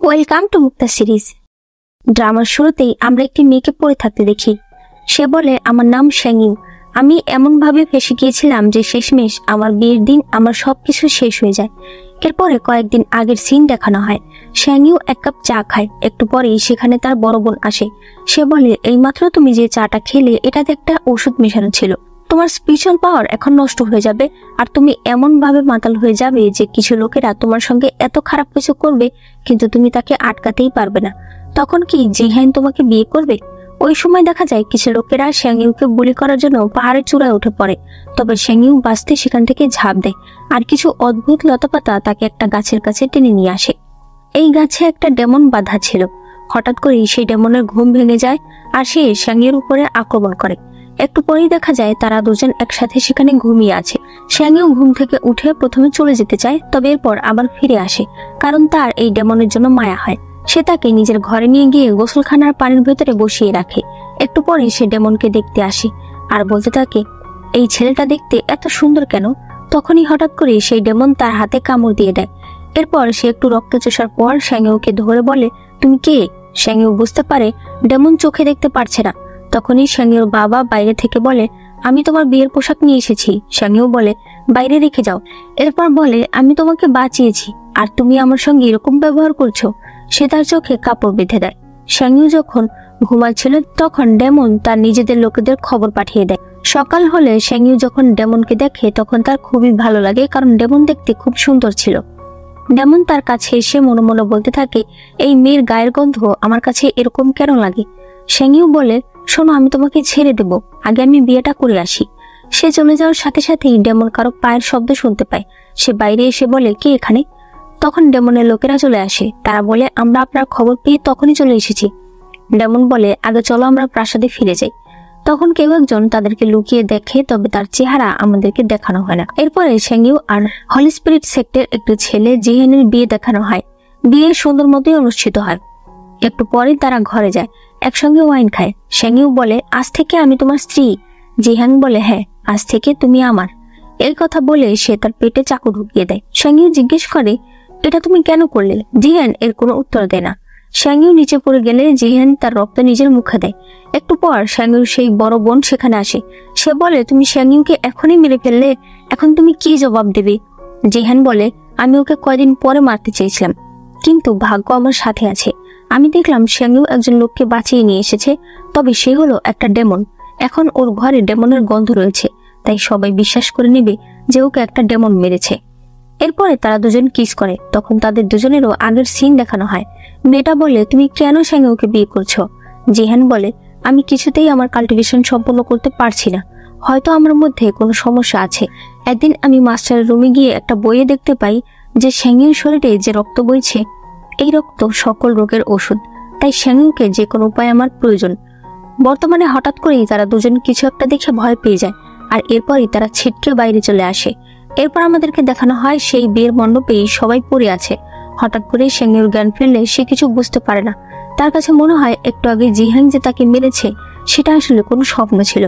Welcome to Mukta series. ড্রামার শুরুতেই আমরা একটি মেয়েকে পড়ে থাকতে দেখি। সে বলে, আমার নাম শ্যাংইউ। আমি এমনভাবে ফেসে গিয়েছিলাম যে শেষমেশ আমার বিয়ের দিন আমার সবকিছু শেষ হয়ে যায়। এরপরে কয়েকদিন আগের সিন দেখানো হয়। শ্যাংইউ এক কাপ চা খায়। একটু পরেই সেখানে তার বড় বোন আসে। সে বলে, এইমাত্র তুমি যে চাটা খেলে এটাতে একটা ওষুধ মেশানো ছিল। তোমার স্পিরিচুয়াল পাওয়ার এখন নষ্ট হয়ে যাবে, আর তুমি এমন ভাবে মাতাল হয়ে যাবে যে কিছু লোকেরা তোমার সঙ্গে এত খারাপ কিছু করবে, কিন্তু তুমি তাকে আটকাতেই পারবে না। তখন কি জিহান তোমাকে বিয়ে করবে? ওই সময় দেখা যায় কিছু লোকেরা শ্যাংইউকে বুলি করার জন্য পাহাড়ের চূড়ায় উঠে পড়ে, তবে শ্যাংইউ বাঁচতে সেখান থেকে ঝাঁপ দেয়, আর কিছু অদ্ভুত লতাপাতা তাকে একটা গাছের কাছে টেনে নিয়ে আসে। এই গাছে একটা ডেমন বাঁধা ছিল। হঠাৎ করেই সেই ডেমনের ঘুম ভেঙে যায়, আর সে শ্যাংইউর উপরে আক্রমণ করে। একটু পরেই দেখা যায় তারা দুজন একসাথে সেখানে ঘুমিয়ে আছে। শ্যাংইউ ঘুম থেকে উঠে প্রথমে চলে যেতে চায়, তবে এরপর আবার ফিরে আসে, কারণ তার এই ডেমনের জন্য মায়া হয়। সে তাকে নিজের ঘরে নিয়ে গিয়ে গোসলখানার পানির ভেতরে বসিয়ে রাখে। একটু পরে সে ডেমনকে দেখতে আসে আর বলতে থাকে, এই ছেলেটা দেখতে এত সুন্দর কেন? তখনই হঠাৎ করে সেই ডেমন তার হাতে কামড় দিয়ে দেয়। এরপর সে একটু রক্ত চোষার পর শ্যাংইউকে ধরে বলে, তুমি কে? শ্যাংইউ বুঝতে পারে ডেমন চোখে দেখতে পারছে না। তখনই শ্যাংইউর বাবা বাইরে থেকে বলে, আমি তোমার বিয়ের পোশাক নিয়ে এসেছি। শ্যাংইউ বলে, বাইরে রেখে যাও। এরপর বলে, আমি তোমাকে বাঁচিয়েছি, আর তুমি আমার সঙ্গে এরকম ব্যবহার করছো। সে তার চোখে কাপড় বেঁধে দেয়। শ্যাংইউ যখন ঘুমাচ্ছিল তখন ডেমন তার নিজেদের লোকেদের খবর পাঠিয়ে দেয়। সকাল হলে শ্যাংইউ যখন ডেমনকে দেখে তখন তার খুবই ভালো লাগে, কারণ ডেমন দেখতে খুব সুন্দর ছিল। ডেমন তার কাছে এসে মনে মনে বলতে থাকে, এই মেয়ের গায়ের গন্ধ আমার কাছে এরকম কেন লাগে? শ্যাংইউ বলে, শোনো, আমি তোমাকে ছেড়ে দেব, আগে আমি বিয়েটা করে আসি। সে চলে যাওয়ার সাথে সাথেই ডেমন কারো পায়ের শব্দ শুনতে পায়। সে বাইরে এসে বলে, কে এখানে? তখন ডেমনের লোকেরা চলে আসে। তারা বলে, আমরা আপনার খবর পেয়ে তখনই চলে এসেছি। ডেমন বলে, আগে চলো আমরা প্রাসাদে ফিরে যাই। তখন কেউ একজন তাদেরকে লুকিয়ে দেখে, তবে তার চেহারা আমাদেরকে দেখানো হয় না। এরপরে শ্যাংইউ আর হলি স্পিরিট সেক্টের একটি ছেলে জিহানের বিয়ে দেখানো হয়। বিয়ে সুন্দর মতোই অনুষ্ঠিত হয়। একটু পরে তারা ঘরে যায়, একসঙ্গে ওয়াইন খায়। শ্যাংইউ বলে, আজ থেকে আমি তোমার স্ত্রী। জিহান বলে, হ্যাঁ, আজ থেকে তুমি আমার। এই কথা বলে সে তার পেটে চাকু ঢুকিয়ে দেয়। শ্যাংইউ জিজ্ঞেস করে, এটা তুমি কেন করলে? জিহান এর কোনো উত্তর দেয় না। শ্যাংইউ নিচে পড়ে গেলে জিহান তার রক্ত নিজের মুখে দেয়। একটু পর শ্যাংইউর সেই বড় বোন সেখানে আসে। সে বলে, তুমি শ্যাংইউকে এখনই মেরে ফেললে, এখন তুমি কি জবাব দেবে? জিহান বলে, আমি ওকে কয়দিন পরে মারতে চেয়েছিলাম, কিন্তু ভাগ্য আমার সাথে আছে। আমি দেখলাম শ্যাংইউ একজন লোককে বাঁচিয়ে নিয়ে এসেছে, তবে সে হলো একটা ডেমন। এখন ওর ঘরে ডেমনের গন্ধ রয়েছে, তাই সবাই বিশ্বাস করে নেবে যে ওকে একটা ডেমন মেরেছে। এরপরে তারা দুজন কিস করে। তখন তাদের দুজনেরও আগের সিন দেখানো হয়। মেয়েটা বলে, তুমি কেন শ্যাংইউকে বিয়ে করছো? জিহান বলে, আমি কিছুতেই আমার কাল্টিভেশন সম্পন্ন করতে পারছি না, হয়তো আমার মধ্যে কোনো সমস্যা আছে। একদিন আমি মাস্টারের রুমে গিয়ে একটা বইয়ে দেখতে পাই যে শ্যাংইউর শরীরে যে রক্ত বইছে, এই রক্ত সকল রোগের ওষুধ, তাই শ্যাংইউকে যে কোনো উপায় আমার প্রয়োজন। বর্তমানে হঠাৎ করেই তারা দুজন কিছু একটা দেখে ভয় পেয়ে যায়, আর এরপরই তারা ছিটকে বাইরে চলে আসে। এরপর আমাদেরকে দেখানো হয় সেই বিয়ের মণ্ডপেই সবাই পড়ে আছে। হঠাৎ করে শ্যাংইউর জ্ঞান ফিরলে সে কিছু বুঝতে পারে না। তার কাছে মনে হয় একটু আগে জিহান যে তাকে মেরেছে সেটা আসলে কোনো স্বপ্ন ছিল।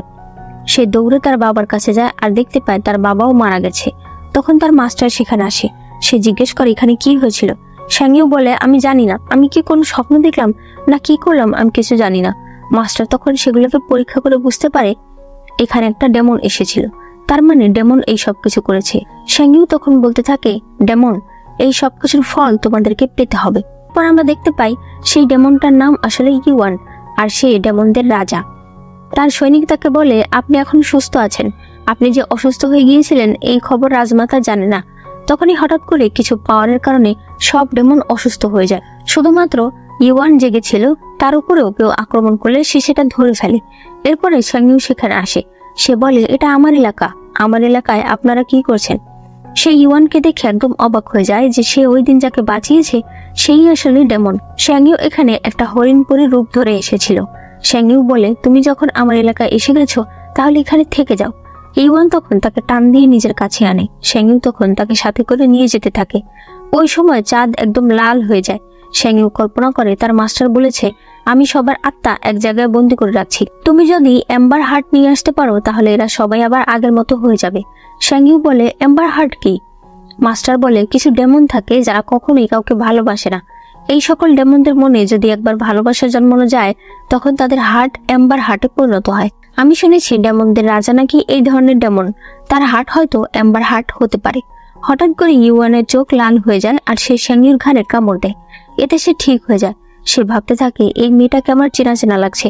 সে দৌড়ে তার বাবার কাছে যায় আর দেখতে পায় তার বাবাও মারা গেছে। তখন তার মাস্টার সেখানে আসে। সে জিজ্ঞেস করে, এখানে কি হয়েছিল? শ্যাংইউ বলে, আমি জানি না, আমি কি কোনো স্বপ্ন দেখলাম না কি করলাম, আমি কিছু জানি না। মাস্টার তখন সেগুলোকে পরীক্ষা করে বুঝতে পারে এখানে একটা ডেমন এসেছিল, তার মানে ডেমন এই সব কিছু করেছে। শ্যাংইউ তখন বলতে থাকে, ডেমন, এই সব কিছুর ফল তোমাদেরকে পেতে হবে। পর আমরা দেখতে পাই সেই ডেমনটার নাম আসলে ইউয়ান, আর সে ডেমনদের রাজা। তার সৈনিক তাকে বলে, আপনি এখন সুস্থ আছেন, আপনি যে অসুস্থ হয়ে গিয়েছিলেন এই খবর রাজমাতা জানে না। তখনই হঠাৎ করে কিছু পাওয়ারের কারণে সব ডেমন অসুস্থ হয়ে যায়। শুধুমাত্র ইউয়ান জেগেছিল, তার উপরেও কেউ আক্রমণ করলে সে সেটা ধরে ফেলে। এরপরে শ্যাংইউ সেখানে আসে। সে বলে, এটা আমার এলাকা, আমার এলাকায় আপনারা কি করছেন? সে ইউয়ানকে দেখে একদম অবাক হয়ে যায় যে সে ওই দিন যাকে বাঁচিয়েছে সেই আসলে ডেমন। শ্যাংইউ এখানে একটা হরিণ পরীর রূপ ধরে এসেছিল। শ্যাংইউ বলে, তুমি যখন আমার এলাকায় এসে গেছো তাহলে এখানে থেকে যাও। ইউয়ান তখন তাকে টান দিয়ে নিজের কাছে আনে। শ্যাংইউ তখন তাকে সাথে করে নিয়ে যেতে থাকে। ওই সময় চাঁদ একদম লাল হয়ে যায়। শ্যাংইউ কল্পনা করে তার মাস্টার বলেছে, আমি সবার আত্মা এক জায়গায় বন্দি করে রাখছি, তুমি যদি এম্বার হার্ট নিয়ে আসতে পারো তাহলে এরা সবাই আবার আগের মতো হয়ে যাবে। শ্যাংইউ বলে, এম্বার হার্ট কি? মাস্টার বলে, কিছু ডেমন থাকে যারা কখনোই কাউকে ভালোবাসে না, এই সকল ডেমনদের মনে যদি একবার ভালোবাসা জন্মানো যায় তখন তাদের হার্ট এম্বার হার্টে পরিণত হয়। আমি শুনেছি ডেমনদের রাজা নাকি এই ধরনের ডেমন, তার হার্ট হয়তো এম্বার হার্ট হতে পারে। হঠাৎ করে ইউয়ানের চোখ লাল হয়ে যায় আর সে শ্যাংইউর ঘাড়ে কামড় দেয়। এতে সে ঠিক হয়ে যায়। সে ভাবতে থাকে এই মেয়েটাকে আমার চেনা চেনা লাগছে,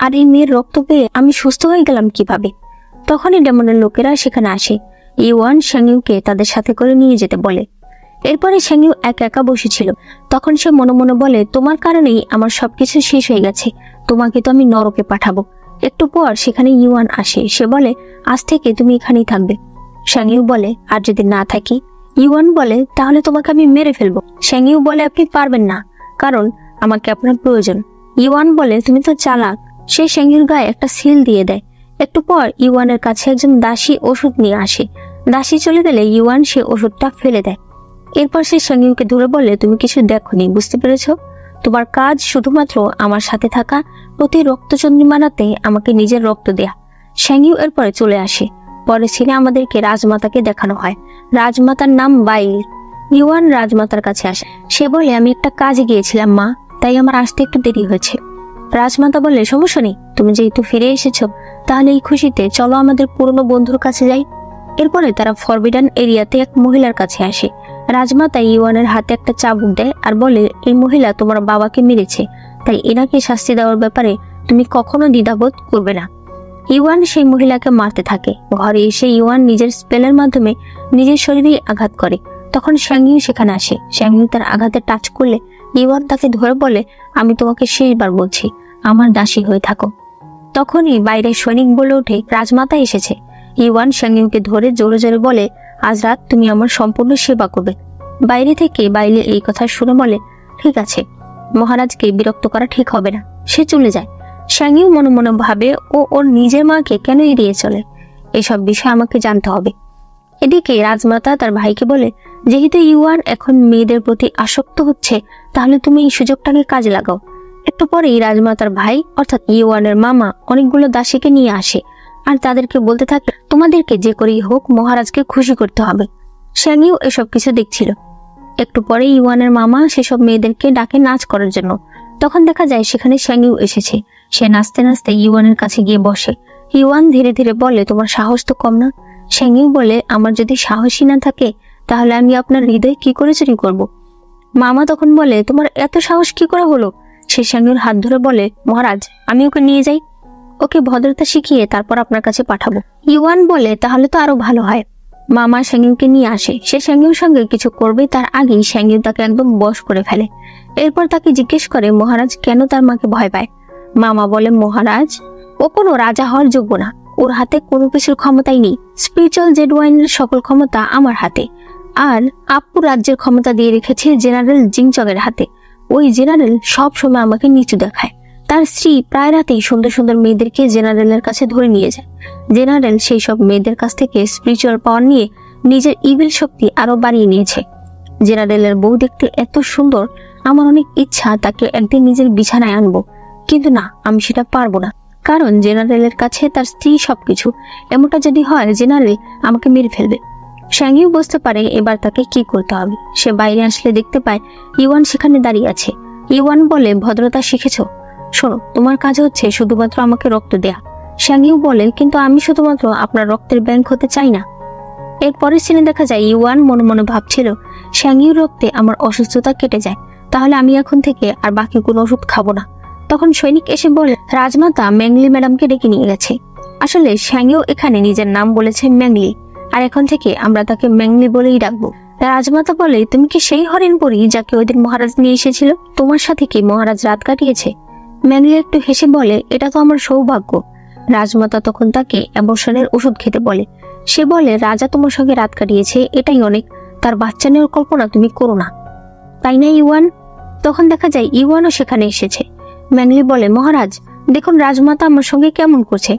আর এই মেয়ের রক্ত পেয়ে আমি সুস্থ হয়ে গেলাম কিভাবে। তখনই ডেমনের লোকেরা সেখানে আসে। ইউয়ান শ্যাংইউকে তাদের সাথে করে নিয়ে যেতে বলে। এরপরে শ্যাংইউ একা একা বসেছিল। তখন সে মনে মনে বলে, তোমার কারণেই আমার সবকিছু শেষ হয়ে গেছে, তোমাকে তো আমি নরকে পাঠাবো। একটু পর সেখানে ইউয়ান আসে। সে বলে, আজ থেকে তুমি এখানেই থাকবে। শ্যাংইউ বলে, আর যদি না থাকি? ইউয়ান বলে, তাহলে তোমাকে আমি মেরে ফেলবো। শ্যাংইউ বলে, আপনি পারবেন না, কারণ আমাকে আপনার প্রয়োজন। ইউয়ান বলে, তুমি তো চালাক। সে শ্যাংইউর গায়ে একটা সিল দিয়ে দেয়। একটু পর ইউয়ানের কাছে একজন দাসী ওষুধ নিয়ে আসে। দাসী চলে গেলে ইউয়ান সে ওষুধটা ফেলে দেয়। এরপর সে শ্যাংইউকে ধরে বলে, তুমি কিছু দেখোনি, বুঝতে পেরেছো? তোমার কাজ শুধুমাত্র আমার সাথে থাকা, প্রতি রক্তচন্দ্রিমানাতে আমাকে নিজের রক্ত দেয়া। শ্যাংইউ এরপরে চলে আসে। পরে ছেলে আমাদেরকে রাজমাতাকে দেখানো হয়। রাজমাতার নাম বাইল। ইউয়ান রাজমাতার কাছে আসে। সে বলে, আমি একটা কাজে গিয়েছিলাম মা, তাই আমার আসতে একটু দেরি হয়েছে। রাজমাতা বলে, সমস্যা নেই, তুমি যেহেতু ফিরে এসেছো তাহলে এই খুশিতে চলো আমাদের পুরনো বন্ধুর কাছে যাই। এরপরে তারা ফরবিডান এরিয়াতে এক মহিলার কাছে আসে। রাজমাতা ইউয়ানের হাতে একটা চাবুক দেয় আর বলে, এই মহিলা তোমার বাবাকে মেরেছে, তাই এনাকে শাস্তি দেওয়ার ব্যাপারে তুমি কখনো দ্বিধাবোধ করবে না। ইউয়ান সেই মহিলাকে মারতে থাকে। ঘরে এসে ইউয়ান নিজের স্পেলের মাধ্যমে নিজের শরীরে আঘাত করে। তখন শ্যাংইউ সেখানে আসে। শ্যাংইউ তার আঘাতে টাচ করলে ইউয়ান তাকে ধরে বলে, আমি তোমাকে শেষবার বলছি, আমার দাসী হয়ে থাকো। তখনই বাইরের সৈনিক বলে ওঠে, রাজমাতা এসেছে। ইউয়ান শ্যাংইউকে ধরে জোরে জোরে বলে, আজ রাত তুমি আমার সম্পূর্ণ সেবা করবে। বাইরে থেকে বাইলে এই কথা শুনে বলে, ঠিক আছে, মহারাজকে বিরক্ত করা ঠিক হবে না। সে চলে যায়। শ্যাংইউ মনে মনে ভাবে, ও ওর নিজের মাকে কেন এড়িয়ে চলে, এসব বিষয় আমাকে জানতে হবে। এদিকে রাজমাতা তার ভাইকে বলে, যেহেতু ইউয়ান এখন মেয়েদের প্রতি আসক্ত হচ্ছে, তাহলে তুমি এই সুযোগটাকে কাজে লাগাও। একটু পরেই রাজমাতার ভাই অর্থাৎ ইউয়ানের মামা অনেকগুলো দাসীকে নিয়ে আসে আর তাদেরকে বলতে থাকে, তোমাদেরকে যে করেই হোক মহারাজকে খুশি করতে হবে। শ্যাংইউ এসব কিছু দেখছিল। একটু পরে ইউয়ানের মামা সেসব মেয়েদেরকে ডাকে নাচ করার জন্য। তখন দেখা যায় সেখানে শ্যাংইউ এসেছে। সে নাচতে নাচতে ইউয়ানের কাছে গিয়ে বসে। ইউয়ান ধীরে ধীরে বলে, তোমার সাহস তো কম না। শ্যাংইউ বলে, আমার যদি সাহসী না থাকে তাহলে আমি আপনার হৃদয় কি করে চুরি করব? মামা তখন বলে, তোমার এত সাহস কি করে হলো? সে শ্যাংইউর হাত ধরে বলে, মহারাজ, আমি ওকে নিয়ে যাই, ওকে ভদ্রতা শিখিয়ে তারপর আপনার কাছে পাঠাবো। ইউয়ান বলে, তাহলে তো আরো ভালো হয়। মামা শ্যাংইউকে নিয়ে আসে। সে শ্যাংইউর সঙ্গে কিছু করবে তার আগেই শ্যাংইউ তাকে একদম বশ করে ফেলে। এরপর তাকে জিজ্ঞেস করে মহারাজ কেন তার মাকে ভয় পায়। মামা বলে, মহারাজ, ও কোনো রাজা হওয়ার যোগ্য না, ওর হাতে কোনো কিছুর ক্ষমতাই নেই। স্পিরিচুয়াল জেড ওয়াইনের সকল ক্ষমতা আমার হাতে, আর আপু রাজ্যের ক্ষমতা দিয়ে রেখেছে জেনারেল জিংচংয়ের হাতে। ওই জেনারেল সব সময় আমাকে নিচু দেখায়। তার স্ত্রী প্রায় রাতেই সুন্দর সুন্দর মেয়েদেরকে জেনারেলের কাছে ধরে নিয়ে যায়। জেনারেল সেই সব মেয়েদের কাছ থেকে স্পিরিচুয়াল পাওয়ার নিয়ে নিজের ইভিল শক্তি আরো বাড়িয়ে নিয়েছে। জেনারেলের বউ দেখতে এত সুন্দর, আমার অনেক ইচ্ছা তাকে একদিন নিজের বিছানায় আনবো, কিন্তু না, আমি সেটা পারবো না, কারণ জেনারেলের কাছে তার স্ত্রী সবকিছু। এমনটা যদি হয় জেনারেল আমাকে মেরে ফেলবে। শ্যাংইউ বুঝতে পারে এবার তাকে কি করতে হবে। সে বাইরে আসলে দেখতে পায় ইউয়ান সেখানে দাঁড়িয়ে আছে। ইউয়ান বলে, ভদ্রতা শিখেছো? শোনো, তোমার কাজ হচ্ছে শুধুমাত্র আমাকে রক্ত দেয়া। শ্যাংইউ বলে, কিন্তু আমি শুধুমাত্র আপনার রক্তের ব্যাংক হতে চাই না। এর পরের সিনে দেখা যায় ইউয়ান মনে মনে ভাবছিল, শ্যাংইউর রক্তে আমার অসুস্থতা কেটে যায়, তাহলে আমি এখন থেকে আর বাকি কোনো ওষুধ খাবো না। তখন সৈনিক এসে বলে, রাজমাতা ম্যাংলি ম্যাডামকে ডেকে নিয়ে গেছে। আসলে শ্যাংইউ এখানে নিজের নাম বলেছে ম্যাংলি, আর এখন থেকে আমরা তাকে ম্যাংলি বলেই ডাকবো। রাজমাতা বলে, তুমি কি সেই হরিণ পরী যাকে ওই দিন মহারাজ নিয়ে এসেছিল? তোমার সাথে কি মহারাজ রাত কাটিয়েছে? ম্যাংলি একটু হেসে বলে, এটা তো আমার সৌভাগ্য। রাজমাতা তখন তাকে অ্যাবর্শনের ওষুধ খেতে বলে। সে বলে, রাজা তোমার সঙ্গে রাত কাটিয়েছে, এটাই অনেক, তার বাচ্চা নেওয়ার কল্পনা তুমি করো না, তাই না ইউয়ান? তখন দেখা যায় ইউয়ানও সেখানে এসেছে। ম্যাংলি বলে, মহারাজ দেখুন রাজমাতা আমার সঙ্গে কেমন করছে।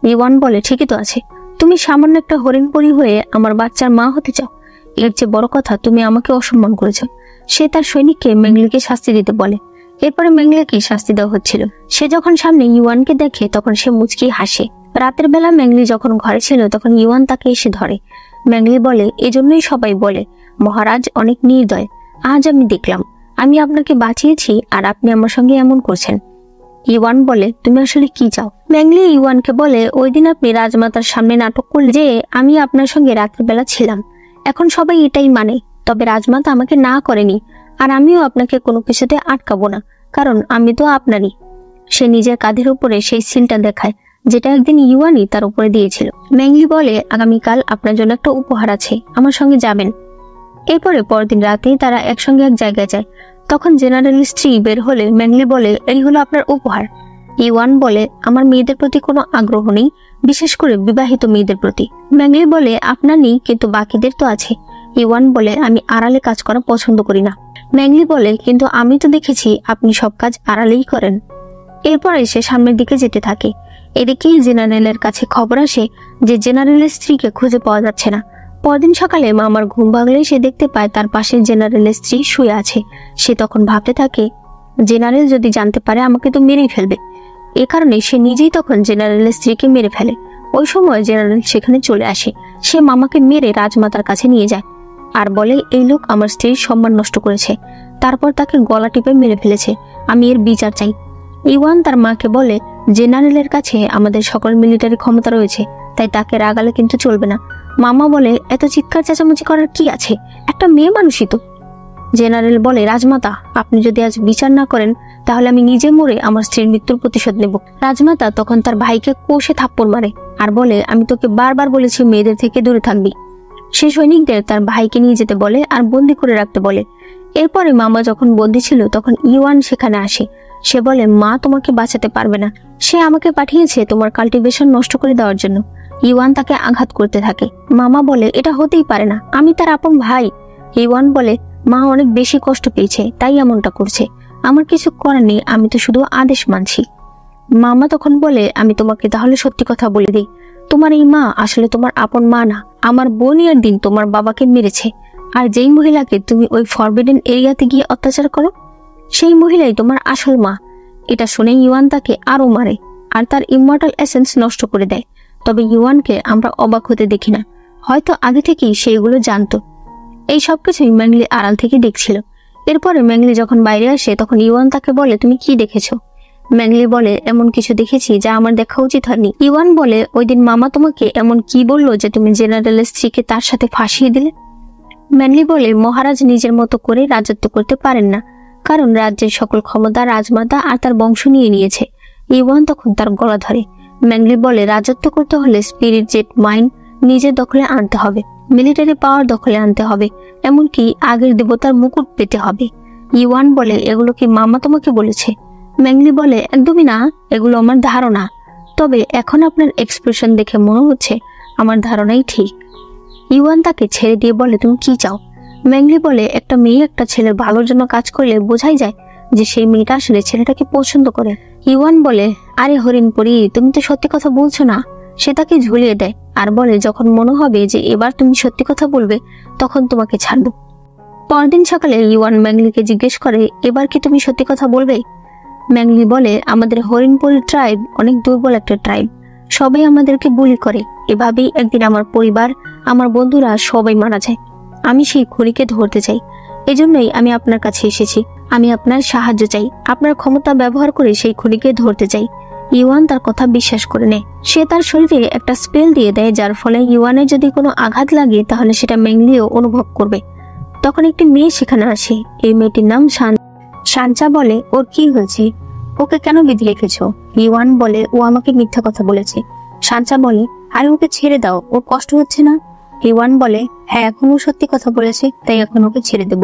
ইউয়ান বলে, ঠিকই তো আছে, তুমি সামান্য একটা হরিণ পরী হয়ে আমার বাচ্চার মা হতে চাও? এর চেয়ে বড় কথা, তুমি আমাকে অসম্মান করেছো। সে তার সৈনিককে ম্যাংলিকে শাস্তি দিতে বলে। এরপরে ম্যাংলিকে শাস্তি দেওয়া হচ্ছিল। সে যখন সামনে ইউয়ানকে দেখে তখন সে মুচকি হাসে। রাতের বেলা ম্যাংলি যখন ঘরে ছিল তখন ইউয়ান তাকে এসে ধরে। ম্যাংলি বলে, এজন্যই সবাই বলে মহারাজ অনেক নির্দয়। আজ আমি দেখলাম আমি আপনাকে বাঁচিয়েছি আর আপনি আমার সঙ্গে এমন করছেন। ইওয়ান বলে, তুমি আসলে কি চাও? ম্যাংলি ইওয়ানকে বলে, ওই দিন আপনি রাজমাতার সামনে নাটক করলে যে আমি আপনার সঙ্গে রাত্রিবেলা ছিলাম। এখন সবাই এটাই মানে, তবে রাজমাতা আমাকে না করেনি, আর আমিও আপনাকে কোনো কিছুতে আটকাবো না, কারণ আমি তো আপনারই। সে নিজের কাঁধের উপরে সেই সিলটা দেখায়, যেটা একদিন ইওয়ানই তার উপরে দিয়েছিল। ম্যাংলি বলে, আগামীকাল আপনার জন্য একটা উপহার আছে, আমার সঙ্গে যাবেন। এরপরে পরদিন রাতেই তারা একসঙ্গে এক জায়গায় যায়। তখন জেনারেল স্ত্রী বের হলে ম্যাংলি বলে, এই হলো আপনার উপহার। ইওয়ান বলে, আমার মেয়েদের প্রতি কোনো আগ্রহ নেই, বিশেষ করে বিবাহিত মেয়েদের প্রতি। ম্যাংলি বলে, আপনার নেই, কিন্তু বাকিদের তো আছে। ইওয়ান বলে, আমি আড়ালে কাজ করা পছন্দ করি না। ম্যাংলি বলে, কিন্তু আমি তো দেখেছি আপনি সব কাজ আড়ালেই করেন। এরপরে সে সামনের দিকে যেতে থাকে। এদিকে জেনারেলের কাছে খবর আসে যে জেনারেলের স্ত্রীকে খুঁজে পাওয়া যাচ্ছে না। পরদিন সকালে মামার ঘুম ভাঙলে সে দেখতে পায় তার পাশে জেনারেলের স্ত্রী শুয়ে আছে। সে তখন ভাবতে থাকে, জেনারেল যদি জানতে পারে আমাকে তো মেরেই ফেলবে। এ কারণে সে নিজেই তখন জেনারেলের স্ত্রীকে মেরে ফেলে। ওই সময় জেনারেল সেখানে চলে আসে। সে মামাকে মেরে রাজমাতার কাছে নিয়ে যায় আর বলে, এই লোক আমার স্ত্রীর সম্মান নষ্ট করেছে, তারপর তাকে গলা টিপে মেরে ফেলেছে, আমি এর বিচার চাই। ইওয়ান তার মাকে বলে, জেনারেলের কাছে আমাদের সকল মিলিটারি ক্ষমতা রয়েছে, তাই তাকে রাগালে কিন্তু চলবে না। মামা বলে, এত চিৎকার চেঁচামেচি করার কি আছে, একটা মেয়ে মানুষই তো। জেনারেল বলে, রাজমাতা, আপনি যদি আজ বিচার না করেন তাহলে আমি নিজে মরে আমার স্ত্রীর মৃত্যুর প্রতিশোধ নেব। রাজমাতা তখন তার ভাইকে কষে থাপ্পড় মারে আর বলে, আমি তোকে বারবার বলেছি মেয়েদের থেকে দূরে থাকবি। সে সৈনিকদের তার ভাইকে নিয়ে যেতে বলে আর বন্দি করে রাখতে বলে। এরপরে মামা যখন বন্দি ছিল তখন ইওয়ান সেখানে আসে। সে বলে, মা তোমাকে বাঁচাতে পারবে না, সে আমাকে পাঠিয়েছে তোমার কাল্টিভেশন নষ্ট করে দেওয়ার জন্য। ইওয়ান তাকে আঘাত করতে থাকে। মামা বলে, এটা হতেই পারে না, আমি তার আপন ভাই। ইওয়ান বলে, মা অনেক বেশি কষ্ট পেয়েছে তাই এমনটা করছে, আমার কিছু করার নেই, আমি তো শুধু আদেশ মানছি। মামা তখন বলে, আমি তোমাকে তাহলে সত্যি কথা বলে দিই, তোমার এই মা আসলে তোমার আপন মা না, আমার বোনিয়ার দিন তোমার বাবাকে মেরেছে, আর যেই মহিলাকে তুমি ওই ফরবিডেন এরিয়াতে গিয়ে অত্যাচার করো সেই মহিলাই তোমার আসল মা। এটা শুনে ইওয়ান তাকে আরো মারে আর তার ইমমর্টাল এসেন্স নষ্ট করে দেয়। তবে ইওয়ানকে আমরা অবাক হতে দেখি না, হয়তো আগে থেকেই সেইগুলো জানতো। এই সবকিছুই ম্যাংলি আড়াল থেকে দেখছিল। এরপরে ম্যাংলি যখন বাইরে আসে তখন ইওয়ান তাকে বলে, তুমি কি দেখেছো? ম্যাংলি বলে, এমন কিছু দেখেছি যা আমার দেখা উচিত হয়নি। ইওয়ান বলে, ওই দিন মামা তোমাকে এমন কি বললো যে তুমি জেনারেলের স্ত্রীকে তার সাথে ফাঁসিয়ে দিলে? ম্যাংলি বলে, মহারাজ নিজের মতো করে রাজত্ব করতে পারেন না, কারণ রাজ্যের সকল ক্ষমতা রাজমাতা আর তার বংশ নিয়ে নিয়েছে। ইওয়ান তখন তার গলা ধরে। ম্যাংলি বলে, রাজত্ব করতে হলে স্পিরিট জেট মাইন্ড নিজের দখলে আনতে হবে, মিলিটারি পাওয়ার দখলে আনতে হবে, এমনকি আগের দেবতার মুকুট পেতে হবে। ইওয়ান বলে, এগুলো কি মামা তোমাকে বলেছে? ম্যাংলি বলে, একদমই না, এগুলো আমার ধারণা, তবে এখন আপনার এক্সপ্রেশন দেখে মনে হচ্ছে আমার ধারণাই ঠিক। ইওয়ান তাকে ছেড়ে দিয়ে বলে, তুমি কি চাও? ম্যাংলি বলে, একটা মেয়ে একটা ছেলের ভালোর জন্য কাজ করলে বোঝাই যায় যে সেই মেয়েটা আসলে ছেলেটাকে পছন্দ করে। ইওয়ান বলে, আরে হরিণপুরি, তুমি তো সত্যি কথা বলছো না। সে তাকে ঝুলিয়ে দেয় আর বলে, যখন মনে হবে যে এবার তুমি সত্যি কথা বলবে তখন তোমাকে ছাড়বো। পরদিন সকালে ইওয়ান ম্যাংলিকে জিজ্ঞেস করে, এবার কি তুমি সত্যি কথা বলবে? ম্যাংলি বলে, আমাদের হরিণপুরি ট্রাইব অনেক দুর্বল একটা ট্রাইব, সবাই আমাদেরকে বুলি করে। এভাবেই একদিন আমার পরিবার, আমার বন্ধুরা সবাই মারা যায়। আমি সেই খুনিকে ধরতে চাই, এজন্যই আমি আপনার কাছে এসেছি। আমি আপনার সাহায্য চাই, আপনার ক্ষমতা ব্যবহার করে সেই খুনিকে ধরতে চাই। ইওয়ান তার কথা বিশ্বাস করে নেয়। সে তার শরীরে একটা স্পেল দিয়ে দেয়, যার ফলে ইওয়ানের যদি কোনো আঘাত লাগে তাহলে সেটা ম্যাংলিও অনুভব করবে। তখন একটি মেয়ে সেখানে আসে। এই মেয়েটির নাম সাঞ্চা বলে, ওর কি হয়েছে? ওকে কেন বিধি রেখেছো? ইওয়ান বলে, ও আমাকে মিথ্যা কথা বলেছে। সাঞ্চা বলে, আরে ওকে ছেড়ে দাও, ওর কষ্ট হচ্ছে না? ইওয়ান বলে, হ্যাঁ, এখন ও সত্যি কথা বলেছে, তাই এখন ওকে ছেড়ে দেব।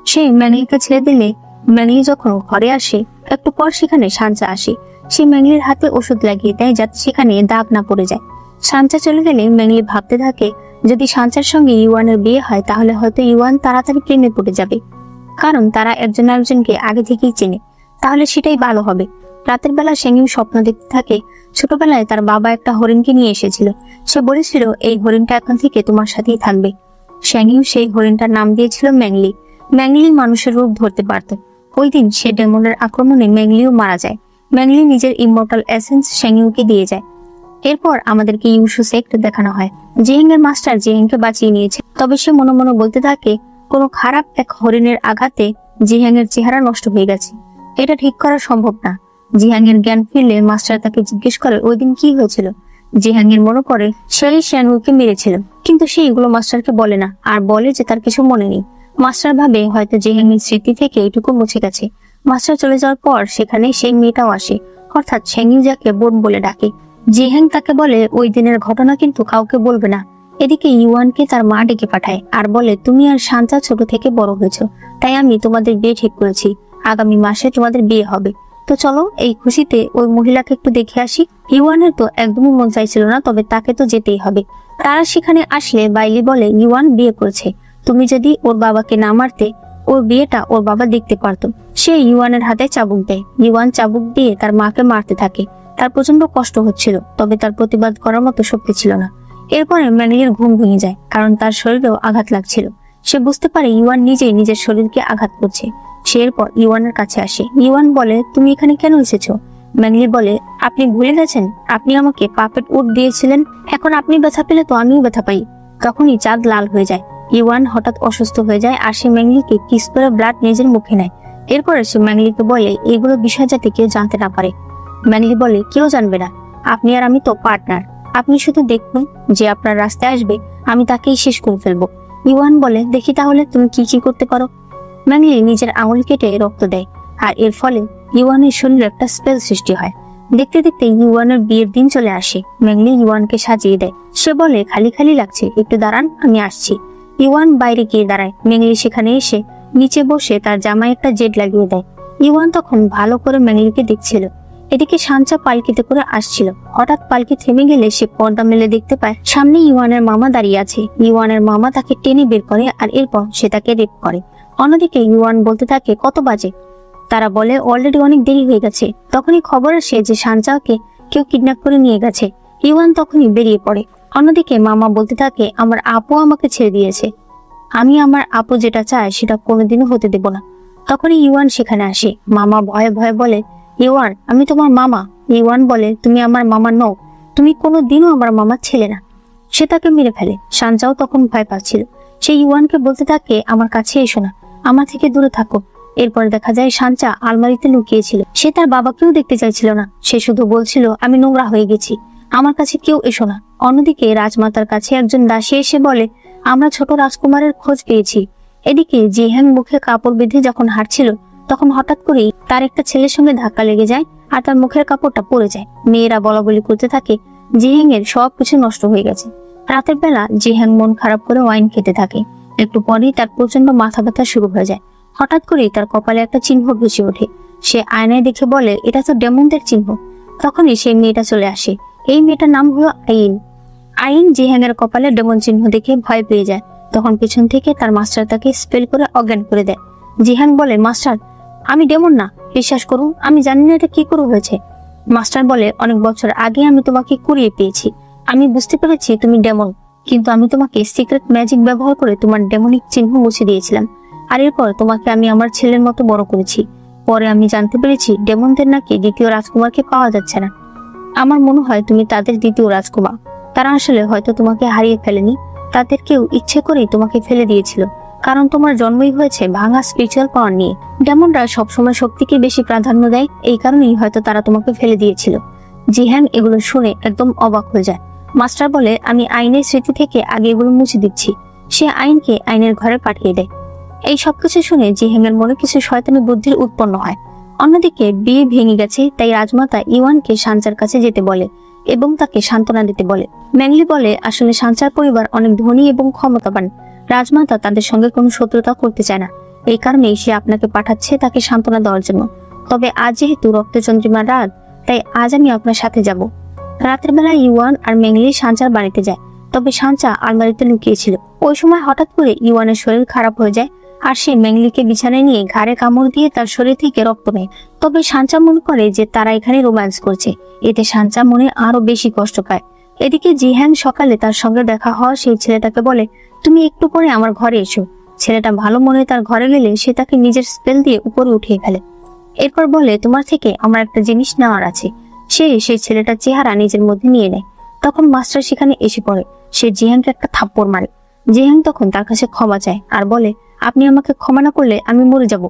সে ম্যাংলিকে ছেড়ে দিলে ম্যাংলি যখন ঘরে আসে একটু পর সেখানে সাঞ্চা আসে। সে ম্যাংলির হাতে ওষুধ লাগিয়ে দেয় যাতে সেখানে দাগ না পড়ে যায়। সাঞ্চা চলে গেলে ম্যাংলি ভাবতে থাকে, যদি সাঞ্চার সঙ্গে ইওয়ানের বিয়ে হয় তাহলে হয়তো ইওয়ান তাড়াতাড়ি প্রেমে পড়ে যাবে, কারণ তারা একজন আরেকজনকে আগে থেকেই চেনে, তাহলে সেটাই ভালো হবে। রাতের বেলা সেঙ্গিউ স্বপ্ন দেখতে থাকে, ছোটবেলায় তার বাবা একটা হরিণকে নিয়ে এসেছিল। সে বলেছিল, এই হরিণটা এখন থেকে তোমার সাথেই থাকবে। সেঙ্গিউ সেই হরিণটার নাম দিয়েছিল ম্যাংলি। ম্যাংলি মানুষের রূপ ধরতে পারত। ওই দিন সে ডেমনের আক্রমণে ম্যাংলিও মারা যায়। ম্যাংলি নিজের ইমমর্টাল এসেন্স সেঙ্গিউকে দিয়ে যায়। এরপর আমাদেরকে ইউশু সেক্ট দেখানো হয়। জিহিং এর মাস্টার জিহিংকে বাঁচিয়ে নিয়েছে, তবে সে মনে মনে বলতে থাকে, কোনো খারাপ এক হরিণের আঘাতে জিহাং এর চেহারা নষ্ট হয়ে গেছে। এটা ঠিক করা সম্ভব না। জিহাং এর জ্ঞান ফিরলে মাস্টার তাকে জিজ্ঞেস করে ওই দিন কি হয়েছিল। জিহাং এর মনে পড়ে সেই শ্যানউকে মেরেছিল, কিন্তু সে এগুলো মাস্টারকে বলে না, আর বলে যে তার কিছু মনে নেই। মাস্টার ভাবে হয়তো জিহাং এর স্মৃতি থেকে এইটুকু মুছে গেছে। মাস্টার চলে যাওয়ার পর সেখানে সেই মেয়েটাও আসে, অর্থাৎ শেংইউ যাকে বোন বলে ডাকে। জিহাং তাকে বলে ওই দিনের ঘটনা কিন্তু কাউকে বলবে না। এদিকে ইউয়ানকে তার মা ডেকে পাঠায় আর বলে তুমি আর শান্তা ছোট থেকে বড় হয়েছো, তাই আমি তোমাদের বিয়ে ঠিক করেছি। আগামী মাসে তোমাদের বিয়ে হবে। তো চলো এই খুশিতে ওই মহিলাকে একটু দেখে আসি। ইউয়ানের তো একদমই মন চাইছিল না, তবে তাকে তো যেতেই হবে। তারা সেখানে আসলে বাইলি বলে ইউয়ান বিয়ে করেছে, তুমি যদি ওর বাবাকে না মারতে ওর বিয়েটা ওর বাবা দেখতে পারতো। সে ইউয়ানের হাতে চাবুক দেয়। ইউয়ান চাবুক দিয়ে তার মাকে মারতে থাকে। তার প্রচন্ড কষ্ট হচ্ছিল, তবে তার প্রতিবাদ করার মতো শক্তি ছিল না। এরপরে ম্যানিলির ঘুম ভেঙে যায়, কারণ তার শরীরেও আঘাত লাগছিল। সে বুঝতে পারে ইউয়ান নিজেই নিজের শরীরকে আঘাত করছে। সে এরপর ইউয়ানের কাছে আসে। ইউয়ান বলে তুমি এখানে কেন এসেছো? ম্যাংলি বলে আপনি ভুলে গেছেন, আপনি আমাকে পাপেট উট দিয়েছিলেন, এখন আপনি ব্যথা পেলে তো আমিও ব্যথা পাই। তখনই চাঁদ লাল হয়ে যায়। ইউয়ান হঠাৎ অসুস্থ হয়ে যায় আর সে ম্যাংলিকে কিস করে ব্লাড নিজের মুখে নেয়। এরপরে সে ম্যাংলিকে বলে এগুলো বিষয় যাতে কেউ জানতে না পারে। ম্যাংলি বলে কেউ জানবে না, আপনি আর আমি তো পার্টনার, আপনি শুধু দেখুন যে আপনার রাস্তায় আসবে আমি তাকেই শেষ করে ফেলবো। ইউয়ান বলে দেখি তাহলে তুমি কি কি করতে পারো। ম্যাংলি নিজের আঙুল কেটে রক্ত দেয়, আর এর ফলে ইউয়ানের শরীরে একটা স্পেল সৃষ্টি হয়। দেখতে দেখতে ইউয়ানের বিয়ের দিন চলে আসে। ম্যাংলি ইউয়ানকে সাজিয়ে দেয়। সে বলে খালি খালি লাগছে, একটু দাঁড়ান আমি আসছি। ইউয়ান বাইরে গিয়ে দাঁড়ায়। ম্যাংলি সেখানে এসে নিচে বসে তার জামায় একটা জেড লাগিয়ে দেয়। ইউয়ান তখন ভালো করে ম্যাংলিকে দেখছিল। এদিকে শাঞ্চা পালকিতে করে আসছিল। হঠাৎ পালকি থেমে গেলে সে পর্দা মেলে দেখতে পায় সামনে ইউয়ানের মামা দাঁড়িয়ে আছে। ইউয়ানের মামা তাকে টেনে বের করে আর এরপর সে তাকে রেপ করে। অন্যদিকে ইউয়ান বলতে থাকে কত বাজে। তারা বলে অলরেডি অনেক দেরি হয়ে গেছে। তখনই খবর আসে যে শাঞ্চাকে কেউ কিডন্যাপ করে নিয়ে গেছে। ইউয়ান তখনই বেরিয়ে পড়ে। অন্যদিকে মামা বলতে থাকে আমার আপু আমাকে ছেড়ে দিয়েছে, আমি আমার আপু যেটা চায় সেটা কোনোদিনও হতে দেব না। তখনই ইউয়ান সেখানে আসে। মামা ভয়ে ভয়ে বলে ইউয়ান আমি তোমার মামা। ইউয়ান বলে তুমি আমার মামা নও, তুমি কোনোদিনও আমার মামার ছেলে না। সে তাকে মেরে ফেলে। শাঞ্চাও তখন ভয় পাচ্ছিল। সে ইউয়ানকে বলতে থাকে আমার কাছে এসো না, আমার থেকে দূরে থাকো। এরপর দেখা যায় শাঞ্চা আলমারিতে লুকিয়েছিল। সে তার বাবাকেও দেখতে চাইছিল না, সে শুধু বলছিল আমি নোংরা হয়ে গেছি, আমার কাছে কেউ এসো না। অন্যদিকে রাজমাতার কাছে একজন দাসী এসে বলে আমরা ছোট রাজকুমারের খোঁজ পেয়েছি। এদিকে জিহাং মুখে কাপড় বেঁধে যখন হাঁটছিল তখন হঠাৎ করেই তার একটা ছেলের সঙ্গে ধাক্কা লেগে যায় আর তার মুখের কাপড়টা পড়ে যায়। মেয়েরা বলাবলি করতে থাকে জিহাং এর সবকিছু নষ্ট হয়ে গেছে। রাতের বেলা জিহাং মন খারাপ করে ওয়াইন খেতে থাকে। একটু পরেই তার প্রচন্ড মাথা ব্যথা শুরু হয়ে যায়। হঠাৎ করেই তার কপালে একটা চিহ্ন ভেসে ওঠে। সে আয়নায় দেখে বলে এটা তো ডেমনদের চিহ্ন। তখনই সেই মেয়েটা চলে আসে। এই মেয়েটার নাম হলো আইন। আইন জিহাং এর কপালে ডেমন চিহ্ন দেখে ভয় পেয়ে যায়। তখন পিছন থেকে তার মাস্টার তাকে স্পেল করে অজ্ঞান করে দেয়। জিহাং বলে মাস্টার আমি ডেমন না, বিশ্বাস করুন আমি জানি না এটা কি করে হয়েছে। মাস্টার বলে অনেক বছর আগে আমি তোমাকে কুড়িয়ে পেয়েছি, আমি বুঝতে পেরেছি তুমি ডেমন, কিন্তু আমি তোমাকে সিক্রেট ম্যাজিক ব্যবহার করে তোমার ডেমনিক চিহ্ন মুছে দিয়েছিলাম। আর এরপর তোমাকে আমি আমার ছেলের মতো বড় করেছি। পরে আমি জানতে পেরেছি ডেমনদের নাকি দ্বিতীয় রাজকুমারকে পাওয়া যাচ্ছে না। আমার মনে হয় তুমি তাদের দ্বিতীয় রাজকুমার। তারা আসলে হয়তো তোমাকে হারিয়ে ফেলেনি, তাদের কেউ ইচ্ছে করেই তোমাকে ফেলে দিয়েছিল, কারণ তোমার জন্মই হয়েছে ভাঙা স্পিরিচুয়াল পাওয়ার নিয়ে। ডেমনরা সবসময় শক্তিকে বেশি প্রাধান্য দেয়, এই কারণেই হয়তো তারা তোমাকে ফেলে দিয়েছিল। জিহাং এগুলো শুনে একদম অবাক হয়ে যায়। মাস্টার বলে আমি আইনের স্মৃতি থেকে আগে এগুলো মুছে দিচ্ছি। সে আইনকে আইনের ঘরে পাঠিয়ে দেয়। এই সবকিছু শুনে জিহাং এর মনে কিছু শয়তানি বুদ্ধির উৎপন্ন হয়। অন্যদিকে বিয়ে ভেঙে গেছে, তাই রাজমাতা ইউয়ানকে শাঞ্চার কাছে যেতে বলে এবং তাকে সান্ত্বনা দিতে বলে। ম্যাংলি বলে আসলে শাঞ্চার পরিবার অনেক ধনী এবং ক্ষমতাবান, রাজমাতা তাদের সঙ্গে কোনো শত্রুতা করতে চায় না, এই কারণেই সে আপনাকে পাঠাচ্ছে তাকে সান্ত্বনা দেওয়ার জন্য। তবে আজ যেহেতু রক্তচন্দ্রিমার রাত, তাই আজ আমি আপনার সাথে যাব। রাতের বেলা ইউয়ান আর ম্যাংলি শাঞ্চার বাড়িতে যায়, তবে শাঞ্চা আলমারিতে লুকিয়েছিল। ওই সময় হঠাৎ করে ইউয়ানের শরীর খারাপ হয়ে যায় আর সে ম্যাংলিকে বিছানায় নিয়ে ঘাড়ে কামড় দিয়ে তার শরীর থেকে রক্ত নেয়। তবে শাঞ্চা মনে করে যে তারা এখানে রোম্যান্স করছে, এতে শাঞ্চা মনে আরো বেশি কষ্ট পায়। এদিকে জিহাং সকালে তার সঙ্গে দেখা হওয়া সেই ছেলেটাকে বলে তুমি একটু পরে আমার ঘরে এসো। ছেলেটা ভালো মনে তার ঘরে গেলে সে তাকে নিজের স্পেল দিয়ে উপরে উঠিয়ে ফেলে। এরপর বলে তোমার থেকে আমার একটা জিনিস নেওয়ার আছে। সে সেই ছেলেটার চেহারা নিজের মধ্যে নিয়ে নেয়। তখন মাস্টার সেখানে এসে পড়ে। সে জিহাংকে একটা থাপ্পড় মারে। জিহাং তখন তার কাছে ক্ষমা চায় আর বলে আপনি আমাকে ক্ষমা না করলে আমি মরে যাব।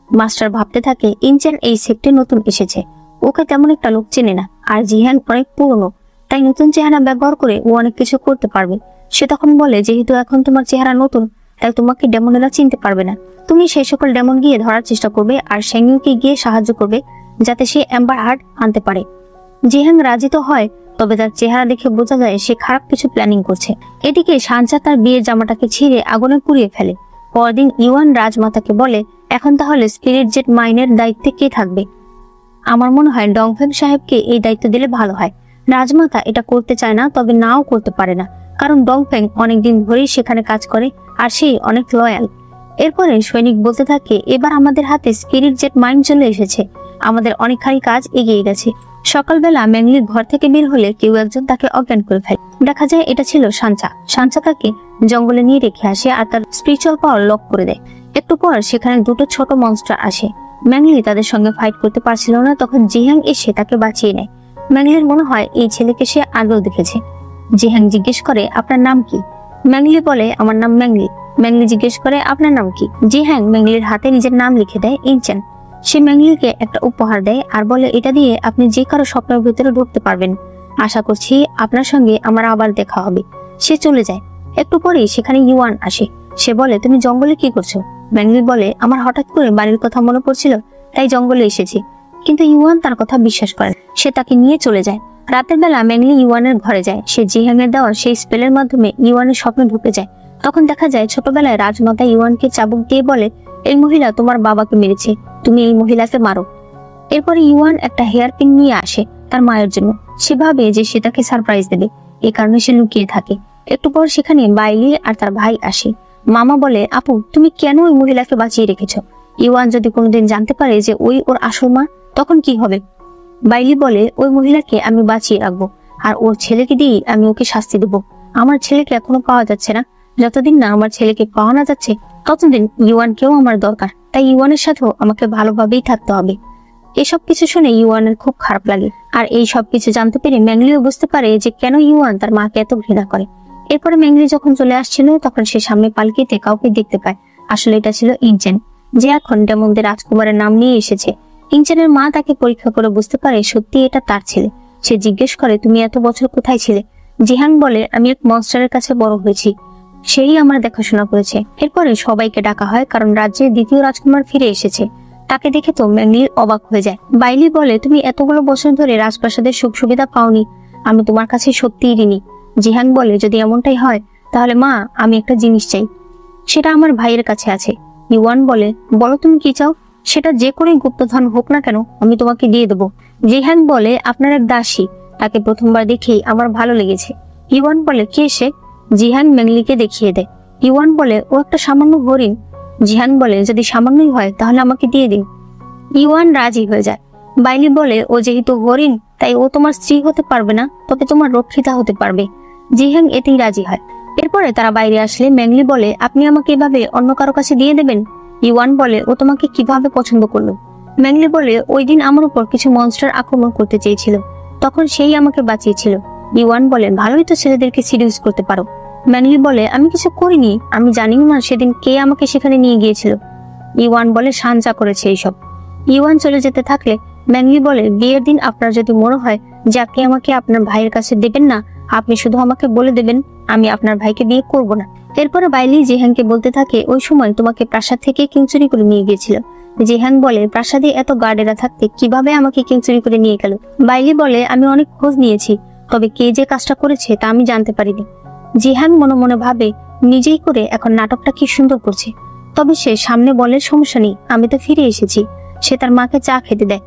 মাস্টার ভাবতে থাকে ইনচেন এই সেক্টে নতুন এসেছে, ওকে তেমন একটা লোক চেনে না, আর জিহান অনেক পুরনো, তাই নতুন চেহারা ব্যবহার করে ও অনেক কিছু করতে পারবে। সে তখন বলে, যেহেতু এখন তোমার চেহারা নতুন তাই তোমাকে ডেমনেরা চিনতে পারবে না। তুমি সেই সকল ডেমন গিয়ে ধরার চেষ্টা করবে আর শেংইউকে গিয়ে সাহায্য করবে যাতে সে এম্বার হার্ট আনতে পারে। জিহাং রাজি তো হয়, তবে তার চেহারা দেখে বোঝা যায় সে খারাপ কিছু প্ল্যানিং করছে। এদিকে সানচা তার বিয়ের জামাটাকে ছিঁড়ে আগুনে পুড়িয়ে ফেলে। পরদিন ইউয়ান রাজমাতাকে বলে, এখন তাহলে স্পিরিট জেট মাইনের দায়িত্বে কে থাকবে? আমার মনে হয় ডংফেং সাহেবকে এই দায়িত্ব দিলে ভালো হয়। রাজমাতা এটা করতে চায় না, তবে নাও করতে পারে না, কারণ ডংফেং অনেকদিন ধরেই সেখানে কাজ করে আর সে অনেক লয়াল। এরপরে সৈনিক বলতে থাকে, এবার আমাদের হাতে স্পিরিট জেট মাইন চলে এসেছে, আমাদের অনেকখানি কাজ এগিয়ে গেছে। সকালবেলা ম্যাংলির ঘর থেকে বের হলে কেউ একজন তাকে অজ্ঞান করে ফেলে। দেখা যায় এটা ছিল সানচা। সানচা তাকে জঙ্গলে নিয়ে রেখে আসে আর তার স্পিরিচুয়াল পাওয়ার লক করে দেয়। একটু পর সেখানে দুটো ছোট মনস্টার আসে। ম্যাংলি তাদের সঙ্গে ফাইট করতে পারছিল না, তখন জিহাং এসে তাকে বাঁচিয়ে নেয়। ম্যাংলির মনে হয় এই ছেলেকে সে আগেও দেখেছে। জিহাং জিজ্ঞেস করে, আপনার নাম কি? ম্যাংলি বলে, আমার নাম ম্যাংলি। ম্যাংলি জিজ্ঞেস করে, আপনার নাম কি? জিহাং ম্যাংলির হাতে নিজের নাম লিখে দেয়, ইনচেন। সে ম্যাংলিকে একটা উপহার দেয় আর বলে, এটা দিয়ে আপনি যে কারো স্বপ্নের ভিতরে ঢুকতে পারবেন। আশা করছি আপনার সঙ্গে আমার আবার দেখা হবে। সে চলে যায়। একটু পরেই সেখানে ইউয়ান আসে। সে বলে, তুমি জঙ্গলে কি করছো? ম্যাংলি বলে, আমার হঠাৎ করে বাড়ির কথা মনে পড়ছিল, তাই জঙ্গলে এসেছি। কিন্তু ইউয়ান তার কথা বিশ্বাস করে। সে তাকে নিয়ে চলে যায়। রাতের বেলা ম্যাংলি ইউয়ানের ঘরে যায়। সে জিহাং এর দেওয়া সেই স্পেলের মাধ্যমে ইউয়ানের স্বপ্নে ঢুকে যায়। তখন দেখা যায় ছোটবেলায় রাজমাতা ইউয়ানকে চাবুক দিয়ে বলে, এই মহিলা তোমার বাবাকে মেরেছে, তুমি এই মহিলাকে মারো। এরপরে ইউয়ান একটা হেয়ার পিন নিয়ে আসে তার মায়ের জন্য। সে ভাবে যে সে তাকে সারপ্রাইজ দেবে, এই কারণে সে লুকিয়ে থাকে। একটু পর সেখানে বাইলি আর তার ভাই আসে। মামা বলে, আপু তুমি কেন ওই মহিলাকে বাঁচিয়ে রেখেছো? ইউয়ান যদি কোনোদিন জানতে পারে যে ওই ওর আসল মা, তখন কি হবে? বাইলি বলে, ওই মহিলাকে আমি বাঁচিয়ে রাখবো আর ওর ছেলেকে দিয়ে আমি ওকে শাস্তি দেবো। আমার ছেলেকে এখনো পাওয়া যাচ্ছে না, যতদিন না আমার ছেলেকে পাওয়া না যাচ্ছে ততদিন ইউয়ানকেও আমার দরকার, তাই ইউয়ানের সাথেও আমাকে ভালোভাবেই থাকতে হবে। এসব কিছু শুনে ইউয়ানের খুব খারাপ লাগে। আর এই সব কিছু জানতে পেরে ম্যাংলিও বুঝতে পারে যে কেন ইউয়ান তার মাকে এত ঘৃণা করে। এরপরে ম্যাংলি যখন চলে আসছিল তখন সে সামনে পালকিতে কাউকে দেখতে পায়। আসলে এটা ছিল ইনচেন, যে এখন ডেমনদের রাজকুমারের নাম নিয়ে এসেছে। ইনচেনের মা তাকে পরীক্ষা করে বুঝতে পারে সত্যি এটা তার ছেলে। সে জিজ্ঞেস করে, তুমি এত বছর কোথায় ছিলে? জিহাং বলে, আমি এক মনস্টারের কাছে বড় হয়েছি, সেই আমার দেখাশোনা করেছে। এরপরে সবাইকে ডাকা হয়, কারণ রাজ্যের দ্বিতীয় রাজকুমার ফিরে এসেছে। তাকে দেখে তো ম্যাংলির অবাক হয়ে যায়। বাইলি বলে, তুমি এতগুলো বছর ধরে রাজপ্রাসাদের সুখ সুবিধা পাওনি, আমি তোমার কাছে সত্যিই ঋণী। জিহাং বলে, যদি এমনটাই হয় তাহলে মা, আমি একটা জিনিস চাই, সেটা আমার ভাইয়ের কাছে আছে। ইউয়ান বলে, বলো তুমি কি চাও? সেটা যে করে গুপ্তধন হোক না কেন আমি তোমাকে দিয়ে দেবো। জিহাং বলে, আপনার এক দাসী, তাকে প্রথমবার দেখেই আমার ভালো লেগেছে। ইউয়ান বলে, কে সে? জিহাং ম্যাংলিকে দেখিয়ে দেয়। ইউয়ান বলে, ও একটা সামান্য হরিণ। জিহাং বলে, যদি সামান্যই হয় তাহলে আমাকে দিয়ে দিন। ইউয়ান রাজি হয়ে যায়। বাইলি বলে, ও যেহেতু হরিণ তাই ও তোমার স্ত্রী হতে পারবে না, তবে তোমার রক্ষিতা হতে পারবে। জিহাং এতেই রাজি হয়। এরপরে তারা বাইরে আসলে ম্যাংলি বলে, আপনি আমাকে এভাবে অন্য কারো কাছে দিয়ে দেবেন? ইউয়ান বলে, ও তোমাকে কিভাবে পছন্দ করলো? ম্যাংলি বলে, ওই দিন আমার উপর কিছু মনস্টার আক্রমণ করতে চেয়েছিল, তখন সেই আমাকে বাঁচিয়েছিল। ইউয়ান বলে, ভালোই তো ছেলেদেরকে সিডিউস করতে পারো। ম্যাংলি বলে, আমি কিছু করিনি, আমি জানিও না সেদিন কে আমাকে সেখানে নিয়ে গিয়েছিল। ইউয়ান বলে, সানচা করেছে এইসব। ইউয়ান চলে যেতে থাকলে ম্যাংলি বলে, বিয়ের দিন আপনার যদি মনে হয় যে আপনি আমাকে আপনার ভাইয়ের কাছে দেবেন না, আপনি শুধু আমাকে বলে দেবেন, আমি আপনার ভাইকে বিয়ে করব না। এরপরে বাইলি জিহাংকে বলতে থাকে, ওই সময় তোমাকে প্রাসাদ থেকে কিং চুরি করে নিয়ে গিয়েছিল। জিহাং বলে, প্রাসাদে এত গার্ডেরা থাকতে কিভাবে আমাকে কিং চুরি করে নিয়ে গেল? বাইলি বলে, আমি অনেক খোঁজ নিয়েছি, তবে কে যে কাজটা করেছে তা আমি জানতে পারিনি। জিহাং মনে মনে ভাবে, নিজেই করে এখন নাটকটা কি সুন্দর করছে। তবে সে সামনে বলে, সমস্যা নেই, আমি তো ফিরে এসেছি। সে তার মাকে চা খেতে দেয়।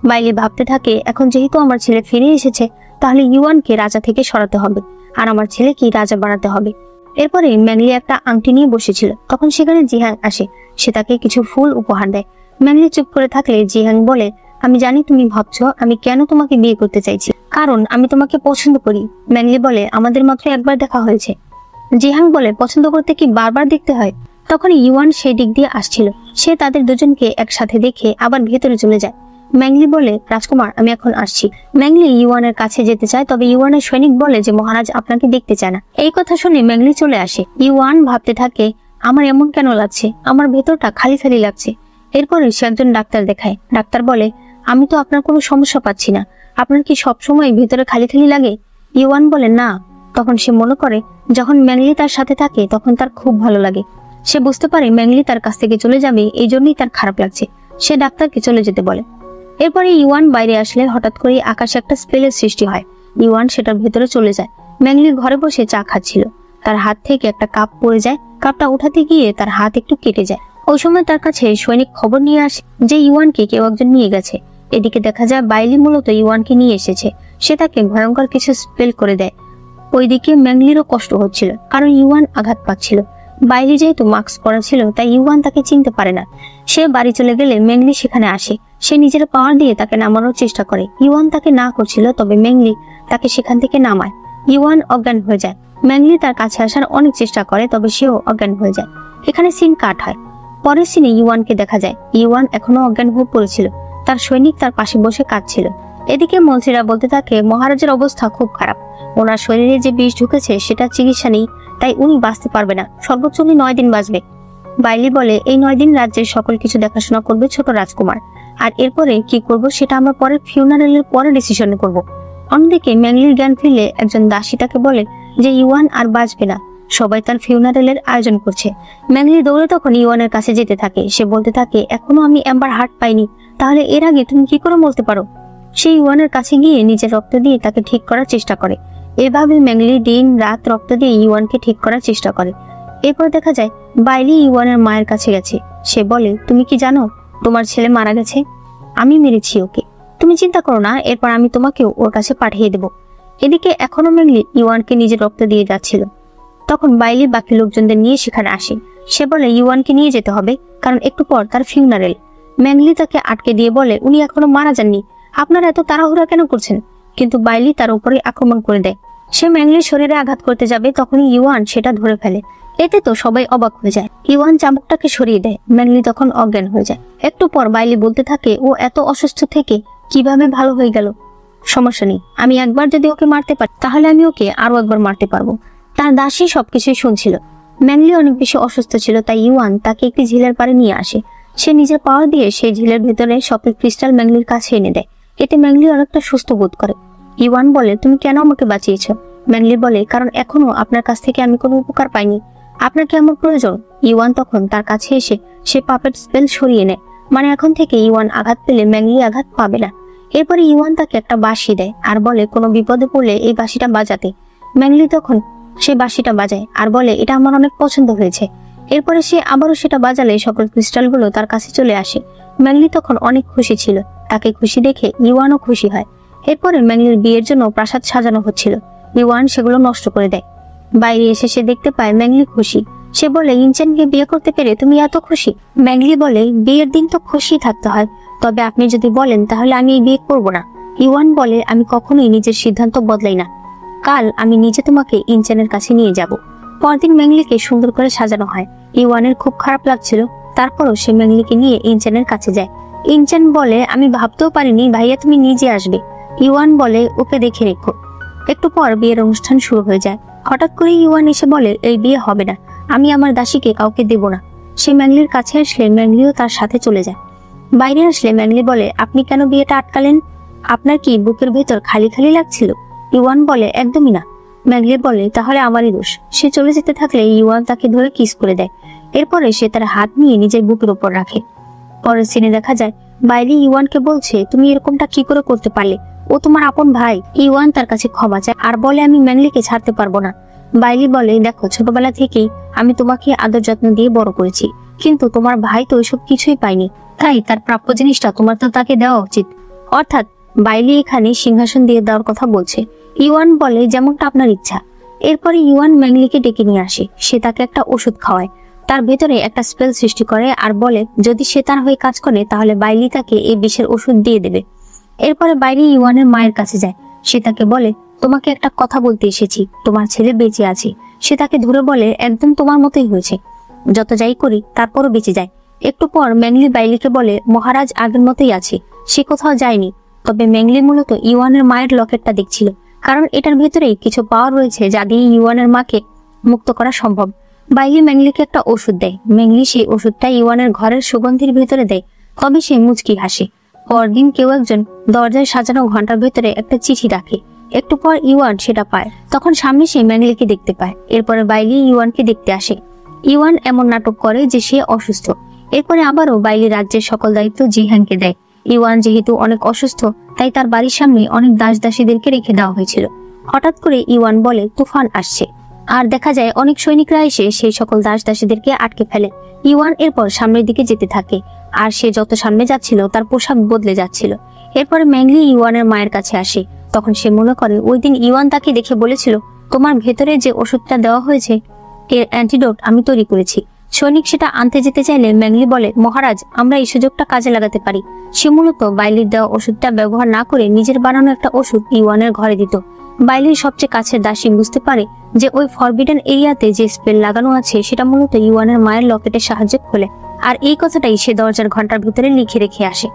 বাইলি ভাবতে থাকে, এখন যেহেতু আমার ছেলে ফিরে এসেছে তাহলে ইউয়ানকে রাজা থেকে সরাতে হবে আর আমার ছেলেকে রাজা বানাতে হবে। এরপরে ম্যাংলি একটা আংটি নিয়ে বসেছিল, তখন সেখানে জিহাং আসে। সে তাকে কিছু ফুল উপহার দেয়। ম্যাংলি চুপ করে থাকলে জিহাং বলে, আমি জানি তুমি ভাবছো আমি কেন তোমাকে বিয়ে করতে চাইছি, কারণ আমি তোমাকে পছন্দ করি। ম্যাংলি বলে, আমাদের মাত্র একবার দেখা হয়েছে। জিহাং বলে, পছন্দ করতে কি বারবার দেখতে হয়? তখন ইউয়ান সেই দিক দিয়ে আসছিল। সে তাদের দুজনকে একসাথে দেখে আবার ভেতরে চলে যায়। ম্যাংলি বলে, রাজকুমার আমি এখন আসছি। ম্যাংলি ইউয়ানের কাছে যেতে চায়, তবে ইউয়ানের সৈনিক বলে যে মহারাজ আপনাকে দেখতে চায় না। এই কথা শুনে ম্যাংলি চলে আসে। ইউয়ান ভাবতে থাকে, আমার এমন কেন লাগছে, আমার ভেতরটা খালি খালি লাগছে। এরপরে সে একজন ডাক্তার দেখায়। ডাক্তার বলে, আমি তো আপনার কোনো সমস্যা পাচ্ছি না, আপনার কি সবসময় ভেতরে খালি খালি লাগে? ইওয়ান বলে, না। তখন সে মনে করে যখন ম্যাংলি তার সাথে থাকে তখন তার খুব ভালো লাগে। সে বুঝতে পারে ম্যাংলি তার কাছ থেকে চলে যাবে, এই জন্যই তার খারাপ লাগছে। সে ডাক্তারকে চলে যেতে বলে। এরপরে ইওয়ান বাইরে আসলে হঠাৎ করে আকাশে একটা স্পেলের সৃষ্টি হয়। ইওয়ান সেটার ভেতরে চলে যায়। ম্যাংলি ঘরে বসে চা খাচ্ছিল। তার হাত থেকে একটা কাপ পড়ে যায়। কাপটা উঠাতে গিয়ে তার হাত একটু কেটে যায়। ওই সময় তার কাছে সৈনিক খবর নিয়ে আসে যে ইওয়ানকে কেউ একজন নিয়ে গেছে। এদিকে দেখা যায় বাইলি মূলত ইওয়ানকে নিয়ে এসেছে। সে তাকে ভয়ঙ্কর কিছু স্পেল করে দেয়। ওইদিকে ম্যাংলিরও কষ্ট হচ্ছিল, কারণ ইওয়ান আঘাত পাচ্ছিল। বাইলি যেহেতু মাস্ক পরা ছিল তাই ইওয়ান তাকে চিনতে পারে না। সে বাড়ি চলে গেলে ম্যাংলি সেখানে আসে। সে নিজের পাওয়ার দিয়ে তাকে নামানোর চেষ্টা করে। ইওয়ান তাকে না করছিল, তবে ম্যাংলি তাকে সেখান থেকে নামায়। ইওয়ান অজ্ঞান হয়ে যায়। ম্যাংলি তার কাছে আসার অনেক চেষ্টা করে, তবে সেও অজ্ঞান হয়ে যায়। এখানে সিন কাট হয়। পরের সিনে ইওয়ানকে দেখা যায়। ইওয়ান এখনো অজ্ঞান হয়ে পড়েছিল। তার সৈনিক তার পাশে বসে কাঁদছিল। এদিকে মন্ত্রীরা বলতে থাকে মহারাজের অবস্থা খুব খারাপ। ওনার শরীরে যে বিষ ঢুকেছে সেটা চিকিৎসা নেই, তাই উনি বাঁচতে পারবে না। সর্বোচ্চ উনি 9 দিন বাঁচবে। বাইলি বলে, এই 9 দিন রাজ্যের সকল কিছু দেখাশোনা করবে ছোট রাজকুমার, আর এরপরে কি করব সেটা আমরা পরে ফিউনারেলের পরে ডিসিশন করব। অন্যদিকে ম্যাংলির জ্ঞান ফিরলে একজন দাসী তাকে বলে যে ইওয়ান আর বাঁচবে না, সবাই তার ফিউনারেলের আয়োজন করছে। ম্যাংলি দৌড়ে তখন ইওয়ানের কাছে যেতে থাকে। সে বলতে থাকে, এখনো আমি এম্বার হার্ট পাইনি, তাহলে এর আগে তুমি কি করে বলতে পারো? সে ইওয়ানের কাছে গিয়ে নিজের রক্ত দিয়ে তাকে ঠিক করার চেষ্টা করে। এভাবে ম্যাংলি দিন রাত রক্ত দিয়ে ইওয়ানকে ঠিক করার চেষ্টা করে। এরপর দেখা যায় বাইলি ইওয়ানের মায়ের কাছে গেছে। সে বলে, তুমি কি জানো তোমার ছেলে মারা গেছে? আমি মেরেছি ওকে। তুমি চিন্তা করো না, এরপর আমি তোমাকে ওর কাছে পাঠিয়ে দেব। এদিকে এখনো ম্যাংলি ইওয়ানকে নিজের রক্ত দিয়ে যাচ্ছিল। তখন বাইলি বাকি লোকজনদের নিয়ে সেখানে আসে। সে বলে ইওয়ানকে নিয়ে যেতে হবে, কারণ একটু পর তার ফিউনারেল। ম্যাংলি তাকে আটকে দিয়ে বলে, উনি এখনো মারা যাননি, আপনারা এত তাড়াহুড়া কেন করছেন? কিন্তু বাইলি তার উপরে আক্রমণ করে দেয়। সে ম্যাংলির শরীরে আঘাত করতে যাবে, তখনই ইওয়ান সেটা ধরে ফেলে। এতে তো সবাই অবাক হয়ে যায়। ইওয়ান চাবুকটাকে সরিয়ে দেয়। ম্যাংলি তখন অজ্ঞান হয়ে যায়। একটু পর বাইলি বলতে থাকে, ও এত অসুস্থ থেকে কিভাবে ভালো হয়ে গেল? সমস্যা নেই, আমি একবার যদি ওকে মারতে পারি তাহলে আমি ওকে আরো একবার মারতে পারবো। তার দাসী সবকিছুই শুনছিল। ম্যাংলি অনেক বেশি অসুস্থ ছিল, তাই ইওয়ান তাকে একটি ঝিলের পাড়ে নিয়ে আসে। সে নিজের পাওয়ার দিয়ে সেই ঝিলের ভেতরে সফেদ ক্রিস্টাল ম্যাংলির কাছে এনে দেয়। এতে ম্যাংলি অনেকটা সুস্থ বোধ করে। ইওয়ান বলে, তুমি কেন আমাকে বাঁচিয়েছ? ম্যাংলি বলে, কারণ এখনো আপনার কাছ থেকে আমি কোনো উপকার পাইনি, আপনার কি আমার প্রয়োজন? ইওয়ান তখন তার কাছে এসে সে পাপেট স্পেল সরিয়ে নেয়। মানে এখন থেকে ইওয়ান আঘাত পেলে ম্যাংলি আঘাত পাবে না। এরপরে ইওয়ান তাকে একটা বাঁশি দেয় আর বলে কোনো বিপদে পড়লে এই বাঁশিটা বাজাতে। ম্যাংলি তখন সে বাঁশিটা বাজায় আর বলে, এটা আমার অনেক পছন্দ হয়েছে। এরপরে সে আবারও সেটা বাজালে সকল ক্রিস্টালগুলো তার কাছে চলে আসে। ম্যাংলি তখন অনেক খুশি ছিল। তাকে খুশি দেখে ইওয়ানও খুশি হয়। এরপরে ম্যাংলির বিয়ের জন্য প্রাসাদ সাজানো হচ্ছিল। ইওয়ান সেগুলো নষ্ট করে দেয়। বাইরে এসে সে দেখতে পায় ম্যাংলি খুশি। সে বলে, ইনচেনকে বিয়ে করতে পেরে তুমি এত খুশি? ম্যাংলি বলে, বিয়ের দিন তো খুশি থাকতে হয়, তবে আপনি যদি বলেন তাহলে আমি এই বিয়ে করব না। ইওয়ান বলে, আমি কখনোই নিজের সিদ্ধান্ত বদলাই না। কাল আমি নিজে তোমাকে ইনচেনের কাছে নিয়ে যাব। পরদিন ম্যাংলিকে সুন্দর করে সাজানো হয়। ইওয়ানের খুব খারাপ লাগছিল, তারপরও সে ম্যাংলিকে নিয়ে ইনচেনের কাছে যায়। ইনচেন বলে, আমি ভাবতেও পারিনি ভাইয়া তুমি নিজে আসবে। ইওয়ান বলে, ওকে দেখে রেখো। একটু পর বিয়ের অনুষ্ঠান শুরু হয়ে যায়। হঠাৎ করে ইওয়ান এসে বলে, এই বিয়ে হবে না, আমি আমার দাসীকে কাউকে দেব না। সে ম্যাংলির কাছে আসলে ম্যাংলিও তার সাথে চলে যায়। বাইরে আসলে ম্যাংলি বলে, আপনি কেন বিয়েটা আটকালেন? আপনার কি বুকের ভেতর খালি খালি লাগছিল? ইওয়ান বলে, একদমই না। ম্যাংলি বলে, তাহলে আমারই দোষ। সে চলে যেতে থাকলে ইওয়ান তাকে ধরে কিস করে দেয়। এরপরে সে তার হাত নিয়ে নিজের বুকের উপর রাখে। পরের সিনে দেখা যায় বাইলি ইওয়ানকে বলছে, তুমি এরকমটা কি করে করতে পারলে? ও তোমার আপন ভাই। ইওয়ান তার কাছে ক্ষমা চায় আর বলে, আমি ম্যাংলিকে ছাড়তে পারবো না। বাইলি বলে, দেখো ছোটবেলা থেকেই আমি তোমাকে আদর যত্ন দিয়ে বড় করেছি, কিন্তু তোমার ভাই তো ওইসব কিছুই পায়নি, তাই তার প্রাপ্য জিনিসটা তোমার তো তাকে দেওয়া উচিত। অর্থাৎ বাইলি এখানে সিংহাসন দিয়ে দেওয়ার কথা বলছে। ইওয়ান বলে, যেমনটা আপনার ইচ্ছা। এরপরে ইওয়ান ম্যাংলিকে ডেকে নিয়ে আসে। সে তাকে একটা ওষুধ খাওয়ায়, তার ভেতরে একটা স্পেল সৃষ্টি করে আর বলে যদি সে তার হয়ে কাজ করে তাহলে বাইলি তাকে এই বিষের ওষুধ দিয়ে দেবে। এরপরে বাইলি ইওয়ানের মায়ের কাছে যায়। সে তাকে বলে, তোমাকে একটা কথা বলতে এসেছি, তোমার ছেলে বেঁচে আছে। সে তাকে ধরে বলে, একদম তোমার মতোই হয়েছে, যত যাই করি তারপরও বেঁচে যায়। একটু পর ম্যাংলি বাইলিকে বলে, মহারাজ আগের মতোই আছে, সে কোথাও যায়নি। তবে ম্যাংলি মূলত ইওয়ানের মায়ের লকেটটা দেখছিল, কারণ এটার ভেতরেই কিছু পাওয়ার রয়েছে যা দিয়ে ইওয়ানের মাকে মুক্ত করা সম্ভব। বাইলি ম্যাংলিকে একটা ওষুধ দেয়। ম্যাংলি সেই ওষুধটা ইওয়ানের ঘরের সুগন্ধির ভেতরে দেয়। তবে সে মুচকি হাসে। পরদিন কেউ একজন দরজায় সাজানো ঘন্টার ভেতরে একটা চিঠি রাখে। একটু পর ইওয়ান সেটা পায়। তখন সামনে সে ম্যাংলিকে দেখতে পায়। এরপরে বাইলি ইওয়ানকে দেখতে আসে। ইওয়ান এমন নাটক করে যে সে অসুস্থ। এরপরে আবারও বাইলি রাজ্যের সকল দায়িত্ব জিহানকে দেয়। ইওয়ান যেহেতু অনেক অসুস্থ, তাই তার বাড়ির সামনে অনেক দাস দাসীদেরকে রেখে দেওয়া হয়েছিল। হঠাৎ করে ইওয়ান বলে তুফান আসছে, আর দেখা যায় অনেক সৈনিকরা এসে সেই সকল দাস দাসীদেরকে আটকে ফেলে। ইওয়ান এরপর সামনের দিকে যেতে থাকে, আর সে যত সামনে যাচ্ছিল তার পোশাক বদলে যাচ্ছিল। এরপরে ম্যাংলি ইওয়ানের মায়ের কাছে আসে। তখন সে মনে করে ওই দিন ইওয়ান তাকে দেখে বলেছিল, তোমার ভেতরে যে ওষুধটা দেওয়া হয়েছে এর অ্যান্টিডোট আমি তৈরি করেছি। সৈনিক সেটা আনতে যেতে চাইলে ম্যাংলি বলে, মহারাজ, আমরা এই সুযোগটা কাজে লাগাতে পারি। সে মূলত বাইলির দেওয়া ওষুধটা ব্যবহার না করে নিজের বানানো একটা ওষুধ ইওয়ানের ঘরে দিত। বাইলির সবচেয়ে কাছের দাসী বুঝতে পারে যে ওই ফরবিডেন এরিয়াতে যে স্পেল লাগানো আছে সেটা মূলত ইওয়ানের মায়ের লকেটের সাহায্যে খোলে, আর এই কথাটাই সে দরজার ঘন্টার ভিতরে লিখে রেখে আসে।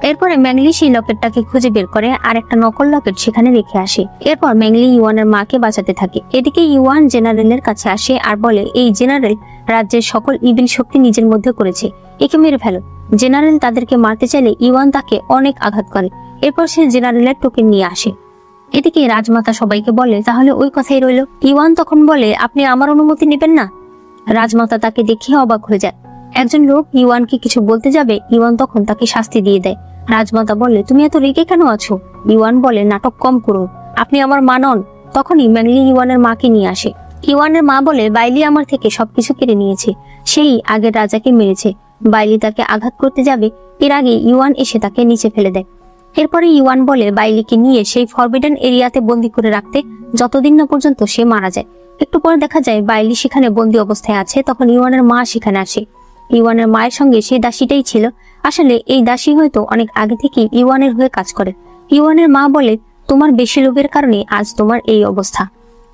এরপরে ম্যাংলি সেই লকেটটাকে খুঁজে বের করে আর একটা নকল লকেট সেখানে রেখে আসে। এরপর ম্যাংলি ইওয়ানের মাকে বাঁচাতে থাকে। এদিকে ইওয়ান জেনারেলের কাছে আসে আর বলে, এই জেনারেল রাজ্যের সকল ইভিল শক্তি নিজের মধ্যে করেছে, একে মেরে ফেলো। জেনারেল তাদেরকে মারতে চাইলে ইওয়ান তাকে অনেক আঘাত করে। এরপর সে জেনারেলের টোকেন নিয়ে আসে। এদিকে রাজমাতা সবাইকে বলে, তাহলে ওই কথাই রইল। ইওয়ান তখন বলে, আপনি আমার অনুমতি নেবেন না? রাজমাতা তাকে দেখে অবাক হয়ে যায়। একজন লোক ইওয়ানকে কিছু বলতে যাবে, ইওয়ান তখন তাকে শাস্তি দিয়ে দেয়। রাজমাতা বলে, তুমি এত রেগে কেন আছো? ইওয়ান বলে, নাটক কম করুন, আপনি আমার মা নন। তখনই ম্যাংলি ইওয়ানের মাকে নিয়ে আসে। ইওয়ানের মা বলে, বাইলি আমার থেকে সবকিছু কেড়ে নিয়েছে, সেই আগের রাজাকে মেরেছে। বাইলি তাকে আঘাত করতে যাবে, এর আগে ইওয়ান এসে তাকে নিচে ফেলে দেয়। এরপরে ইওয়ান বলে বাইলিকে নিয়ে সেই ফরবিডেন এরিয়াতে বন্দি করে রাখতে, যতদিন না পর্যন্ত সে মারা যায়। একটু পরে দেখা যায় বাইলি সেখানে বন্দি অবস্থায় আছে। তখন ইওয়ানের মা সেখানে আসে। ইওয়ানের মায়ের সঙ্গে সেই দাসীটাই ছিল। আসলে এই দাসী হয়তো অনেক আগে থেকে ইওয়ানের হয়ে কাজ করে। ইওয়ানের মা বলে, তোমার বেশি লোভের কারণে আজ তোমার এই অবস্থা।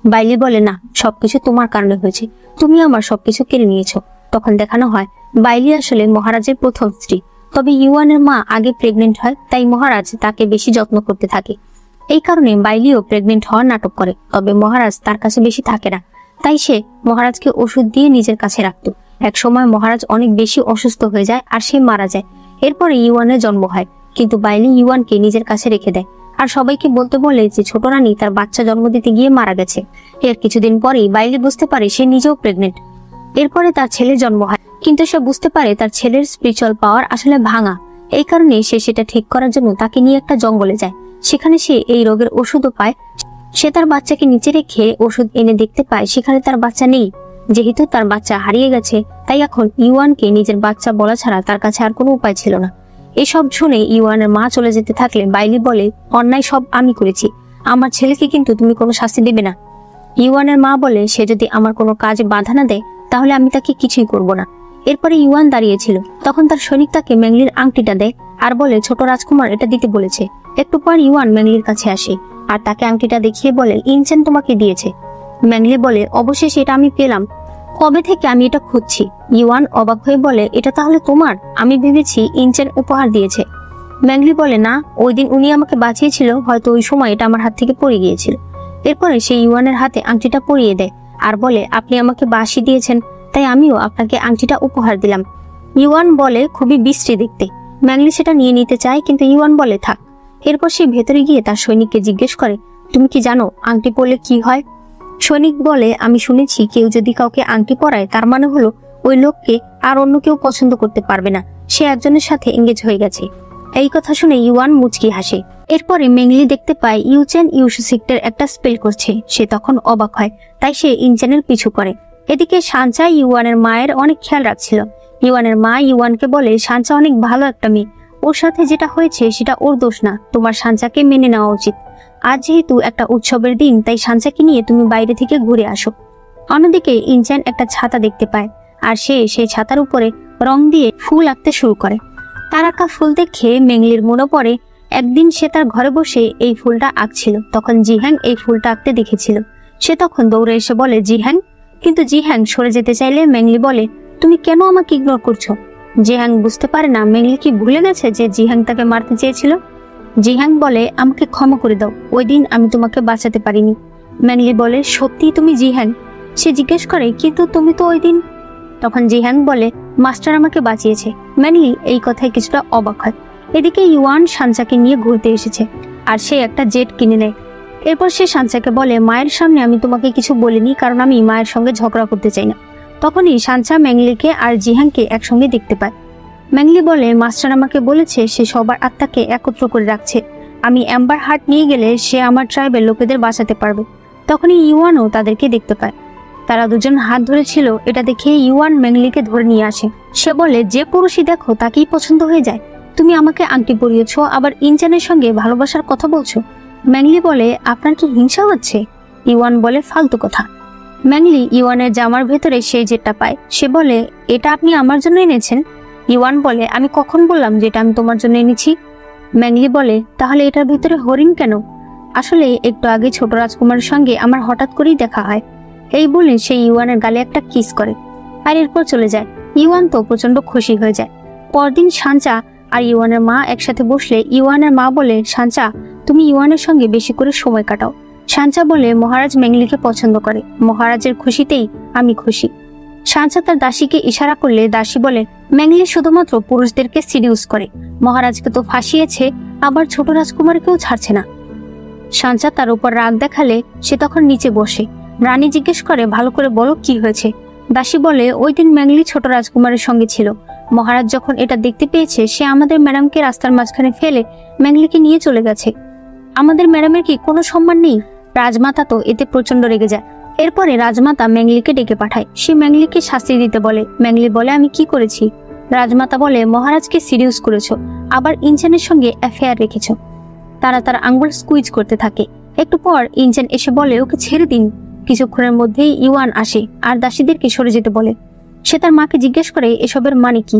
বাইলি বলে, না, সবকিছু তোমার কারণে হয়েছে, তুমি আমার সবকিছু কেড়ে নিয়েছো। তখন দেখানো হয় বাইলি আসলে মহারাজের প্রথম স্ত্রী। তবে ইওয়ানের মা আগে প্রেগনেন্ট হয়, তাই মহারাজ তাকে বেশি যত্ন করতে থাকে। এই কারণে বাইলিও প্রেগনেন্ট হওয়ার নাটক করে। তবে মহারাজ তার কাছে বেশি থাকে না, তাই সে মহারাজকে ওষুধ দিয়ে নিজের কাছে রাখতো। এক সময় মহারাজ অনেক বেশি অসুস্থ হয়ে যায় আর সে মারা যায়। এরপরে ইওয়ানের জন্ম হয়, কিন্তু বাইলি ইওয়ানকে নিজের কাছে রেখে দেয় আর সবাইকে বলতে বলে যে ছোট রানী তার বাচ্চা জন্ম দিতে গিয়ে মারা গেছে। এর কিছুদিন পরেই বাইলি বুঝতে পারে সে নিজেও প্রেগনেন্ট। এরপরে তার ছেলের জন্ম হয়, কিন্তু সে বুঝতে পারে তার ছেলের স্পিরিচুয়াল পাওয়ার আসলে ভাঙা। এই কারণে সে সেটা ঠিক করার জন্য তাকে নিয়ে একটা জঙ্গলে যায়। সেখানে সে এই রোগের ওষুধও পায়। সে তার বাচ্চাকে নিচে রেখে ওষুধ এনে দেখতে পায় সেখানে তার বাচ্চা নেই। যেহেতু তার বাচ্চা হারিয়ে গেছে, তাই এখন ইওয়ানকে নিজের বাচ্চা বলা ছাড়া তার কাছে আর কোনো উপায় ছিল না। এসব শুনে ইওয়ানের মা চলে যেতে থাকলে বাইলি বলে, অন্যায় সব আমি করেছি, আমার ছেলেকে কিন্তু তুমি কোনো শাস্তি দেবে না। ইওয়ানের মা বলে, সে যদি আমার কোনো কাজে বাধা না দেয় তাহলে আমি তাকে কিছুই করব না। এরপরে ইওয়ান দাঁড়িয়েছিল। তখন তার সৈনিক তাকে ম্যাংলির আংটিটা দেয় আর বলে, ছোট রাজকুমার এটা দিতে বলেছে। একটু পর ইওয়ান ম্যাংলির কাছে আসে আর তাকে আংটিটা দেখিয়ে বলে, ইনচেন তোমাকে দিয়েছে। ম্যাংলি বলে, অবশেষে এটা আমি পেলাম, কবে থেকে আমি এটা খুঁজছি। ইওয়ান অবাক হয়ে বলে, এটা তাহলে তোমার? আমি ভেবেছি ইনচেন উপহার দিয়েছে। ম্যাংলি বলে, না, ওই দিন উনি আমাকে বাঁচিয়েছিল, হয়তো ওই সময় এটা আমার হাত থেকে পড়ে গিয়েছিল। এরপরে সে ইওয়ানের হাতে আংটিটা পরিয়ে দেয় আর বলে, আপনি আমাকে বাঁশি দিয়েছেন, তাই আমিও আপনাকে আংটিটা উপহার দিলাম। ইওয়ান বলে, খুবই বিশ্রী দেখতে। ম্যাংলি সেটা নিয়ে নিতে চায়, কিন্তু ইওয়ান বলে, থাক। এরপর সে ভেতরে গিয়ে তার সৈনিককে জিজ্ঞেস করে, তুমি কি জানো আংটি পরলে কি হয়? সৈনিক বলে, আমি শুনেছি কেউ যদি কাউকে আংটি পরায় তার মানে হলো ওই লোককে আর অন্য কেউ পছন্দ করতে পারবে না, সে একজনের সাথে এঙ্গেজ হয়ে গেছে। এই কথা শুনে ইওয়ান মুচকি হাসে। এরপরে মেংলি দেখতে পায় ইউচেন ইউসুসিক্টের একটা স্পেল করছে। সে তখন অবাক হয়, তাই সে ইনচেনের পিছু করে। এদিকে সানচা ইওয়ানের মায়ের অনেক খেয়াল রাখছিল। ইওয়ানের মা ইওয়ানকে বলে, সানচা অনেক ভালো একটা মেয়ে, ওর সাথে যেটা হয়েছে সেটা ওর দোষ না, তোমার সানচাকে মেনে নেওয়া উচিত। আজ যেহেতু একটা উৎসবের দিন, তাই সানচাকে নিয়ে তুমি বাইরে থেকে ঘুরে আসো। অন্যদিকে ইনচেন একটা ছাতা দেখতে পায় আর সে সেই ছাতার উপরে রং দিয়ে ফুল আঁকতে শুরু করে। তার আঁকা ফুল দেখে মেংলির মনে পড়ে একদিন সে তার ঘরে বসে এই ফুলটা আঁকছিল, তখন জিহ্যাং এই ফুলটা আঁকতে দেখেছিল। সে তখন দৌড়ে এসে বলে, জিহ্যাং। কিন্তু জিহ্যাং সরে যেতে চাইলে মেংলি বলে, তুমি কেন আমাকে ইগনোর করছো? জিহ্যাং বুঝতে পারে না মেংলি কি ভুলে গেছে যে জিহ্যাং তাকে মারতে চেয়েছিল। জিহ্যাং বলে, আমাকে ক্ষমা করে দাও, ওই দিন আমি তোমাকে বাঁচাতে পারিনি। মেংলি বলে, সত্যি তুমি জিহ্যাং? সে জিজ্ঞেস করে, কিন্তু তুমি তো ওই দিন। তখন জিহাং বলে, মাস্টার আমাকে বাঁচিয়েছে। ম্যাংলি এই কথায় কিছুটা অবাক হয়। এদিকে ইউয়ান সানচাকে নিয়ে ঘুরতে এসেছে, আর সে একটা জেট কিনে নেয়। এরপর সে সানচাকে বলে, মায়ের সামনে আমি তোমাকে কিছু বলিনি, কারণ আমি মায়ের সঙ্গে ঝগড়া করতে চাই না। তখনই সানচা ম্যাংলিকে আর জিহাংকে একসঙ্গে দেখতে পায়। ম্যাংলি বলে, মাস্টার আমাকে বলেছে সে সবার আত্মাকে একত্র করে রাখছে। আমি অ্যাম্বার হার্ট নিয়ে গেলে সে আমার ট্রাইবের লোকেদের বাঁচাতে পারবে। তখনই ইউয়ানও তাদেরকে দেখতে পায়। তারা দুজন হাত ধরেছিল, এটা দেখে ইউয়ান ম্যাংলিকে ধরে নিয়ে আসে। সে বলে, যে পুরুষই দেখো তাকেই পছন্দ হয়ে যায়। তুমি আমাকে আংটি পরিয়েছ, আবার ইনচানের সঙ্গে ভালোবাসার কথা বলছো। ম্যাংলি বলে, আপনার কি হিংসা হচ্ছে? ইউয়ান বলে, ফালতু কথা। ম্যাংলি ইউয়ানের জামার ভেতরে সেই জেটটা পায়। সে বলে, এটা আপনি আমার জন্য এনেছেন? ইউয়ান বলে, আমি কখন বললাম যে এটা আমি তোমার জন্য এনেছি? ম্যাংলি বলে, তাহলে এটার ভিতরে হরিণ কেন? আসলে একটু আগে ছোট রাজকুমারের সঙ্গে আমার হঠাৎ করেই দেখা হয়। এই বলে সে ইউয়ানের গালে একটা কিস করে, আর এরপর চলে যায়। ইউয়ান তো প্রচন্ড খুশি হয়ে যায়। পরদিন সানচা আর ইউয়ানের মা একসাথে বসলে ইউয়ানের মা বলে, সানচা তুমি ইউয়ানের সঙ্গে বেশি করে সময় কাটাও। সানচা বলে, মহারাজ ম্যাংলিকে পছন্দ করে, মহারাজের খুশিতেই আমি খুশি। সানচা তার দাসীকে ইশারা করলে দাসী বলে, ম্যাংলি শুধুমাত্র পুরুষদেরকে সিডিউস করে, মহারাজকে তো ফাঁসিয়েছে, আবার ছোট রাজকুমারকেও ছাড়ছে না। সানচা তার উপর রাগ দেখালে সে তখন নিচে বসে। রানী জিজ্ঞেস করে, ভালো করে বলো কি হয়েছে? দাসী বলে, ওই দিন ম্যাংলি ছোট রাজকুমারের সঙ্গে ছিল। মহারাজ যখন এটা দেখতে পেয়েছে, সে আমাদের ম্যাডামকে রাস্তার মাঝখানে ফেলে ম্যাংলিকে নিয়ে চলে গেছে। আমাদের ম্যাডামের কি কোনো সম্মান নেই? রাজমাতা তো এতে প্রচন্ড রেগে যায়। এরপরে রাজমাতা ম্যাংলিকে ডেকে পাঠায়। সে ম্যাংলিকে শাস্তি দিতে বলে। ম্যাংলি বলে, আমি কি করেছি? রাজমাতা বলে, মহারাজকে সিডিউস করেছো, আবার ইনচানের সঙ্গে অ্যাফেয়ার রেখেছো। তারা তার আঙ্গুল স্কুইজ করতে থাকে। একটু পর ইনচান এসে বলে, ওকে ছেড়ে দিন। কিছুক্ষণের মধ্যেই ইউয়ান আসে আর দাসীদেরকে সরে যেতে বলে। সে তার মাকে জিজ্ঞেস করে, এসবের মানে কি?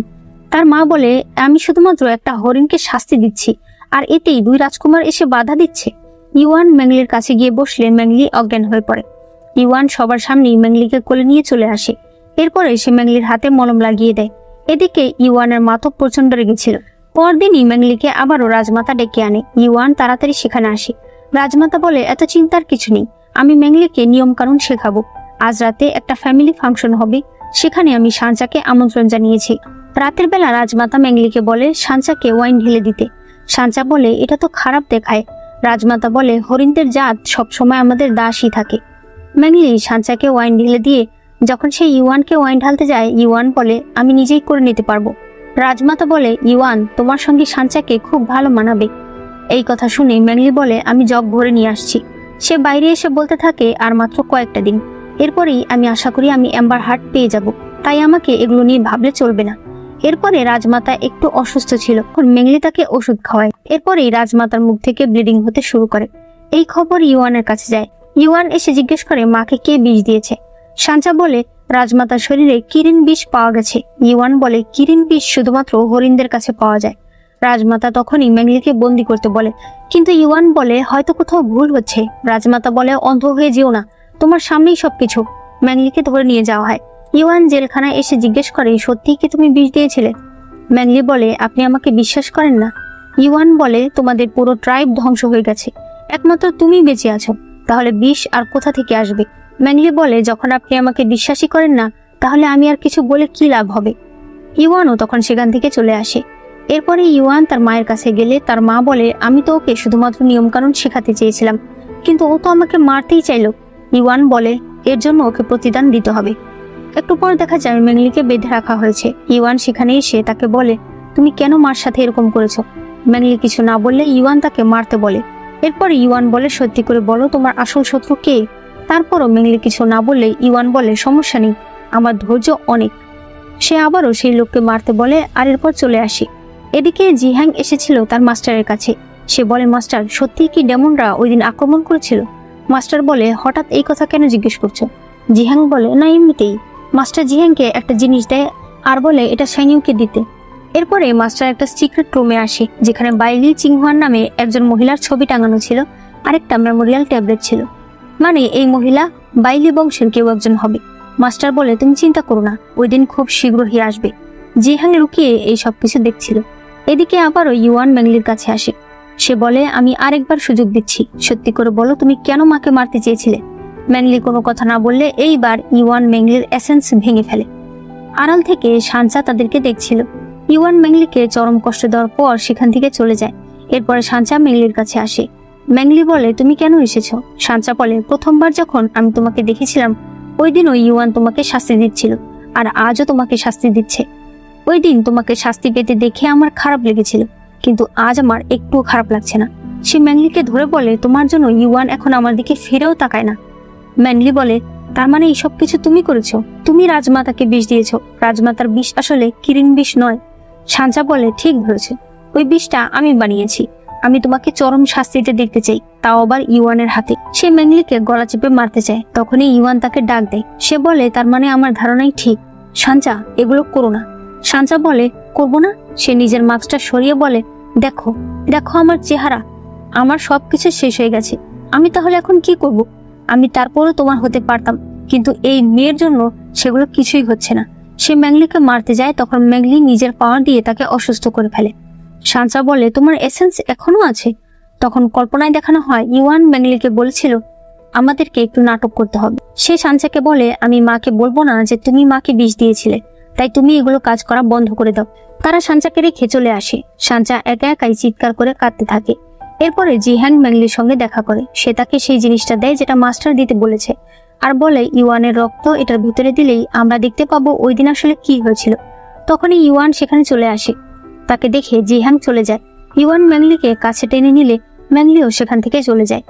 তার মা বলে, আমি শুধুমাত্র একটা হরিণকে শাস্তি দিচ্ছি, আর এতেই দুই রাজকুমার এসে বাধা দিচ্ছে। ইউয়ান ম্যাংলির কাছে গিয়ে বসলে ম্যাংলি অজ্ঞান হয়ে পড়ে। ইউয়ান সবার সামনেই ম্যাংলিকে কোলে নিয়ে চলে আসে। এরপরে সে ম্যাংলির হাতে মলম লাগিয়ে দেয়। এদিকে ইউয়ানের মা তো প্রচন্ড রেগেছিল। পরদিনই ম্যাংলিকে আবারও রাজমাতা ডেকে আনে। ইউয়ান তাড়াতাড়ি সেখানে আসে। রাজমাতা বলে, এত চিন্তার কিছু নেই, আমি ম্যাংলিকে নিয়ম কানুন শেখাবো। আজ রাতে একটা ফ্যামিলি ফাংশন হবে, সেখানে আমি সানচাকে আমন্ত্রণ জানিয়েছি। রাতের বেলা রাজমাতা ম্যাংলিকে বলে সানচাকে ওয়াইন ঢেলে দিতে। সানচা বলে, এটা তো খারাপ দেখায়। রাজমাতা বলে, হরিণদের জাত সবসময় আমাদের দাসই থাকে। ম্যাংলি সানচাকে ওয়াইন ঢেলে দিয়ে যখন সে ইউয়ানকে ওয়াইন ঢালতে যায়, ইউয়ান বলে, আমি নিজেই করে নিতে পারবো। রাজমাতা বলে, ইউয়ান তোমার সঙ্গে সানচাকে খুব ভালো মানাবে। এই কথা শুনে ম্যাংলি বলে, আমি জগ ভরে নিয়ে আসছি। সে বাইরে এসে বলতে থাকে, আর মাত্র কয়েকটা দিন, এরপরেই আমি আশা করি আমি অ্যাম্বার হার্ট পেয়ে যাব, তাই আমাকে এগুলো নিয়ে ভাবলে চলবে না। এরপরে রাজমাতা একটু অসুস্থ ছিল, ম্যাংলি তাকে ওষুধ খাওয়ায়। এরপরেই রাজমাতার মুখ থেকে ব্লিডিং হতে শুরু করে। এই খবর ইউয়ানের কাছে যায়। ইউয়ান এসে জিজ্ঞেস করে, মাকে কে বিষ দিয়েছে? সানচা বলে, রাজমাতার শরীরে কিরিন বিষ পাওয়া গেছে। ইউয়ান বলে, কিরিন বিষ শুধুমাত্র হরিণদের কাছে পাওয়া যায়। রাজমাতা তখনই ম্যাংলিকে বন্দি করতে বলে, কিন্তু ইউয়ান বলে, হয়তো কোথাও ভুল হচ্ছে। রাজমাতা বলে, অন্ধ হয়ে যেও না, তোমার সামনেই সবকিছু। ম্যাংলিকে ধরে নিয়ে যাওয়া হয়। ইউয়ান জেলখানায় এসে জিজ্ঞেস করে, সত্যিই কি তুমি বিষ দিয়েছিলে? ম্যাংলি বলে, আপনি আমাকে বিশ্বাস করেন না? ইউয়ান বলে, তোমাদের পুরো ট্রাইব ধ্বংস হয়ে গেছে, একমাত্র তুমি বেঁচে আছো, তাহলে বিষ আর কোথা থেকে আসবে? ম্যাংলি বলে, যখন আপনি আমাকে বিশ্বাসই করেন না, তাহলে আমি আর কিছু বলে কি লাভ হবে? ইউয়ানও তখন সেখান থেকে চলে আসে। এরপরে ইউয়ান তার মায়ের কাছে গেলে তার মা বলে, আমি তো ওকে শুধুমাত্র নিয়মকানুন শেখাতে চেয়েছিলাম, কিন্তু ও তো আমাকে মারতেই চাইলো। ইউয়ান বলে, এর জন্য ওকে প্রতিদান দিতে হবে। একটু পর দেখা যায় ম্যাংলিকে বেঁধে রাখা হয়েছে। ইউয়ান সেখানে এসে তাকে বলে, তুমি কেন মার সাথে এরকম করেছো? ম্যাংলি কিছু না বললে ইউয়ান তাকে মারতে বলে। এরপর ইউয়ান বলে, সত্যি করে বলো তোমার আসল শত্রু কে? তারপরও ম্যাংলি কিছু না বললে ইউয়ান বলে, সমস্যা নেই, আমার ধৈর্য অনেক। সে আবারও সেই লোককে মারতে বলে, আর এরপর চলে আসে। এদিকে জিহাং এসেছিল তার মাস্টারের কাছে। সে বলে, মাস্টার, সত্যিই কি ডেমনরা ওই দিন আক্রমণ করেছিল? মাস্টার বলে, হঠাৎ এই কথা কেন জিজ্ঞেস করছো? জিহাং বলে, না এমনিতেই। মাস্টার জিহাংকে একটা জিনিস দেয় আর বলে এটা শাইনিউকে দিতে। এরপরে মাস্টার একটা সিক্রেট রুমে আসে, যেখানে বাইলি চিংহুয়ান নামে একজন মহিলার ছবি টাঙানো ছিল, আরেকটা মেমোরিয়াল ট্যাবলেট ছিল। মানে এই মহিলা বাইলি বংশের কেউ একজন হবে। মাস্টার বলে, তুমি চিন্তা করো না, ওই দিন খুব শীঘ্রই আসবে। জিহাং লুকিয়ে এই সবকিছু দেখছিল। এদিকে আবারও ইউয়ান ম্যাংলির কাছে আসে। সে বলে, আমি আরেকবার সুযোগ দিচ্ছি, সত্যি করে বলো তুমি কেন মাকে মারতে চেয়েছিলে? ম্যাংলি কোনো কথা না বললে এইবার ইওয়ান ম্যাংলির এসেন্স ভেঙে ফেলে। আড়াল থেকে সাঞ্চা তাদেরকে দেখছিল। ইওয়ান ম্যাংলিকে চরম কষ্ট দেওয়ার পর সেখান থেকে চলে যায়। এরপরে সাঞ্চা ম্যাংলির কাছে আসে। ম্যাংলি বলে, তুমি কেন এসেছো? সাঞ্চা বলে, প্রথমবার যখন আমি তোমাকে দেখেছিলাম ওই দিনও ইওয়ান তোমাকে শাস্তি দিচ্ছিল, আর আজও তোমাকে শাস্তি দিচ্ছে। ওই দিন তোমাকে শাস্তি পেতে দেখে আমার খারাপ লেগেছিল, কিন্তু আজ আমার একটুও খারাপ লাগছে না। সে ম্যাংলিকে ধরে বলে, তোমার জন্য ইওয়ান এখন আমার দিকে ফিরেও তাকায় না। ম্যাংলি বলে, তার মানে এই সব কিছু তুমি করেছো? তুমি রাজমাতাকে বিষ দিয়েছো। রাজমাতার বিষ আসলে কিরিন বিষ নয়। সাঞ্চা বলে, ঠিক ধরেছে, ওই বিষটা আমি বানিয়েছি। আমি তোমাকে চরম শাস্তিতে দেখতে চাই, তাও আবার ইওয়ানের হাতে। সে ম্যাংলিকে গলা চেপে মারতে চায়, তখনই ইওয়ান তাকে ডাক দেয়। সে বলে, তার মানে আমার ধারণাই ঠিক। সাঞ্চা, এগুলো করো না। সাঞ্চা বলে, করবো না? সে নিজের মাস্কটা সরিয়ে বলে, দেখো দেখো আমার চেহারা, আমার সবকিছু শেষ হয়ে গেছে। আমি তাহলে এখন কি করব? আমি তারপরও তোমার হতে পারতাম, কিন্তু এই মেয়ের জন্য সেগুলো কিছুই হচ্ছে না। সে ম্যাংলিকে মারতে যায়, তখন ম্যাংলি নিজের পাওয়ার দিয়ে তাকে অসুস্থ করে ফেলে। সাঞ্চা বলে, তোমার এসেন্স এখনো আছে? তখন কল্পনায় দেখানো হয় ইওয়ান ম্যাংলিকে বলেছিল আমাদেরকে একটু নাটক করতে হবে। সে সাঞ্চাকে বলে, আমি মাকে বলবো না যে তুমি মাকে বিষ দিয়েছিলে, তাই তুমি এগুলো কাজ করা বন্ধ করে দাও। তারা সাঞ্চাকে রেখে চলে আসে। সাঞ্চা একা একাই চিৎকার করে কাঁদতে থাকে। এরপরে জিহ্যাং ম্যাংলির সঙ্গে দেখা করে। সে তাকে সেই জিনিসটা দেয় যেটা মাস্টার দিতে বলেছে, আর বলে ইওয়ানের রক্ত এটার ভিতরে দিলেই আমরা দেখতে পাবো ওই দিন আসলে কি হয়েছিল। তখনই ইওয়ান সেখানে চলে আসে। তাকে দেখে জিহ্যাং চলে যায়। ইওয়ান ম্যাংলিকে কাছে টেনে নিলে ম্যাংলিও সেখান থেকে চলে যায়।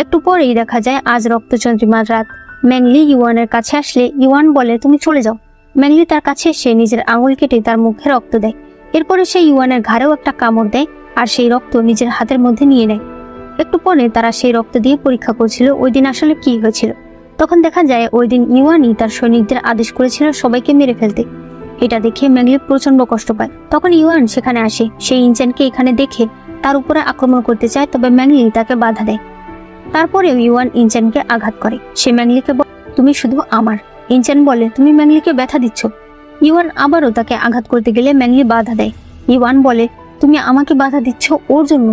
একটু পরেই দেখা যায় আজ রক্তচন্দ্রিমার রাত। ম্যাংলি ইওয়ানের কাছে আসলে ইওয়ান বলে, তুমি চলে যাও। ম্যাংলি তার কাছে এসে নিজের আঙুল কেটে তার মুখে রক্ত দেয়। এরপরে সে ইওয়ানের ঘাড়েও একটা কামড় দেয়, আর সেই রক্ত নিজের হাতের মধ্যে নিয়ে নেয়। একটু পরে তারা সেই রক্ত দিয়ে পরীক্ষা করছিল ওই দিন আসলে কি হয়েছিল। তখন দেখা যায় ওই দিন ইওয়ানই তার সৈনিকদের আদেশ করেছিল সবাইকে মেরে ফেলতে। এটা দেখে ম্যাংলি প্রচন্ড কষ্ট পায়। তখন ইওয়ান সেখানে আসে। সেই ইনচানকে এখানে দেখে তার উপরে আক্রমণ করতে চায়, তবে ম্যাংলি তাকে বাধা দেয়। তারপরেও ইওয়ান ইনচানকে আঘাত করে। সে ম্যাংলিকে বলে, তুমি শুধু আমার। ইনচান বলে, তুমি ম্যাংলিকে ব্যথা দিচ্ছ। ইওয়ান আবারও তাকে আঘাত করতে গেলে ম্যাংলি বাধা দেয়। ইওয়ান বলে, তুমি আমাকে বাধা দিচ্ছ ওর জন্য।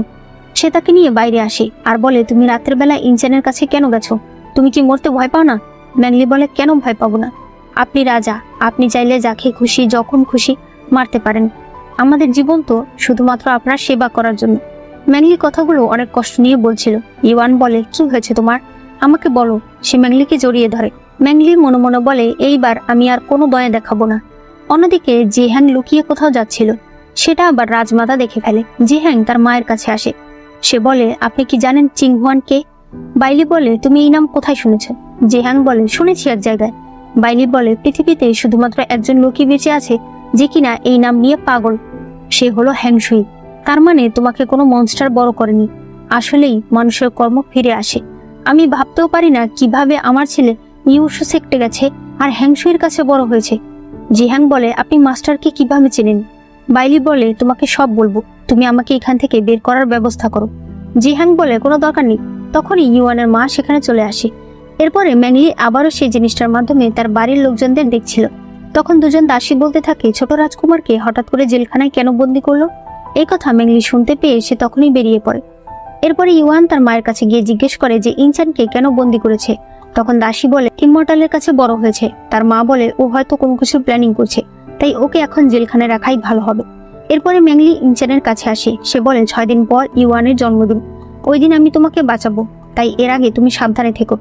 সে তাকে নিয়ে বাইরে আসে আর বলে, তুমি রাতের বেলা ইনচানের কাছে কেন গেছো? তুমি কি মরতে ভয় পাও না? ম্যাংলি বলে, কেন ভয় পাবো না? আপনি রাজা, আপনি চাইলে যাকে খুশি যখন খুশি মারতে পারেন। আমাদের জীবন তো শুধুমাত্র আপনার সেবা করার জন্য। ম্যাংলি কথাগুলো অনেক কষ্ট নিয়ে বলছিল। ইওয়ান বলে, কি হয়েছে তোমার? আমাকে বলো। সে ম্যাংলিকে জড়িয়ে ধরে। ম্যাংলি মনে মনে বলে, এইবার আমি আর কোনো দয়া দেখাবো না। অন্যদিকে জিহ্যাং লুকিয়ে কোথাও যাচ্ছিল। সেটা আবার রাজমাতা দেখে ফেলে। জিহ্যাং তার মায়ের কাছে আসে। সে বলে, আপনি কি জানেন চিংহুয়ান কে? বাইলি বলে, তুমি এই নাম কোথায় শুনেছ? জিহ্যাং বলে, শুনেছি এক জায়গায়। বাইলি বলে, পৃথিবীতে শুধুমাত্র একজন লোকই বেঁচে আছে যে কিনা এই নাম নিয়ে পাগল। সে হলো হ্যাংশুই। তার মানে তোমাকে কোনো মনস্টার বড় করেনি। আসলেই মানুষের কর্ম ফিরে আসে। আমি ভাবতেও পারি না কিভাবে আমার ছেলে ইউশু সেক্টে গেছে আর হ্যাংশুইয়ের কাছে বড় হয়েছে। জিহ্যাং বলে, আপনি মাস্টারকে কিভাবে চেনেন? বাইলি বলে, তোমাকে সব বলবো, তুমি আমাকে এখান থেকে বের করার ব্যবস্থা করো। জিহ্যাং বলে, কোনো দরকার নেই। তখনই ইওয়ানের মা সেখানে চলে আসে। এরপরে ম্যাংলি আবারও সেই জিনিসটার মাধ্যমে তার বাড়ির লোকজনদের দেখছিল। তখন দুজন দাসী বলতে থাকে, ছোট রাজকুমারকে হঠাৎ করে জেলখানায় কেন বন্দি করলো? এই কথা ম্যাংলি শুনতে পেয়ে সে তখনই বেরিয়ে পড়ে। এরপরে ইওয়ান তার মায়ের কাছে গিয়ে জিজ্ঞেস করে যে ইনচানকে কেন বন্দি করেছে। তখন দাসী বলে, ইমমর্টালের কাছে বড় হয়েছে। তার মা বলে, ও হয়তো কোনো কিছু প্ল্যানিং করছে, তাই ওকে এখন জেলখানায় রাখাই ভালো হবে। এরপরে ম্যাংলি ইনচানের কাছে আসে। সে বলে, 6 দিন পর ইওয়ানের জন্মদিন, ওই দিন আমি তোমাকে বাঁচাবো, তাই এর আগে তুমি সাবধানে থেকো।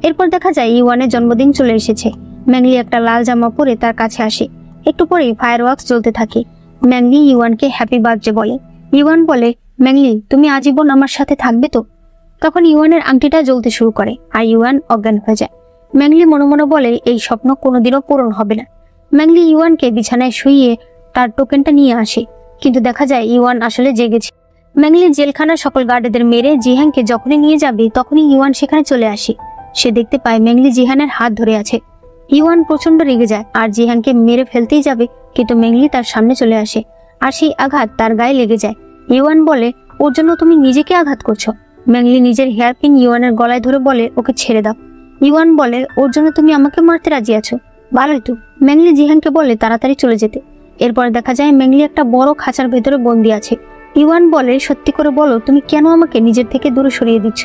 এরপর দেখা যায় ইওয়ানের জন্মদিন চলে এসেছে। ম্যাংলি একটা লাল জামা পরে তার কাছে আসে। একটু পরেই ফায়ারওয়ার্কস জ্বলতে থাকে। ম্যাংলি ইওয়ানকে হ্যাপি বার্থডে বলে। ইওয়ান বলে, ম্যাংলি তুমি আজীবন আমার সাথে থাকবে তো? তখন ইওয়ানের আংটিটা জ্বলতে শুরু করে আর ইওয়ান অজ্ঞান হয়ে যায়। ম্যাংলি মনে মনে বলে, এই স্বপ্ন কোনোদিনও পূরণ হবে না। ম্যাংলি ইওয়ানকে বিছানায় শুইয়ে তার টোকেনটা নিয়ে আসে, কিন্তু দেখা যায় ইওয়ান আসলে জেগেছে। ম্যাংলি জেলখানার সকল গার্ডদের মেরে জিহ্যাংকে যখনই নিয়ে যাবে তখনই ইওয়ান সেখানে চলে আসে। সে দেখতে পায় ম্যাংলি জিহানের হাত ধরে আছে। ইওয়ান প্রচন্ড রেগে যায় আর জিহানকে মেরে ফেলতেই যাবে, কিন্তু ম্যাংলি তার সামনে চলে আসে আর সেই আঘাত তার গায়ে লেগে যায়। ইওয়ান বলে, ওর জন্য তুমি নিজেকে আঘাত করছো। ম্যাংলি নিজের হেয়ারপিন ইওয়ানের গলায় ধরে বলে, ওকে ছেড়ে দাও। ইওয়ান বলে, ওর জন্য তুমি আমাকে মারতে রাজি আছো? ভালোই তো। ম্যাংলি জিহানকে বলে তাড়াতাড়ি চলে যেতে। এরপরে দেখা যায় ম্যাংলি একটা বড় খাঁচার ভেতরে বন্দি আছে। ইওয়ান বলে, সত্যি করে বলো তুমি কেন আমাকে নিজের থেকে দূরে সরিয়ে দিচ্ছ?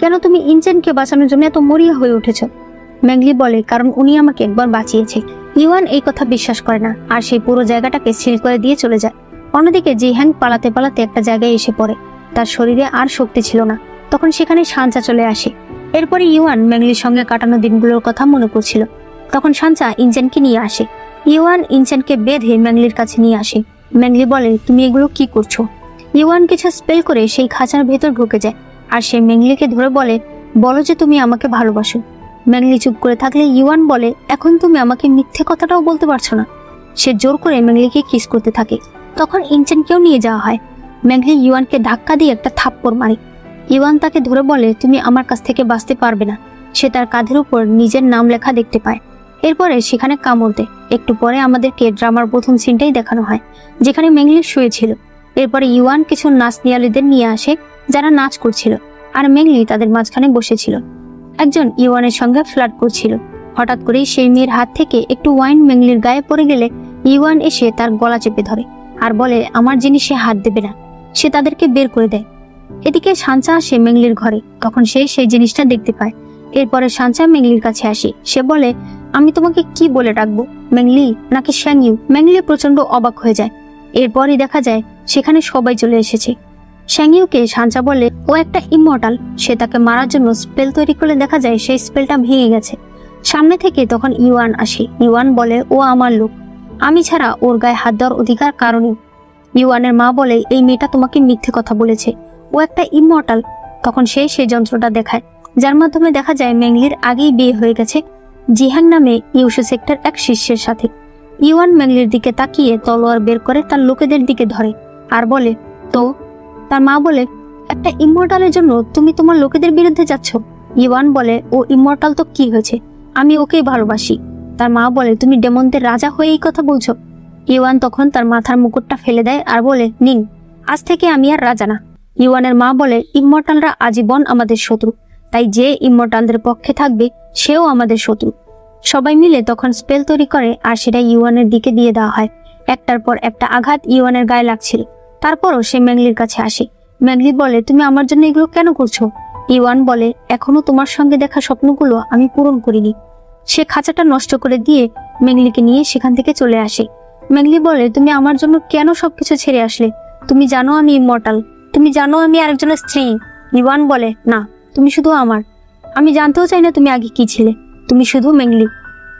কেন তুমি ইনচেনকে বাঁচানোর জন্য এত মরিয়া হয়ে উঠেছ? ম্যাংলি বলে, কারণ উনি আমাকে একবার বাঁচিয়েছে। ইওয়ান এই কথা বিশ্বাস করে না আর সেই পুরো জায়গাটাকে সিল করে দিয়ে চলে যায়। অন্যদিকে জিহ্যাং পালাতে পালাতে একটা জায়গায় এসে পড়ে। তার শরীরে আর শক্তি ছিল না। তখন সেখানে সাঞ্চা চলে আসে। এরপরে ইওয়ান ম্যাংলির সঙ্গে কাটানো দিনগুলোর কথা মনে করছিল। তখন সাঞ্চা ইনচেনকে নিয়ে আসে। ইওয়ান ইনচেনকে বেঁধে ম্যাংলির কাছে নিয়ে আসে। ম্যাংলি বলে, তুমি এগুলো কি করছো? ইওয়ান কিছু স্পেল করে সেই খাঁচার ভেতর ঢুকে যায় আর সে ম্যাংলিকে ধরে বলে, বলো যে তুমি আমাকে ভালোবাসো। ম্যাংলি চুপ করে থাকলে ইওয়ান বলে, এখন তুমি আমাকে মিথ্যে কথাটাও বলতে পারছো না। সে জোর করে ম্যাংলিকে কিস করতে থাকে। তখন ইনচেনকেও নিয়ে যাওয়া হয়। ম্যাংলি ইওয়ানকে ধাক্কা দিয়ে একটা থাপ্পড় মারে। ইওয়ান তাকে ধরে বলে, তুমি আমার কাছ থেকে বাঁচতে পারবে না। সে তার কাঁধের উপর নিজের নাম লেখা দেখতে পায়। এরপরে সেখানে কামড় দেয়। একটু পরে আমাদেরকে ড্রামার প্রথম সিনটাই দেখানো হয়, যেখানে ম্যাংলি শুয়েছিল। এরপরে ইওয়ান কিছু নাচনিয়ালীদের নিয়ে আসে যারা নাচ করছিল, আর ম্যাংলি তাদের মাঝখানে বসেছিল। একজন ইওয়ানের সঙ্গে ফ্লার্ট করছিল। হঠাৎ করেই সেই মেয়ের হাত থেকে একটু ওয়াইন ম্যাংলির গায়ে পড়ে গেলে ইওয়ান এসে তার গলা চেপে ধরে আর বলে, আমার জিনিসে হাত দেবে না। সে তাদেরকে বের করে দেয়। এদিকে সাঞ্চা আসে ম্যাংলির ঘরে। তখন সে সেই জিনিসটা দেখতে পায়। এরপরে সাঞ্চা ম্যাংলির কাছে আসে। সে বলে, আমি তোমাকে কি বলে ডাকবো, ম্যাংলি নাকি শ্যাংইউ? ম্যাংলি প্রচন্ড অবাক হয়ে যায়। এরপরই দেখা যায় সেখানে সবাই চলে এসেছে। শ্যাংইউকে সাঞ্চা বলে, ও একটা ইমমর্টাল। সে তাকে মারার জন্য স্পেল তৈরি করে দেখা যায় সেই স্পেলটা ভেঙে গেছে। সামনে থেকে তখন ইওয়ান আসে। ইওয়ান বলে, ও আমার লোক, আমি ছাড়া ওর গায়ে হাত দেওয়ার অধিকার কারণই। ইওয়ানের মা বলে, এই মেয়েটা তোমাকে মিথ্যে কথা বলেছে, ও একটা ইমমর্টাল। তখন সে সেই যন্ত্রটা দেখায়, যার মাধ্যমে দেখা যায় ম্যাংলির আগেই বিয়ে হয়ে গেছে জিহ্যাং নামে ইউশু সেক্টর এক শিষ্যের সাথে। ইওয়ান ম্যাংলির দিকে তাকিয়ে তলোয়ার বের করে তার লোকেদের দিকে ধরে আর বলে, তো? তার মা বলে, একটা ইমমর্টালের জন্য তুমি তোমার লোকেদের বিরুদ্ধে যাচ্ছ? ইওয়ান বলে, ও ইমমর্টাল তো কি হয়েছে, আমি ওকেই ভালোবাসি। তার মা বলে, তুমি ডেমনদের রাজা হয়ে এই কথা বলছো? ইওয়ান তখন তার মাথার মুকুটটা ফেলে দেয় আর বলে, নিন, আজ থেকে আমি আর রাজা না। ইওয়ানের মা বলে, ইমমর্টালরা আজীবন আমাদের শত্রু, তাই যে ইমমর্টালদের পক্ষে থাকবে সেও আমাদের শত্রু। সবাই মিলে তখন স্পেল তৈরি করে আর সেটা ইওয়ানের দিকে দিয়ে দেওয়া হয়। একটার পর একটা আঘাত ইওয়ানের গায়ে লাগছিল। তারপরও সে ম্যাংলির কাছে আসে। ম্যাংলি বলে, তুমি আমার জন্য এগুলো কেন করছো? ইওয়ান বলে, এখনো তোমার সঙ্গে দেখা স্বপ্নগুলো আমি পূরণ করিনি। সে খাঁচাটা নষ্ট করে দিয়ে ম্যাংলিকে নিয়ে সেখান থেকে চলে আসে। ম্যাংলি বলে, তুমি আমার জন্য কেন সবকিছু ছেড়ে আসলে? তুমি জানো আমি ইমমর্টাল, তুমি জানো আমি আরেকজনের স্ত্রী। ইওয়ান বলে, না, তুমি শুধু আমার। আমি জানতেও চাই না তুমি আগে কি ছিলে, তুমি শুধু ম্যাংলি।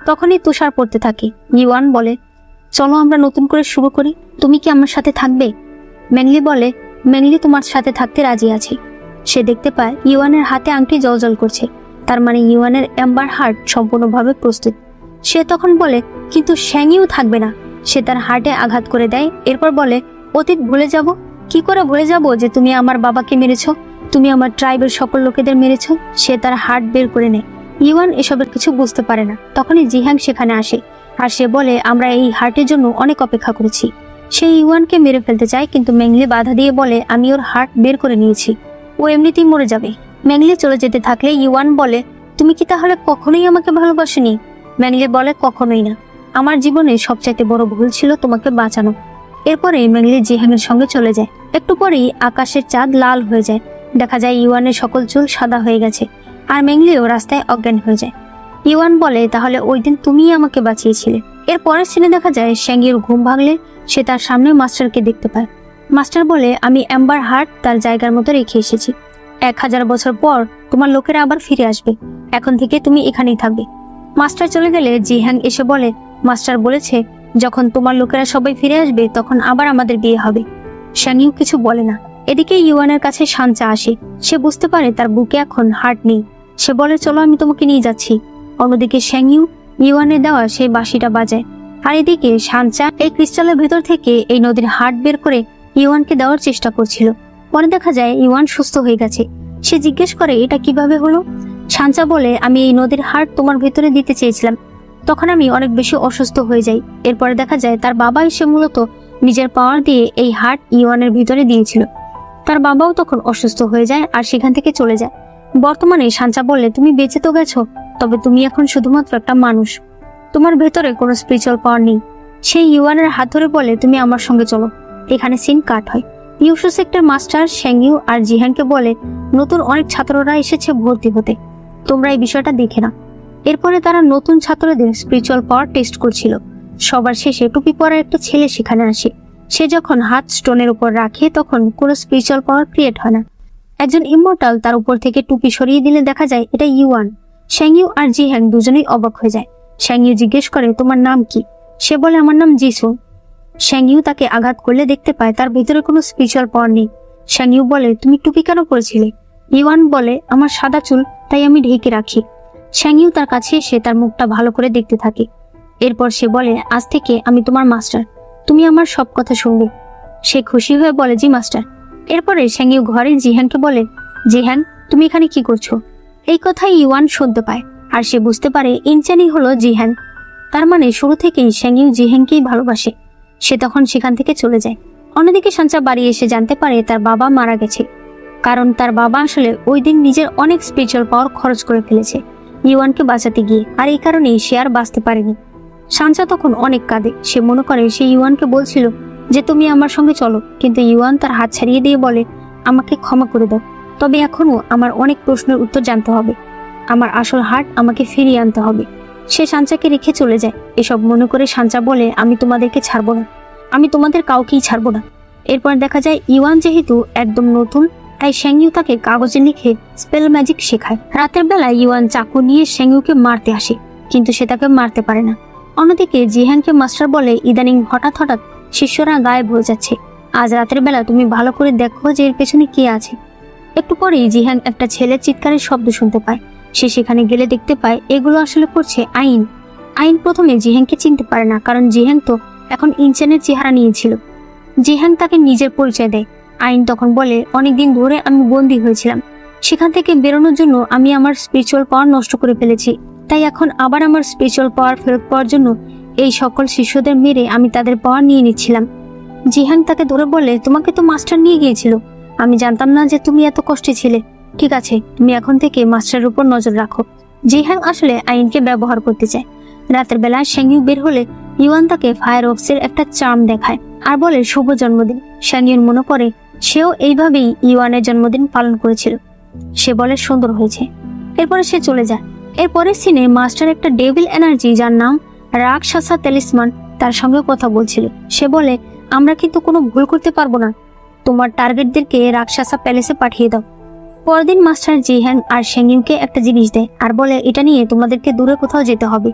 তখনই তুষার পড়তে থাকে। ইওয়ান বলে, চলো আমরা নতুন করে শুরু করি, তুমি কি আমার সাথে থাকবে? ম্যাংলি বলে, ম্যাংলি তোমার সাথে থাকতে রাজি আছে। সে দেখতে পায় ইওয়ানের হাতে আংটি জ্বলজ্বল করছে, তার মানে ইওয়ানের এম্বার হার্ট সম্পূর্ণভাবে প্রস্তুত। সে তখন বলে, কিন্তু শ্যাংইউ থাকবে না। সে তার হার্টে আঘাত করে দেয়। এরপর বলে, অতীত ভুলে যাব? কি করে ভুলে যাব যে তুমি আমার বাবাকে মেরেছো, তুমি আমার ট্রাইবের সকল লোকেদের মেরেছো? সে তার হার্ট বের করে নেয়। ইওয়ান এসবের কিছু বুঝতে পারে না। তখনই জিহ্যাং সেখানে আসে আর সে বলে, আমরা এই হার্টের জন্য অনেক অপেক্ষা করেছি। সে ইওয়ানকে মেরে ফেলতে চায়, কিন্তু ম্যাংলি বাধা দিয়ে বলে, আমি ওর হার্ট বের করে নিয়েছি, ও এমনিতেই মরে যাবে। ম্যাংলি চলে যেতে থাকলে ইওয়ান বলে, তুমি কি তাহলে কখনোই আমাকে ভালোবাসোনি? ম্যাংলি বলে, কখনোই না। আমার জীবনে সবচাইতে বড় ভুল ছিল তোমাকে বাঁচানো। এরপরে ম্যাংলি জিহ্যাংয়ের সঙ্গে চলে যায়। একটু পরেই আকাশের চাঁদ লাল হয়ে যায়। দেখা যায় ইওয়ানের সকল চুল সাদা হয়ে গেছে আর ম্যাংলিও রাস্তায় অজ্ঞান হয়ে যায়। ইওয়ান বলে, তাহলে ওই দিন তুমিই আমাকে বাঁচিয়েছিলে। এর পরের সিনে দেখা যায় শ্যাংইউর ঘুম ভাঙলে সে তার সামনে মাস্টারকে দেখতে পায়। মাস্টার বলে, আমি এম্বার হার্ট তার জায়গার মতো রেখে এসেছি। 1000 বছর পর তোমার লোকেরা আবার ফিরে আসবে, এখন থেকে তুমি এখানেই থাকবে। মাস্টার চলে গেলে জিহ্যাং এসে বলে, মাস্টার বলেছে যখন তোমার লোকেরা সবাই ফিরে আসবে তখন আবার আমাদের বিয়ে হবে। শ্যাংইউ কিছু বলে না। এদিকে ইওয়ানের কাছে সাঞ্চা আসে। সে বুঝতে পারে তার বুকে এখন হার্ট নেই। সে বলে, চলো আমি তোমাকে নিয়ে যাচ্ছি। অন্যদিকে শ্যাংইউ ইওয়ানের দেওয়া সেই বাঁশিটা বাজায়। আর এদিকে সাঞ্চা এই ক্রিস্টালের ভেতর থেকে এই নদীর হার্ট বের করে ইওয়ানকে দেওয়ার চেষ্টা করছিল। পরে দেখা যায় ইওয়ান সুস্থ হয়ে গেছে। সে জিজ্ঞেস করে, এটা কিভাবে হলো? সাঞ্চা বলে, আমি এই নদীর হার্ট তোমার ভেতরে দিতে চেয়েছিলাম, তখন আমি অনেক বেশি অসুস্থ হয়ে যাই। এরপরে দেখা যায় তার বাবা এসে মূলত নিজের পাওয়ার দিয়ে এই হার্ট ইওয়ানের ভিতরে দিয়েছিল। তার বাবাও তখন অসুস্থ হয়ে যায় আর সেখান থেকে চলে যায়। বর্তমানে সাঞ্চা বলে, তুমি বেঁচে তো গেছো, তবে তুমি এখন শুধুমাত্র একটা মানুষ, তোমার ভেতরে কোনো স্পিরিচুয়াল পাওয়ার নেই। সেই ইওয়ানের হাত ধরে বলে, তুমি আমার সঙ্গে চলো। এখানে সিন কাট হয়। ইউশু সেক্টর মাস্টার শেংইউ আর জিহানকে বলে, নতুন অনেক ছাত্ররা এসেছে ভর্তি হতে, তোমরা এই বিষয়টা দেখে না। এরপরে তারা নতুন ছাত্রদের স্পিরিচুয়াল পাওয়ার টেস্ট করছিল। সবার শেষে টুপি পরা একটা ছেলে সেখানে আসে। সে যখন হাত স্টোনের উপর রাখে তখন কোনো স্পিরিচুয়াল পাওয়ার ক্রিয়েট হয় না। একজন ইমমর্টাল তার উপর থেকে টুপি সরিয়ে দিলে দেখা যায় এটা ইউয়ান। শেংইউ আর জিহান দুজনেই অবাক হয়ে যায়। শেংইউ জিজ্ঞেস করে, তোমার নাম কি? সে বলে, আমার নাম জিসু। শেংইউ তাকে আঘাত করলে দেখতে পায় তার ভিতরে কোনো স্পিরিচুয়াল পাওয়ার নেই। শেংইউ বলে, তুমি টুপি কেন পরেছিলে? ইউয়ান বলে, আমার সাদা চুল, তাই আমি ঢেকে রাখি। শেংইউ তার কাছে এসে তার মুখটা ভালো করে দেখতে থাকে। এরপর সে বলে, আজ থেকে আমি তোমার মাস্টার, তুমি আমার সব কথা শুনবে। সে খুশি হয়ে বলে, জি মাস্টার। এরপরে শেংইউ ঘরে জিহানকে বলে, জিহান তুমি এখানে কি করছো? এই কথাই ইউয়ান শুনতে পায় আর সে বুঝতে পারে ইনচানই হলো জিহান। তার মানে শুরু থেকেই শেংইউ জিহানকেই ভালোবাসে। সে তখন সেখান থেকে চলে যায়। অন্যদিকে সাঞ্চা বাড়ি এসে জানতে পারে তার বাবা মারা গেছে, কারণ তার বাবা আসলে ওই দিন নিজের অনেক স্পিরিচুয়াল পাওয়ার খরচ করে ফেলেছে ইউয়ানকে বাঁচাতে গিয়ে, আর এই কারণেই সে আর বাঁচতে পারেনি। সাঞ্চা তখন অনেক কাঁদে। সে মনে করে সে ইউয়ানকে বলছিল যে তুমি আমার সঙ্গে চলো, কিন্তু ইউয়ান তার হাত ছাড়িয়ে দিয়ে বলে, আমাকে ক্ষমা করে দাও, তবে এখনো আমার অনেক প্রশ্নের উত্তর জানতে হবে। আমার আসল হার্ট আমাকে ফিরিয়ে আনতে হবে। সে সাঞ্চাকে রেখে চলে যায়। এসব মনে করে সাঞ্চা বলে, আমি তোমাদেরকে ছাড়বো না, আমি তোমাদের কাউকেই ছাড়বো না। এরপর দেখা যায় ইউয়ান যেহেতু একদম নতুন, তাই শেংইউ তাকে কাগজে লিখে স্পেল ম্যাজিক শেখায়। রাতের বেলা ইউয়ান চাকু নিয়ে শেংইউকে মারতে আসে, কিন্তু সে তাকে মারতে পারে না। অন্যদিকে জিহানকে মাস্টার বলে, ইদানিং হঠাৎ হঠাৎ শিষ্যরা গায়েব হয়ে যাচ্ছে, আজ রাতের বেলা তুমি ভালো করে দেখো যে এর পেছনে কে আছে। একটু পরেই জিহান একটা ছেলের চিৎকারের শব্দ শুনতে পায়। সে সেখানে গেলে দেখতে পায় এগুলো আসলে করছে আইন। আইন প্রথমে জিহানকে চিনতে পারে না, কারণ জিহান তো এখন ইনচানের চেহারা নিয়েছিল। জিহান তাকে নিজের পরিচয় দেয়। আইন তখন বলে, অনেকদিন ধরে আমি বন্দী হয়েছিলাম, সেখান থেকে বেরোনোর জন্য আমি আমার স্পিরিচুয়াল পাওয়ার নষ্ট করে ফেলেছি, তাই এখন আবার আমার স্পিরিচুয়াল পাওয়ার ফেরত পাওয়ার জন্য এই সকল শিষ্যদের মেরে আমি তাদের পাওয়ার নিয়ে নিচ্ছিলাম। জিহান তাকে ধরে বলে, তোমাকে তো মাস্টার নিয়ে গিয়েছিল, আমি জানতাম না যে তুমি এত কষ্টে ছিলে। ঠিক আছে, তুমি এখন থেকে মাস্টারের উপর নজর রাখো। জিহান আসলে আইনকে ব্যবহার করতে চায়। রাতের বেলা শেংইউ বের হলে ইউয়ান তাকে ফায়ার অক্সের একটা চার্ম দেখায় আর বলে, শুভ জন্মদিন। শেংইউর মনে পড়ে সেও এইভাবেই ইউয়ানের জন্মদিন পালন করেছিল। সে বলে, সুন্দর হয়েছে। এরপরে সে চলে যায়। এরপরে সিনে মাস্টার একটা ডেভিল এনার্জি যার নাম রাক্ষসা তেলিসমান তার সঙ্গে কথা বলছিল। সে বলে, আমরা কিন্তু কোনো ভুল করতে পারবো না, তোমার টার্গেটদেরকে রাক্ষসা প্যালেসে পাঠিয়ে দাও। পরদিন মাস্টার জিহান আর শেংইউকে একটা জিনিস দেয় আর বলে, এটা নিয়ে তোমাদেরকে দূরে কোথাও যেতে হবে।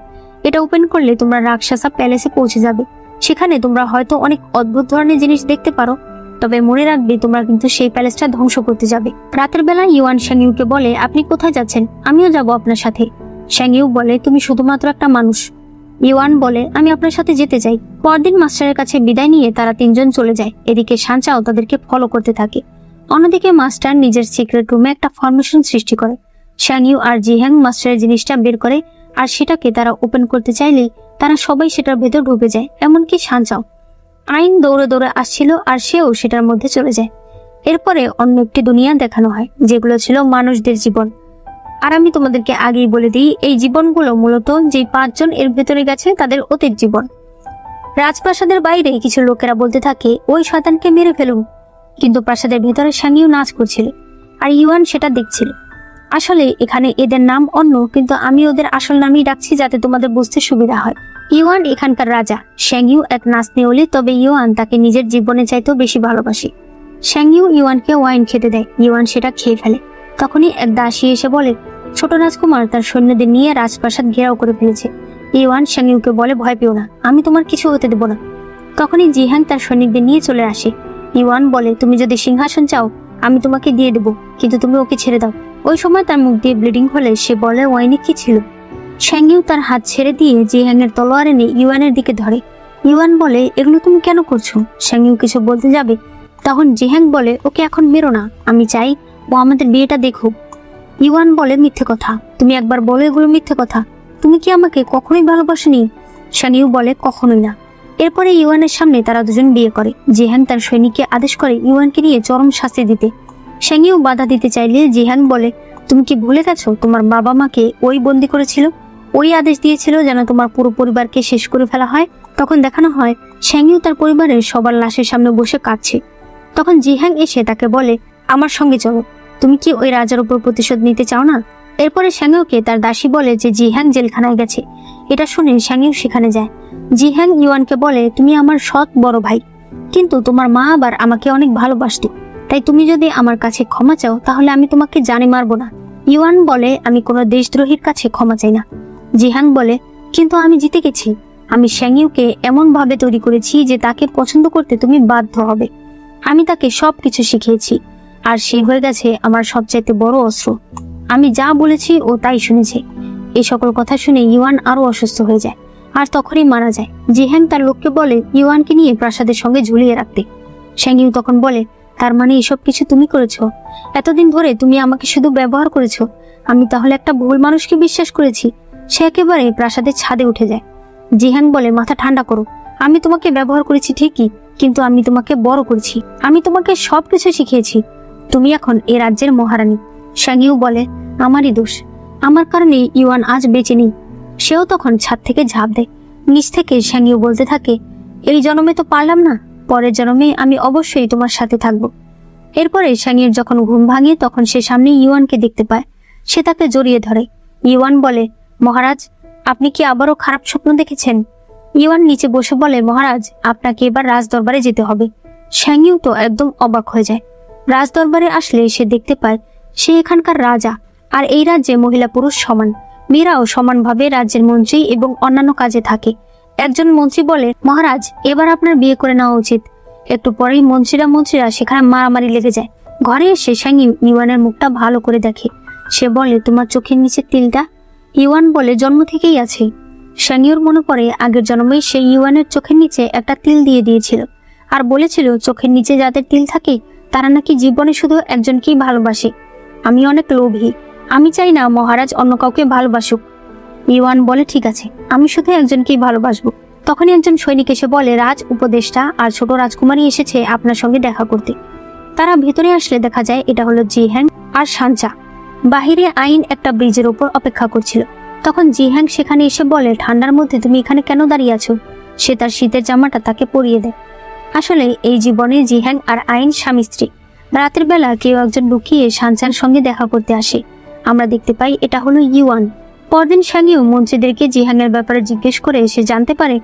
এটা ওপেন করলে তোমরা রাক্ষসা প্যালেসে পৌঁছে যাবে। সেখানে তোমরা হয়তো অনেক অদ্ভুত ধরনের জিনিস দেখতে পারো, তবে মনে রাখবে তোমরা কিন্তু সেই প্যালেসটা ধ্বংস করতে যাবে। রাতের বেলা ইউয়ান শেংইউকে বলে, আপনি কোথায় যাচ্ছেন? আমিও যাব আপনার সাথে। শেংইউ বলে, তুমি শুধুমাত্র একটা মানুষ। ইউয়ান বলে, আমি আপনার সাথে যেতে চাই। পরদিন মাস্টারের কাছে বিদায় নিয়ে তারা তিনজন চলে যায়। এদিকে সাঞ্চাও তাদেরকে ফলো করতে থাকে। অন্যদিকে মাস্টার নিজের সিক্রেট রুমে একটা ফরমেশন সৃষ্টি করে। শেংইউ আর জিহান মাস্টারের জিনিসটা বের করে আর সেটাকে তারা ওপেন করতে চাইলেই তারা সবাই সেটার ভেতর ঢুকে যায়, এমনকি সাঞ্চাও। আইন দৌড়ে দৌড়ে আসছিল আর সেও সেটার মধ্যে চলে যায়। এরপরে অন্য একটি দুনিয়া দেখানো হয়, যেগুলো ছিল মানুষদের জীবন। আর আমি তোমাদেরকে আগেই বলে দিই, এই জীবনগুলো মূলত যেই 5 জন এর ভেতরে গেছে তাদের অতীত জীবন। রাজপ্রাসাদের বাইরে কিছু লোকেরা বলতে থাকে, ওই শয়তানকে মেরে ফেলুন, কিন্তু প্রাসাদের ভেতরে শেংইউ নাচ করছিল আর ইউয়ান সেটা দেখছিল। আসলে এখানে এদের নাম অন্য, কিন্তু আমি ওদের আসল নামই ডাকছি যাতে তোমাদের বুঝতে সুবিধা হয়। ইউয়ান এখানকার রাজা, শেংইউ এক নাচনি ওলি, তবে ইউয়ান তাকে নিজের জীবনে চাইতেও বেশি ভালোবাসে। শেংইউ ইউয়ানকে ওয়াইন খেতে দেয়, ইউয়ান সেটা খেয়ে ফেলে। তখনই এক দাসী এসে বলে, ছোট রাজকুমার তার সৈন্যদের নিয়ে রাজপ্রাসাদ ঘেরাও করে ফেলেছে। ইউয়ান শেংইউকে বলে, ভয় পেও না, আমি তোমার কিছু হতে দেব না। তখনই জিহান তার সৈনিকদের নিয়ে চলে আসে। ইউয়ান বলে, তুমি যদি সিংহাসন চাও আমি তোমাকে দিয়ে দেবো, কিন্তু তুমি ওকে ছেড়ে দাও। ওই সময় তার মুখ দিয়ে ব্লিডিং হলে সে বলে, ওয়াইনে কি ছিল? শেংইউ তার হাত ছেড়ে দিয়ে জিহানের তলোয়ার এনে ইউয়ানের দিকে ধরে। ইউয়ান বলে, এগুলো তুমি কেন করছো? শেংইউ কিছু বলতে যাবে, তখন জিহান বলে, ওকে এখন মেরো না, আমি চাই ও আমাদের বিয়েটা দেখুক। ইউয়ান বলে, মিথ্যে কথা, তুমি একবার বলো এগুলো মিথ্যে কথা, তুমি কি আমাকে কখনোই ভালোবাসনি? শেংইউ বলে, কখনোই না। এরপরে ইউয়ানের সামনে তারা দুজন বিয়ে করে। জিহান তার সৈনিককে আদেশ করে ইউয়ানকে নিয়ে চরম শাস্তি দিতে। শেংইউ বাধা দিতে চাইলে জিহান বলে, তুমি কি ভুলে গেছো তোমার বাবা মাকে ওই বন্দি করেছিল, ওই আদেশ দিয়েছিল যেন তোমার পুরো পরিবারকে শেষ করে ফেলা হয়। তখন দেখানো হয় শেংইউ তার পরিবারের সবার লাশের সামনে বসে কাঁদছে। তখন জিহ্যাং এসে তাকে বলে, আমার সঙ্গে চলো, তুমি কি ওই রাজার উপর প্রতিশোধ নিতে চাও না? এরপরে শ্যাংইউকে তার দাসী বলে যে জিহ্যাং জেলখানায় গেছে। এটা শুনে শ্যাংইউ সেখানে যায়। জিহ্যাং ইউয়ানকে বলে, তুমি আমার সৎ বড় ভাই, কিন্তু তোমার মা আবার আমাকে অনেক ভালোবাসতো, তাই তুমি যদি আমার কাছে ক্ষমা চাও তাহলে আমি তোমাকে জানে মারবো না। ইউয়ান বলে, আমি কোনো দেশদ্রোহীর কাছে ক্ষমা চাই না। জিহ্যাং বলে, কিন্তু আমি জিতে গেছি। আমি শ্যাংইউকে এমন ভাবে তৈরি করেছি যে তাকে পছন্দ করতে তুমি বাধ্য হবে। আমি তাকে সবকিছু শিখিয়েছি, আর সে হয়ে গেছে আমার সবচাইতে বড় অস্ত্র। আমি যা বলেছি ও তাই শুনেছে। এই সকল কথা শুনে ইউয়ান আরো অসুস্থ হয়ে যায়, আর তখনই মারা যায়। জিহ্যাং তার লোককে বলে ইউয়ানকে নিয়ে প্রাসাদের সঙ্গে ঝুলিয়ে রাখতে। শ্যাংইউ তখন বলে, তার মানে এসব কিছু তুমি করেছো? এতদিন ধরে তুমি আমাকে শুধু ব্যবহার করেছো। আমি তাহলে একটা ভুল মানুষকে বিশ্বাস করেছি। সে একেবারে প্রাসাদের ছাদে উঠে যায়। জিহ্যাং বলে, মাথা ঠান্ডা করো, আমি তোমাকে ব্যবহার করেছি ঠিকই, কিন্তু আমি তোমাকে বড় করেছি। আমি তোমাকে সবকিছু শিখিয়েছি। তুমি এখন এই রাজ্যের মহারানী। শ্যাংইউ বলে, আমারই দোষ, আমার কারণে ইউয়ান আজ বেঁচে নেই। সেও তখন ছাদ থেকে ঝাঁপ দেয়। নিচ থেকে শ্যাংইউ বলতে থাকে, এই জন্মে তো পারলাম না, পরের জন্মে আমি অবশ্যই তোমার সাথে থাকবো। এরপরে শ্যাংইউর যখন ঘুম ভাঙে তখন সে সামনে ইউয়ানকে দেখতে পায়। সে তাকে জড়িয়ে ধরে। ইউয়ান বলে, মহারাজ, আপনি কি আবারও খারাপ স্বপ্ন দেখেছেন? ইউয়ান নিচে বসে বলে, মহারাজ, আপনাকে এবার রাজদরবারে যেতে হবে। শ্যাংইউ তো একদম অবাক হয়ে যায়। রাজদরবারে আসলে সে দেখতে পায় সে এখানকার রাজা, আর এই রাজ্যে মহিলা পুরুষ সমান। মেয়েরাও সমানভাবে রাজ্যের মন্ত্রী এবং অন্যান্য কাজে থাকে। একজন মন্ত্রী বলে, মহারাজ, এবার আপনার বিয়ে করে নেওয়া উচিত। একটু পরেই মন্ত্রীরা সেখানে মারামারি লেগে যায়। ঘরে এসে শ্যাংইউ ইউয়ানের মুখটা ভালো করে দেখে। সে বলে, তোমার চোখের নিচে তিলটা? ইউয়ান বলে, জন্ম থেকেই আছে। শ্যাংইউর মনে পড়ে আগের জন্মে সে ইউয়ানের চোখের নিচে একটা তিল দিয়ে দিয়েছিল, আর বলেছিল চোখের নিচে যাদের তিল থাকে তারা নাকি জীবনে শুধু একজনকেই ভালোবাসে। আমি অনেক লোভী, আমি চাই না মহারাজ অন্য কাউকে ভালোবাসুক। ইউয়ান বলে, ঠিক আছে, আমি শুধু একজনকেই ভালোবাসবো। তখনই একজন সৈনিক এসে বলে, রাজ উপদেষ্টা আর ছোট রাজকুমারী এসেছে আপনার সঙ্গে দেখা করতে। তারা ভেতরে আসলে দেখা যায় এটা হলো জিহ্যাং আর সানচা। বাহিরে আইন একটা ব্রিজের উপর অপেক্ষা করছিল। তখন জিহ্যাং সেখানে এসে বলে, ঠান্ডার মধ্যে তুমি এখানে কেন দাঁড়িয়ে আছো? সে তার শীতের জামাটা তাকে পরিয়ে দেয়। আসলে এই জীবনে জিহ্যাং আর আইন স্বামী স্ত্রী। রাতের বেলা কেউ একজন লুকিয়ে সানচার সঙ্গে দেখা করতে আসে। আমরা দেখতে পাই এটা হলো ইউয়ান। পরদিন শ্যাংইউ মন্ত্রীদেরকে জিহ্যাং এর ব্যাপারে জিজ্ঞেস করে সে জানতে পারে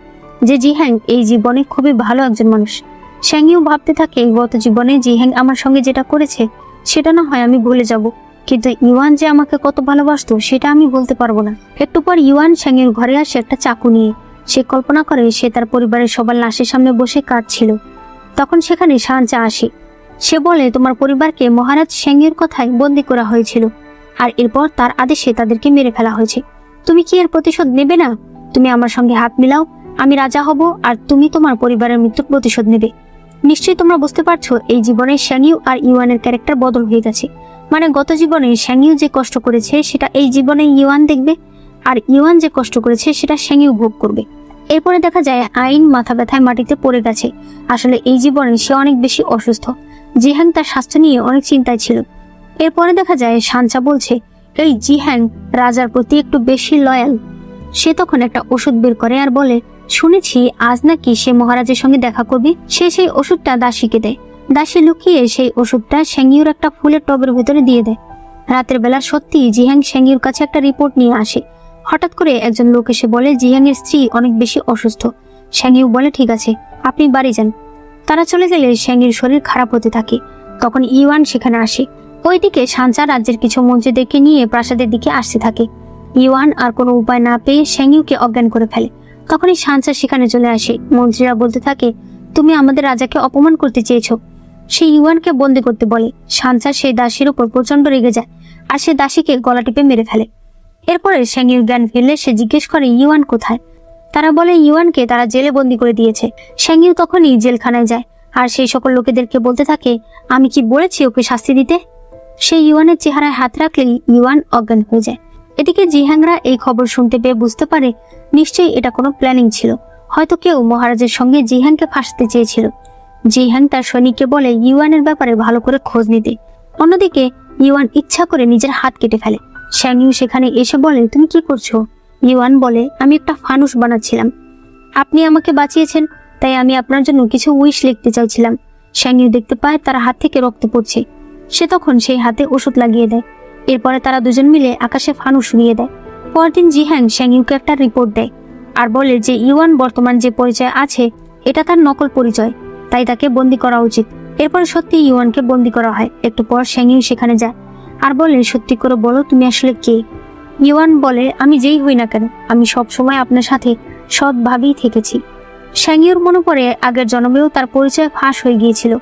যে জিহ্যাং এই জীবনে খুবই ভালো একজন মানুষ। শ্যাংইউ ভাবতে থাকে, গত জীবনে জিহ্যাং আমার সঙ্গে যেটা করেছে সেটা না হয় আমি ভুলে যাব, কিন্তু ইউয়ান যে আমাকে কত ভালোবাসতো সেটা আমি বলতে পারবো না। একটু পর ইউয়ান শ্যাংইউর ঘরে আসে একটা চাকু নিয়ে। সে কল্পনা করে সে তার পরিবারের সবার লাশের সামনে বসে কাঁদছিল। তখন সেখানে সানচা আসে। সে বলে, তোমার পরিবারকে মহারাজ শ্যাংইউর কথায় বন্দী করা হয়েছিল, আর এরপর তার আদেশে তাদেরকে মেরে ফেলা হয়েছে। তুমি কি এর প্রতিশোধ নেবে না? তুমি আমার সঙ্গে হাত মিলাও, আমি রাজা হব, আর তুমি তোমার পরিবারের মৃত্যুর প্রতিশোধ নেবে। নিশ্চয়ই তোমরা বুঝতে পারছো এই জীবনে শ্যাংইউ আর ইউয়ানের ক্যারেক্টার বদল হয়ে গেছে। মানে গত জীবনে শ্যাংইউ যে কষ্ট করেছে সেটা এই জীবনে ইউয়ান দেখবে, আর ইউয়ান যে কষ্ট করেছে সেটা শ্যাংইউ ভোগ করবে। এরপরে দেখা যায় আইন মাথা ব্যথায় মাটিতে পড়ে গেছে। আসলে এই জীবনে সে অনেক বেশি অসুস্থ। জিহ্যাং তার স্বাস্থ্য নিয়ে অনেক চিন্তায় ছিল। এরপরে দেখা যায় সানচা বলছে, এই জিহ্যাং রাজার প্রতি একটু বেশি লয়াল। সে তখন একটা ওষুধ বের করে আর বলে, শুনেছি আজ নাকি সে মহারাজের সঙ্গে দেখা করবে। সে সেই ওষুধটা দাসীকে দেয়। দাসী লুকিয়ে সেই ওষুধটা শ্যাংইউর একটা ফুলের টবের ভেতরে দিয়ে দেয়। রাতের বেলা সত্যি জিহ্যাং শ্যাংইউর কাছে একটা রিপোর্ট নিয়ে আসে। হঠাৎ করে একজন লোক এসে বলে জিহ্যাং এর স্ত্রী অনেক বেশি অসুস্থ। শ্যাংইউ বলে, ঠিক আছে, আপনি বাড়ি যান। তারা চলে গেলে শ্যাংইউর শরীর খারাপ হতে থাকে। তখন ইউয়ান সেখানে আসে। ওইদিকে সানচা রাজ্যের কিছু মন্ত্রীদেরকে নিয়ে প্রাসাদের দিকে আসতে থাকে। ইউয়ান আর কোনো উপায় না পেয়ে শ্যাংইউকে অজ্ঞান করে ফেলে। তখনই সানচা সেখানে চলে আসে। মন্ত্রীরা বলতে থাকে, তুমি আমাদের রাজাকে অপমান করতে চেয়েছো। সে ইউয়ানকে বন্দী করতে বলে। সানচা সেই দাসীর উপর প্রচন্ড রেগে যায়, আর সে দাসীকে গলা টিপে মেরে ফেলে। এরপরে শ্যাংইউর জ্ঞান ফিরলে সে জিজ্ঞেস করে, ইউয়ান কোথায়? তারা বলে ইউয়ানকে তারা জেলে বন্দী করে দিয়েছে। শ্যাংইউ তখনই জেলখানায় যায়, আর সেই সকল লোকেদেরকে বলতে থাকে, আমি কি বলেছি ওকে শাস্তি দিতে? সে ইউয়ানের চেহারায় হাত রাখলেই ইউয়ান অজ্ঞান হয়ে যায়। এদিকে জিহ্যাংরা এই খবর শুনতে পেয়ে বুঝতে পারে নিশ্চয়ই এটা কোনো প্ল্যানিং ছিল। হয়তো কেউ মহারাজের সঙ্গে জিহ্যাংকে ফাঁসতে চেয়েছিল। জিহ্যাং তার সৈনিককে বলে ইউয়ানের ব্যাপারে ভালো করে খোঁজ নিতে। অন্যদিকে ইউয়ান ইচ্ছা করে নিজের হাত কেটে ফেলে। শ্যাংইউ সেখানে এসে বলে, তুমি কি করছো? ইউয়ান বলে, আমি একটা ফানুস বানাচ্ছিলাম। আপনি আমাকে বাঁচিয়েছেন, তাই আমি আপনার জন্য কিছু উইশ লিখতে চাইছিলাম। শ্যাংইউ দেখতে পায় তার হাত থেকে রক্ত পড়ছে। সে তখন সেই হাতে ওষুধ লাগিয়ে দেয়। এরপরে তারা দুজন মিলে আকাশে ফানুস উড়িয়ে দেয়। পরদিন জিহ্যাং শ্যাংইউকে একটা রিপোর্ট দেয় আর বলে যে ইউয়ান বর্তমান যে পরিচয় আছে এটা তার নকল পরিচয়, তাই তাকে বন্দি করা উচিত। এরপরে সত্যি ইউয়ানকে বন্দি করা হয়। একটু পর শ্যাংইউ সেখানে যায় আর বলে, সত্যি করে বলো তুমি আসলে কে? ইউয়ান বলে, আমি যেই হই না কেন আমি সব সময় আপনার সাথে সৎভাবেই থেকেছি। শ্যাংইউর মনে পড়ে আগের জন্মেও তার পরিচয় ফাঁস হয়ে গিয়েছিল।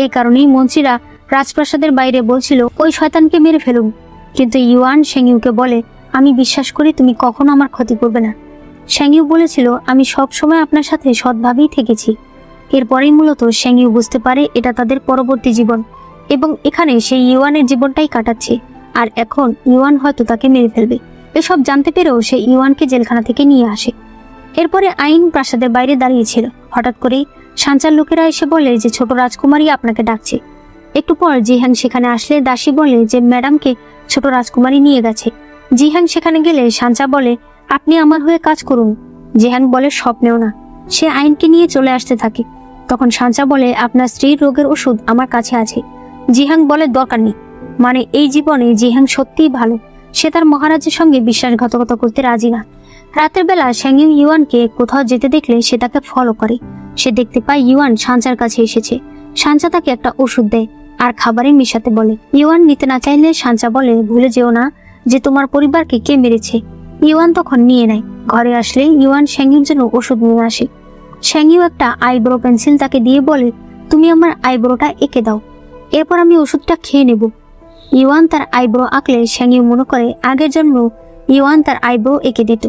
এই কারণেই মন্ত্রীরা রাজপ্রাসাদের বাইরে বলছিল ওই শয়তানকে মেরে ফেলুন। কিন্তু ইউয়ান শ্যাংইউকে বলে, আমি বিশ্বাস করি তুমি কখনো আমার ক্ষতি করবে না। শ্যাংইউ বলেছিল, আমি সব সময় আপনার সাথে সৎভাবেই থেকেছি। এরপরেই মূলত শ্যাংইউ বুঝতে পারে এটা তাদের পরবর্তী জীবন এবং এখানে সেই ইউয়ানের জীবনটাই কাটাচ্ছে। আর এখন ইউয়ান হয়তো তাকে মেরে ফেলবে। এসব জানতে পেরেও সে ইউয়ানকে জেলখানা থেকে নিয়ে আসে। এরপরে আইন প্রাসাদের বাইরে দাঁড়িয়েছিল। হঠাৎ করেই সাঞ্চার লোকেরা এসে বলে যে ছোট রাজকুমারী আপনাকে ডাকছে। একটু পর জিহ্যাং সেখানে আসলে দাসী বলে যে ম্যাডামকে ছোট রাজকুমারী নিয়ে গেছে। জিহ্যাং সেখানে গেলে সাঞ্চা বলে, আপনি আমার হয়ে কাজ করুন। জিহ্যাং বলে, স্বপ্নেও না। সে আইনকে নিয়ে চলে আসতে থাকে। তখন সাঞ্চা বলে, আপনার স্ত্রীর রোগের ওষুধ আমার কাছে আছে। জিহ্যাং বলে, দরকার নেই। মানে এই জীবনে জিহ্যাং সত্যিই ভালো। সে তার মহারাজের সঙ্গে বিশ্বাসঘাতকতা করতে রাজি না। রাতের বেলা শ্যাংইউ ইউয়ানকে কোথাও যেতে দেখলে সে তাকে ফলো করে। সে দেখতে পায় ইউয়ান সাঞ্চার কাছে এসেছে। সাঞ্চা তাকে একটা ওষুধ দেয় আর খাবারে মিশাতে বলে। ইউয়ান নিতে না চাইলে সাঞ্চা বলে, ভুলে যেও না যে তোমার পরিবারকে কে মেরেছে। ইউয়ান তখন নিয়ে নেয়। ঘরে আসলে ইউয়ান শ্যাংইউর জন্য ওষুধ নিয়ে আসে। শ্যাংইউ একটা আইব্রো পেন্সিল তাকে দিয়ে বলে, তুমি আমার আইব্রোটা এঁকে দাও, এরপর আমি ওষুধটা খেয়ে নেব। ইউয়ান তার আইব্রো আঁকলে শ্যাংইউ মনে করে আগের জন্ম ইউয়ান তার আইব্রো এঁকে দিত।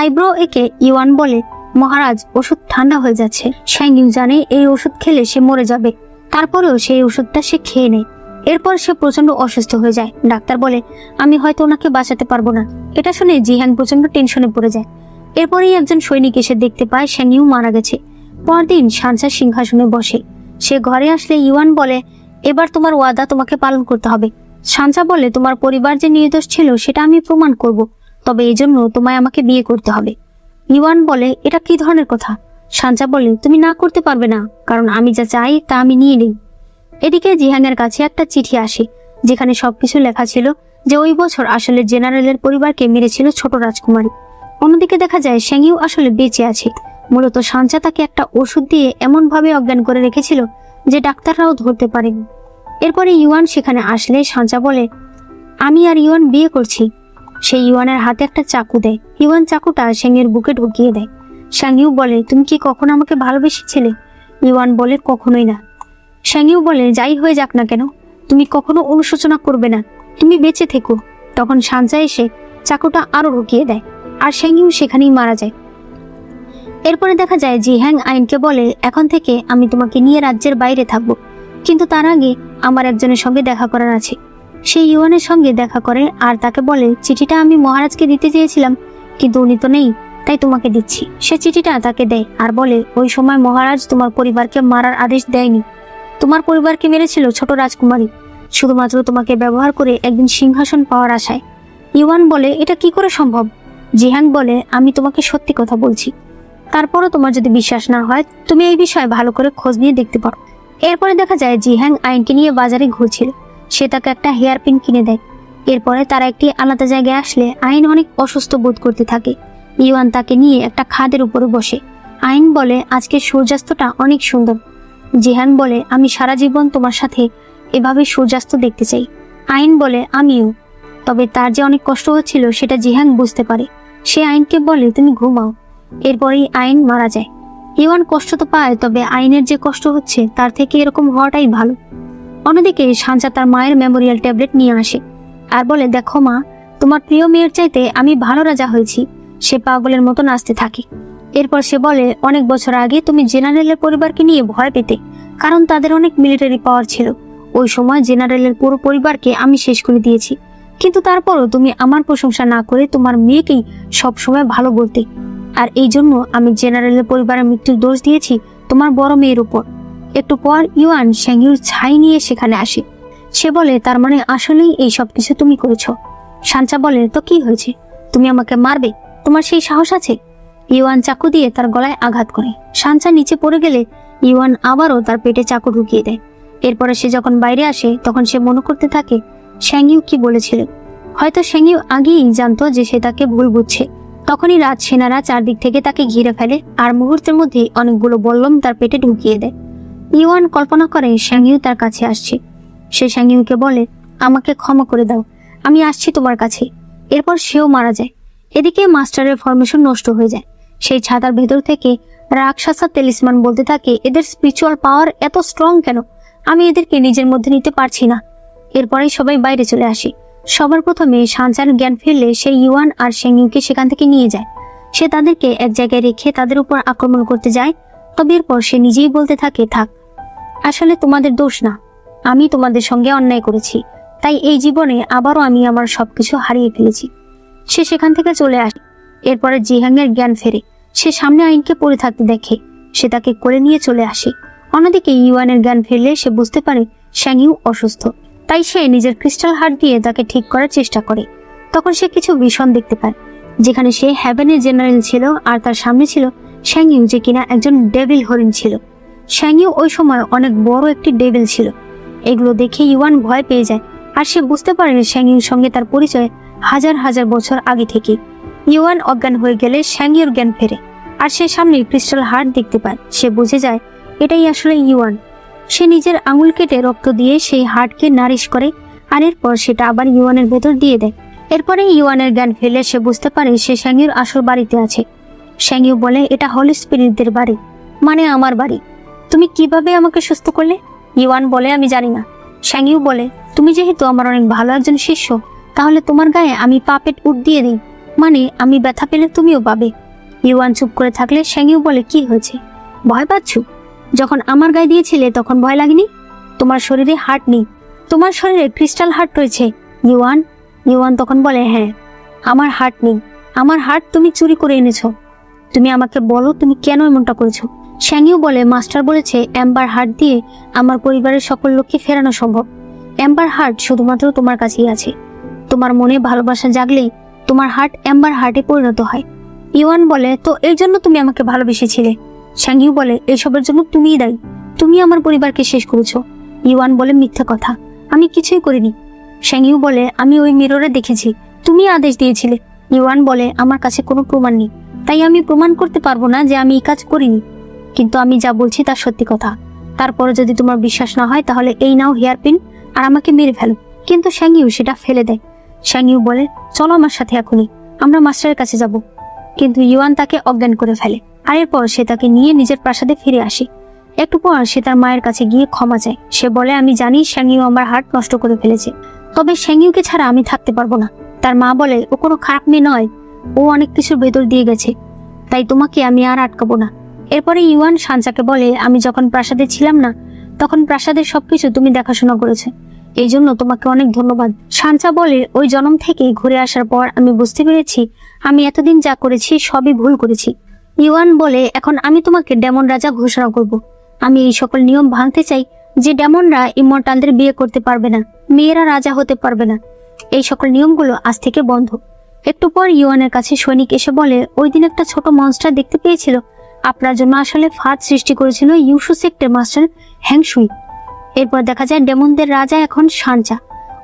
আইব্রো এঁকে ইউয়ান বলে, মহারাজ ওষুধ ঠান্ডা হয়ে যাচ্ছে। শ্যাংইউ জানে এই ওষুধ খেলে সে মরে যাবে, তারপরেও সেই ওষুধটা সে খেয়ে নেয়। এরপর সে প্রচন্ড অসুস্থ হয়ে যায়। ডাক্তার বলে, আমি হয়তো ওনাকে বাঁচাতে পারবো না। এটা শুনে জিহ্যাং প্রচন্ড টেনশনে পড়ে যায়। এরপরেই একজন সৈনিক এসে দেখতে পায় শ্যাংইউ মারা গেছে। পরদিন সাঞ্চা সিংহাসনে বসে। সে ঘরে আসলে ইউয়ান বলে, এবার তোমার ওয়াদা তোমাকে পালন করতে হবে। সাঞ্চা বলে, তোমার পরিবার যে নির্দোষ ছিল সেটা আমি প্রমাণ করব, তবে এই জন্য তোমায় আমাকে বিয়ে করতে হবে। ইউয়ান বলে, এটা কি ধরনের কথা? সাঞ্চা বলে, তুমি না করতে পারবে না, কারণ আমি যা চাই তা আমি নিয়ে নিই। এদিকে জিহ্যাংয়ের কাছে একটা চিঠি আসে যেখানে সবকিছু লেখা ছিল যে ওই বছর আসলে জেনারেলের পরিবারকে মেরেছিল ছোট রাজকুমারী। অন্যদিকে দেখা যায় শ্যাংইউ আসলে বেঁচে আছে। মূলত সাঞ্চা তাকে একটা ওষুধ দিয়ে এমন ভাবে অজ্ঞান করে রেখেছিল যে ডাক্তাররাও ধরতে পারেনি। এরপরে ইউয়ান সেখানে আসলে সাঞ্চা বলে, আমি আর ইউয়ান বিয়ে করছি। সে ইউয়ানের হাতে একটা চাকু দেয়। ইউয়ান চাকুটা শ্যাংইউর বুকে ঢুকিয়ে দেয়। শ্যাংইউ বলে, তুমি কি কখনো আমাকে ভালোবেসেছিলে? ইউয়ান বলে, কখনোই না। শ্যাংইউ বলে, যাই হয়ে যাক না কেন তুমি কখনো অনুশোচনা করবে না, তুমি বেঁচে থেকো। তখন সাঞ্চা এসে চাকুটা আরো ঢুকিয়ে দেয় আর শ্যাংইউ সেখানেই মারা যায়। এরপরে দেখা যায় জিহ্যাং আইনকে বলে, এখন থেকে আমি তোমাকে নিয়ে রাজ্যের বাইরে থাকবো, কিন্তু তার আগে আমার একজনের সঙ্গে দেখা করার আছে। সে ইউয়ানের সঙ্গে দেখা করে আর তাকে বলে, চিঠিটা আমি মহারাজকে দিতে চেয়েছিলাম কিন্তু উনি তো নেই, তাই তোমাকে দিচ্ছি। সে চিঠিটা তাকে দেয় আর বলে, ওই সময় মহারাজ তোমার পরিবারকে মারার আদেশ দেয়নি। তোমার পরিবারকে মেরেছিল ছোট রাজকুমারী, শুধুমাত্র তোমাকে ব্যবহার করে একদিন সিংহাসন পাওয়ার আশায়। ইউয়ান বলে, এটা কি করে সম্ভব? জিহ্যাং বলে, আমি তোমাকে সত্যি কথা বলছি, তারপরও তোমার যদি বিশ্বাস না হয় তুমি এই বিষয়ে ভালো করে খোঁজ নিয়ে দেখতে পারো। এরপরে দেখা যায় জিহ্যাং আইনকে নিয়ে বাজারে ঘুরছিল। সে তাকে একটা হেয়ার পিন কিনে দেয়। এরপরে তারা একটি আলাদা জায়গায় আসলে আইন অনেক অসুস্থ বোধ করতে থাকে। ইউয়ান তাকে নিয়ে একটা খাদের উপরে বসে। আইন বলে, আজকে সূর্যাস্তটা অনেক সুন্দর। জিহ্যাং বলে, আমি সারা জীবন তোমার সাথে এভাবে সূর্যাস্ত দেখতে চাই। আইন বলে, আমিও। তবে তার যে অনেক কষ্ট হচ্ছিল সেটা জিহ্যাং বুঝতে পারে। সে আইনকে বলে, তুমি ঘুমাও। এরপরেই আইন মারা যায়। ইউয়ান কষ্ট তো পায়, তবে আইনের যে কষ্ট হচ্ছে তার থেকে এরকম হওয়াটাই ভালো। অন্যদিকে সাঞ্চা তার মায়ের মেমোরিয়াল ট্যাবলেট নিয়ে আসে আর বলে, দেখো মা, তোমার প্রিয় মেয়ের চাইতে আমি ভালো রাজা হয়েছি। সে পাগলের মতো নাচতে থাকে। এরপর সে বলে, অনেক বছর আগে তুমি জেনারেলের পরিবারকে নিয়ে ভয় পেতে, কারণ তাদের অনেক মিলিটারি পাওয়ার ছিল। ওই সময় জেনারেলের পুরো পরিবারকে আমি শেষ করে দিয়েছি, কিন্তু তারপরও তুমি আমার প্রশংসা না করে তোমার মেয়েকেই সবসময় ভালো বলতে, আর এই জন্য আমি জেনারেলের পরিবারের মৃত্যুর দোষ দিয়েছি তোমার বড় মেয়ের উপর। একটু পর ইউয়ান শ্যাংইউর ছাই নিয়ে সেখানে আসে। সে বলে, তার মানে আসলেই এই সব কিছু তুমি করেছো। সাঞ্চা বলে, তো কি হয়েছে? তুমি আমাকে মারবে? তোমার সেই সাহস আছে? ইউয়ান চাকু দিয়ে তার গলায় আঘাত করে। সাঞ্চা নিচে পড়ে গেলে ইওয়ান আবারও তার পেটে চাকু ঢুকিয়ে দেয়। এরপরে সে যখন বাইরে আসে তখন সে মনে করতে থাকে শ্যাংইউ কি বলেছিল। হয়তো শ্যাংইউ আগেই জানতো যে সে তাকে ভুল বুঝছে। তখনই রাজ সেনারা চারদিক থেকে তাকে ঘিরে ফেলে আর মুহূর্তের মধ্যে অনেকগুলো বল্লম তার পেটে ঢুকিয়ে দেয়। ইওয়ান কল্পনা করে শ্যাংইউ তার কাছে আসছে। সে শ্যাংইউকে বলে, আমাকে ক্ষমা করে দাও, আমি আসছি তোমার কাছে। এরপর সেও মারা যায়। এদিকে মাস্টারের ফরমেশন নষ্ট হয়ে যায়। সেই ছাতার ভেতর থেকে রাক্ষসা তেলিসমান বলতে থাকে, এদের স্পিরিচুয়াল পাওয়ার এত স্ট্রং কেন, আমি এদেরকে নিজের মধ্যে নিতে পারছি না। এরপরেই সবাই বাইরে চলে আসে। সবার প্রথমে সানচার জ্ঞান ফিরলে সে ইওয়ান আর শ্যাংইউকে সেখান থেকে নিয়ে যায়। সে তাদেরকে এক জায়গায় রেখে তাদের উপর আক্রমণ করতে যায়। তবে এরপর সে নিজেই বলতে থাকে, থাক, আসলে তোমাদের দোষ না, আমি তোমাদের সঙ্গে অন্যায় করেছি, তাই এই জীবনে আবারও আমি আমার সবকিছু হারিয়ে ফেলেছি। সে সেখান থেকে চলে আসে। এরপরে জিহাং এর জ্ঞান ফেরে। সে সামনে আইনকে পড়ে থাকতে দেখে। সে তাকে কোলে নিয়ে চলে আসে। অন্যদিকে ইওয়ানের জ্ঞান ফিরলে সে বুঝতে পারে শ্যাংইউ অসুস্থ। তাই সে নিজের ক্রিস্টাল হার্ট দিয়ে তাকে ঠিক করার চেষ্টা করে। তখন সে কিছু ভিশন দেখতে পায়, যেখানে সে হ্যাভেনের জেনারেল ছিল আর তার সামনে ছিল শ্যাংইউ, যে কিনা একজন ডেভিল হরিণ ছিল। শ্যাংইউ ওই সময় অনেক বড় একটি ডেভিল ছিল। এগুলো দেখে ইওয়ান ভয় পেয়ে যায় আর সে বুঝতে পারে শ্যাংইউর সঙ্গে তার পরিচয় হাজার হাজার বছর আগে থেকে। ইওয়ান অজ্ঞান হয়ে গেলে শ্যাংইউর জ্ঞান ফেরে আর সে সামনে ক্রিস্টাল হার্ট দেখতে পায়। সে বুঝে যায় এটাই আসলে ইওয়ান। সে নিজের আঙুল কেটে রক্ত দিয়ে সেই হার্টকে নারিশ করে আর এরপর সেটা আবার ইওয়ানের ভেতর দিয়ে দেয়। এরপরে ইওয়ানের জ্ঞান ফেলে সে বুঝতে পারে সে শ্যাংইউর আসল বাড়িতে আছে। শ্যাংইউ বলে, এটা হলি স্পিরিটদের বাড়ি, মানে আমার বাড়ি। তুমি কিভাবে আমাকে সুস্থ করলে? ইওয়ান বলে, আমি জানি না। শ্যাংইউ বলে, তুমি যেহেতু আমার অনেক ভালো একজন শিষ্য, তাহলে তোমার গায়ে আমি পাপেট উঠ দিয়ে দিই, মানে আমি ব্যথা পেলে তুমিও পাবে। ইওয়ান চুপ করে থাকলে শ্যাংইউ বলে, কি হয়েছে, ভয় পাচ্ছ? যখন আমার গায়ে দিয়েছিলে তখন ভয় লাগেনি? তোমার শরীরে হার্ট নেই, তোমার শরীরে ক্রিস্টাল হার্ট রয়েছে ইওয়ান। ইওয়ান তখন বলে, হ্যাঁ, আমার হার্ট নেই, আমার হার্ট তুমি চুরি করে এনেছো। তুমি আমাকে বলো তুমি কেন এমনটা করেছো? শ্যাংইউ বলে, মাস্টার বলেছে এম্বার হার্ট দিয়ে আমার পরিবারের সকল লোককে ফেরানো সম্ভব। এম্বার হার্ট শুধুমাত্র তোমার কাছেই আছে। তোমার মনে ভালোবাসা জাগলেই তোমার হার্ট এম্বার হার্টে পরিণত হয়। ইওয়ান বলে, তো এর জন্য তুমি আমাকে ভালোবেসেছিলে? শ্যাংইউ বলে, এসবের জন্য তুমিই দায়ী, তুমি আমার পরিবারকে শেষ করেছো। ইওয়ান বলে, মিথ্যে কথা, আমি কিছুই করিনি। শ্যাংইউ বলে, আমি ওই মিররে দেখেছি, তুমি আদেশ দিয়েছিলে। ইওয়ান বলে, আমার কাছে কোনো প্রমাণ নেই, তাই আমি প্রমাণ করতে পারবো না যে আমি এই কাজ করিনি, কিন্তু আমি যা বলছি তা সত্যি কথা। তারপরে যদি তোমার বিশ্বাস না হয় তাহলে এই নাও হেয়ারপিন আর আমাকে মেরে ফেলো। কিন্তু শ্যাংইউ সেটা ফেলে দেয়। শ্যাংইউ বলে, চলো আমার সাথে এখনই, আমরা মাস্টারের কাছে যাব। কিন্তু ইওয়ান তাকে অজ্ঞান করে ফেলে আর এরপর সে তাকে নিয়ে নিজের প্রাসাদে ফিরে আসে। একটু পর সে তার মায়ের কাছে গিয়ে ক্ষমা চায়। সে বলে, আমি জানি শ্যাংইউ আমার হার্ট নষ্ট করে ফেলেছে, তবে শ্যাংইউকে ছাড়া আমি থাকতে পারবো না। তার মা বলে, ও কোনো খারাপ মেয়ে নয়, ও অনেক কিছুর ভেতর দিয়ে গেছে, তাই তোমাকে আমি আর আটকাবো না। এরপরে ইওয়ান সানচাকে বলে, আমি যখন প্রাসাদে ছিলাম না তখন প্রাসাদের সবকিছু তুমি দেখাশোনা করেছো, এই জন্য তোমাকে অনেক ধন্যবাদ। সানচা বলে, ওই জন্ম থেকে ঘুরে আসার পর আমি বুঝতে পেরেছি আমি এতদিন যা করেছি সবই ভুল করেছি। ইওয়ান বলে, এখন আমি তোমাকে ডেমন রাজা ঘোষণা করব। আমি এই সকল নিয়ম ভাঙতে চাই যে ডেমনরা ইমর্টালদের বিয়ে করতে পারবে না, মেয়েরা রাজা হতে পারবে না। এই সকল নিয়মগুলো আজ থেকে বন্ধ। একটু পর ইওয়ানের কাছে সৈনিক এসে বলে, ওই দিন একটা ছোট মনস্টার দেখতে পেয়েছিল, আপনার জন্য আসলে ফাঁদ সৃষ্টি করেছিল ইউশু সেক্টর মাস্টার হ্যাংশুই। এরপর দেখা যায় ডেমনদের রাজা এখন সানচা।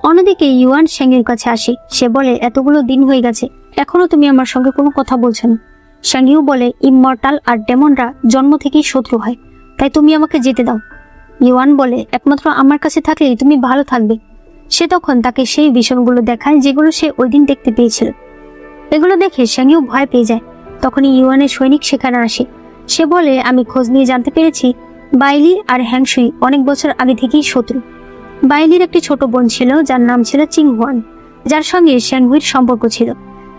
অন্যদিকে ইওয়ান শ্যাংইউর কাছে আসে। সে বলে, এতগুলো দিন হয়ে গেছে, এখনো তুমি আমার সঙ্গে কোনো কথা বলছো না। শ্যাংইউ বলে, ইমমর্টাল আর ডেমনরা জন্ম থেকেই শত্রু হয়, তাই তুমি আমাকে যেতে দাও। ইওয়ান বলে, একমাত্র আমার কাছে থাকলেই তুমি ভালো থাকবে। সে তখন তাকে সেই ভিশনগুলো দেখায় যেগুলো সে ওই দিন দেখতে পেয়েছিল। এগুলো দেখে শ্যাংইউ ভয় পেয়ে যায়। তখনই ইওয়ানের সৈনিক সেখানে আসে। সে বলে, আমি খোঁজ নিয়ে জানতে পেরেছি বাইলি আর হ্যাংশুই অনেক বছর আগে থেকেই শত্রু। বাইলির একটি ছোট বোন ছিল যার নাম ছিল চিংহুয়ান, যার সঙ্গে শ্যাংহুইর সম্পর্ক ছিল,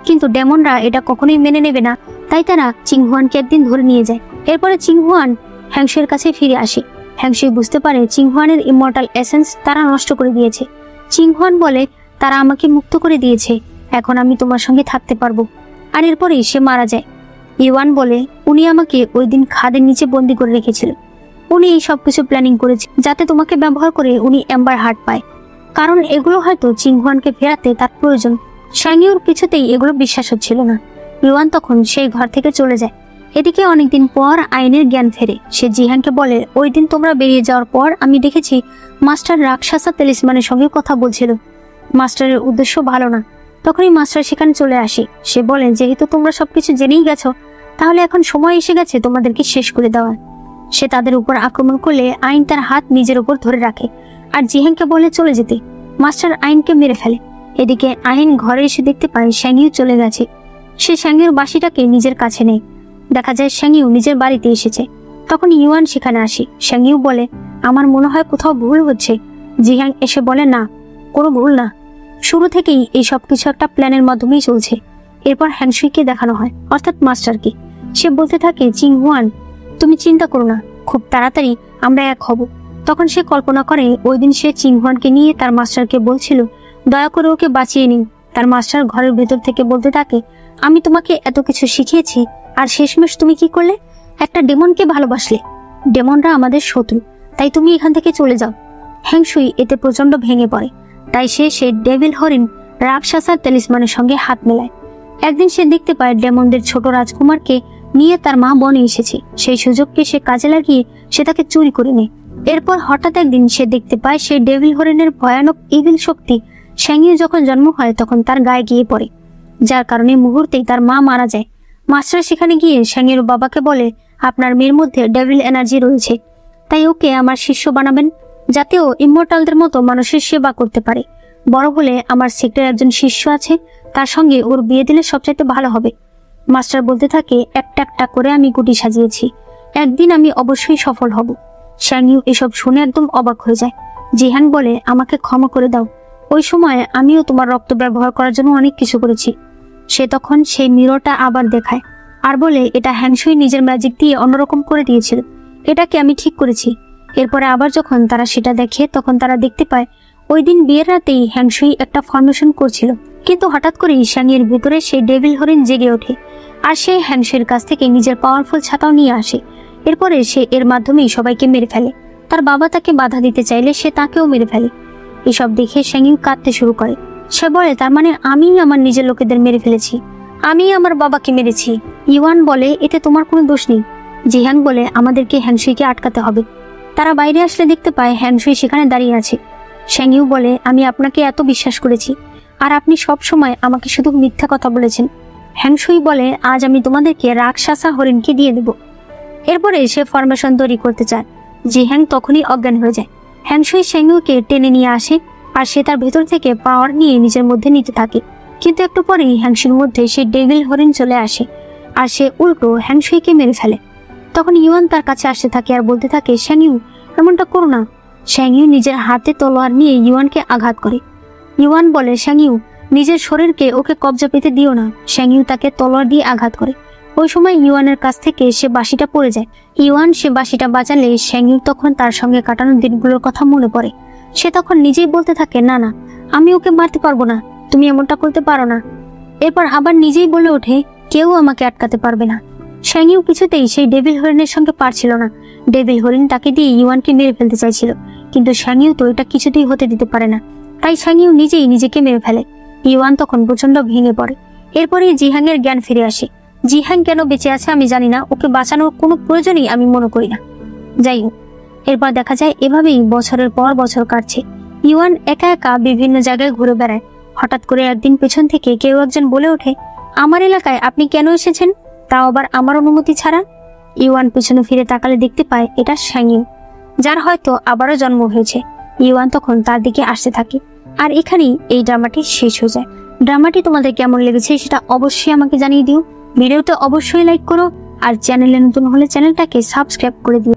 কিন্তু ডেমনরা এটা কখনোই মেনে নেবে না, তাই তারা চিংহুয়ানকে একদিন ধরে নিয়ে যায়। এরপরে চিংহুয়ান হ্যাংশুইয়ের কাছে ফিরে আসে। হ্যাংশুই বুঝতে পারে চিংহুয়ানের ইমর্টাল এসেন্স তারা নষ্ট করে দিয়েছে। চিংহুয়ান বলে, তারা আমাকে মুক্ত করে দিয়েছে, এখন আমি তোমার সঙ্গে থাকতে পারবো। আর এরপরেই সে মারা যায়। ইওয়ান বলে, উনি আমাকে ওই দিন খাদের নিচে বন্দি করে রেখেছিল। উনি এই সবকিছু প্ল্যানিং করেছে যাতে তোমাকে ব্যবহার করে উনি এম্বার হার্ট পায়, কারণ এগুলো হয়তো চিংহুয়ানকে ফেরাতে তার প্রয়োজন। শ্যাংইউর কিছুতেই এগুলো বিশ্বাস হচ্ছিল না। ইওয়ান তখন সেই ঘর থেকে চলে যায়। এদিকে অনেকদিন পর আইনের জ্ঞান ফেরে। সে জিহানকে বলে, ওই দিন তোমরা বেরিয়ে যাওয়ার পর আমি দেখেছি মাস্টার রাক্ষসা তেলিসমানের সঙ্গে কথা বলছিল। মাস্টারের উদ্দেশ্য ভালো না। তখনই মাস্টার সেখানে চলে আসে। সে বলে, যেহেতু তোমরা সবকিছু জেনেই গেছো, তাহলে এখন সময় এসে গেছে তোমাদেরকে শেষ করে দেওয়ার। সে তাদের উপর আক্রমণ করলে আইন তার হাত নিজের উপর ধরে রাখে আর জিহানকে বলে চলে যেতে। মাস্টার আইনকে মেরে ফেলে। এদিকে আইন ঘরে এসে দেখতে পায় শ্যাংইউ চলে গেছে। সে শ্যাংইউর বাঁশিটাকে নিজের কাছে নেয়। দেখা যায় শ্যাংইউ নিজের বাড়িতে এসেছে। তখন ইউয়ান সেখানে আসে। শ্যাংইউ বলে, আমার মনে হয় কোথাও ভুল হচ্ছে। জিহান এসে বলে, না, কোনো ভুল না, শুরু থেকেই এই সবকিছু একটা প্ল্যানের মাধ্যমেই চলছে। এরপর হ্যাংশুইকে দেখানো হয়, অর্থাৎ মাস্টারকে। সে বলতে থাকে, চিংহুয়ান, তুমি চিন্তা করো না, খুব তাড়াতাড়ি আমরা এক হব। তখন সে কল্পনা করে ওই দিন সে চিংহুয়ানকে নিয়ে তার মাস্টারকে বলছিল, দয়া করে ওকে বাঁচিয়ে নিন। তার মাস্টার ঘরের ভেতর থেকে বলতে থাকে, আমি তোমাকে এত কিছু শিখিয়েছি, আর শেষমেশ তুমি কি করলে? একটা ডেমনকে ভালোবাসলে। ডেমনরা আমাদের শত্রু, তাই তুমি এখান থেকে চলে যাও। হ্যাংশুই এতে প্রচন্ড ভেঙে পড়ে। তাই সে ডেভিল হরিণ রাক্ষসার তেলিসমানের সঙ্গে হাত মেলায়। একদিন সে দেখতে পায় ডেমনদের ছোট রাজকুমারকে নিয়ে তার মা বনে এসেছে। সেই সুযোগকে সে কাজে লাগিয়ে সে তাকে চুরি করে নেয়। এরপর হঠাৎ একদিন সে দেখতে পায় সেই ডেভিল হরিণের ভয়ানক ইভিল শক্তি শ্যাংইউ যখন জন্ম হয় তখন তার গায়ে গিয়ে পড়ে, যার কারণে মুহূর্তেই তার মা মারা যায়। মাস্টার সেখানে গিয়ে শ্যাংইউর বাবাকে বলে, আপনার মেয়ের মধ্যে ডেভিল এনার্জি রয়েছে, তাই ওকে আমার শিষ্য বানাবেন, যাতে ও ইমমর্টালদের মতো মানুষের সেবা করতে পারে। বড় হলে আমার সেক্টরের একজন শিষ্য আছে, তার সঙ্গে ওর বিয়ে দিলে সবচাইতে ভালো হবে। মাস্টার বলতে থাকে, একটা একটা করে আমি গুটি সাজিয়েছি, একদিন আমি অবশ্যই সফল হব। শ্যাংইউ এসব শুনে একদম অবাক হয়ে যায়। জিহান বলে, আমাকে ক্ষমা করে দাও, ওই সময় আমিও তোমার রক্ত ব্যবহার করার জন্য অনেক কিছু করেছি। সে তখন সেই মিররটা আবার দেখায় আর বলে, এটা হ্যাংশুই নিজের ম্যাজিক দিয়ে অন্যরকম করে দিয়েছিল, এটাকে আমি ঠিক করেছি। এরপরে আবার যখন তারা সেটা দেখে তখন তারা দেখতে পায় ওই দিন বিয়ের রাতেই হ্যাংশুই একটা ফর্মেশন করছিল। কিন্তু হঠাৎ করেই শ্যাংইয়ের ভিতরে সেই ডেভিল হরিণ জেগে ওঠে আর সে হ্যাংশুইয়ের কাছ থেকে নিজের পাওয়ারফুল ছাতাও নিয়ে আসে। এরপরে সে এর মাধ্যমেই সবাইকে মেরে ফেলে। তার বাবা তাকে বাধা দিতে চাইলে সে তাকেও মেরে ফেলে। এসব দেখে শ্যাংইউ কাঁদতে শুরু করে। সে বলে, তার মানে আমিই আমার নিজের লোকেদের মেরে ফেলেছি, আমিই আমার বাবাকে মেরেছি। ইউয়ান বলে, এতে তোমার কোনো দোষ নেই। জিহান বলে, আমাদেরকে হ্যাংশুইকে আটকাতে হবে। তারা বাইরে আসলে দেখতে পায় হ্যাংশুই সেখানে দাঁড়িয়ে আছে। শ্যাংইউ বলে, আমি আপনাকে এত বিশ্বাস করেছি, আর আপনি সব সময় আমাকে শুধু মিথ্যা কথা বলেছেন। হ্যাংশুই বলে, আজ আমি তোমাদেরকে রাক্ষসা হরিণকে দিয়ে দেব। এরপরে সে ফরমেশন তৈরি করতে চায়। জিহান তখনই অজ্ঞান হয়ে যায়। হ্যাংশুই শ্যাংইউকে টেনে নিয়ে আসে আর সে তার ভেতর থেকে পাওয়ার নিয়ে নিজের মধ্যে নিতে থাকে। কিন্তু একটু পরেই হ্যাংশুইর মধ্যে সে ডেভিল হরিণ চলে আসে আর সে উল্টো হ্যাংশুইকে মেরে ফেলে। তখন ইউয়ান তার কাছে আসতে থাকে আর বলতে থাকে, শ্যাংইউ, এমনটা করো না। শ্যাংইউ নিজের হাতে তলোয়ার নিয়ে ইউয়ানকে আঘাত করে। ইউয়ান বলে, শ্যাংইউ, নিজের শরীরকে ওকে কবজা পেতে দিও না। শ্যাংইউ তাকে তলোয়ার দিয়ে আঘাত করে। ওই সময় ইউয়ানের কাছ থেকে সে বাঁশিটা পড়ে যায়। ইউয়ান সে বাঁশিটা বাজালে শ্যাংইউ তখন তার সঙ্গে কাটানো দিনগুলোর কথা মনে পড়ে। সে তখন নিজেই বলতে থাকে, না না, আমি ওকে মারতে পারবো না, তুমি এমনটা করতে পারো না। এরপর আবার নিজেই বলে ওঠে, কেউ আমাকে আটকাতে পারবে না। শ্যাংইউ কিছুতেই সেই ডেভিল হরিণের সঙ্গে পারছিল না। ডেভিল হরিণ তাকে দিয়ে ইউয়ানকে মেরে ফেলতে চাইছিল, কিন্তু শ্যাংইউ তো এটা কিছুতেই হতে দিতে পারে না। তাই শ্যাংইউ নিজেই নিজেকে মেরে ফেলে। ইউয়ান তখন প্রচন্ড ভেঙে পড়ে। এরপরে জিহাংয়ের জ্ঞান ফিরে আসে। জিহাং কেন বেঁচে আছে আমি জানি না, ওকে বাঁচানোর কোনো প্রয়োজনই আমি মনে করি না। যাই হোক, এরপর দেখা যায় এভাবেই বছরের পর বছর কাটছে। ইউয়ান একা একা বিভিন্ন জায়গায় ঘুরে বেড়ায়। হঠাৎ করে একদিন পেছন থেকে কেউ একজন বলে ওঠে, আমার এলাকায় আপনি কেন এসেছেন, তাও আবার আমার অনুমতি ছাড়া? ইউয়ান পেছনে ফিরে তাকালে দেখতে পায় এটা শ্যাংইউ, যার হয়তো আবারও জন্ম হয়েছে। ইউয়ান তখন তার দিকে আসতে থাকে। আর এখানেই এই ড্রামাটি শেষ হয়ে যায়। ড্রামাটি তোমাদের কেমন লেগেছে সেটা অবশ্যই আমাকে জানিয়ে দিও। ভিডিওতে অবশ্যই লাইক করো আর চ্যানেলে নতুন হলে চ্যানেলটাকে সাবস্ক্রাইব করে দিও।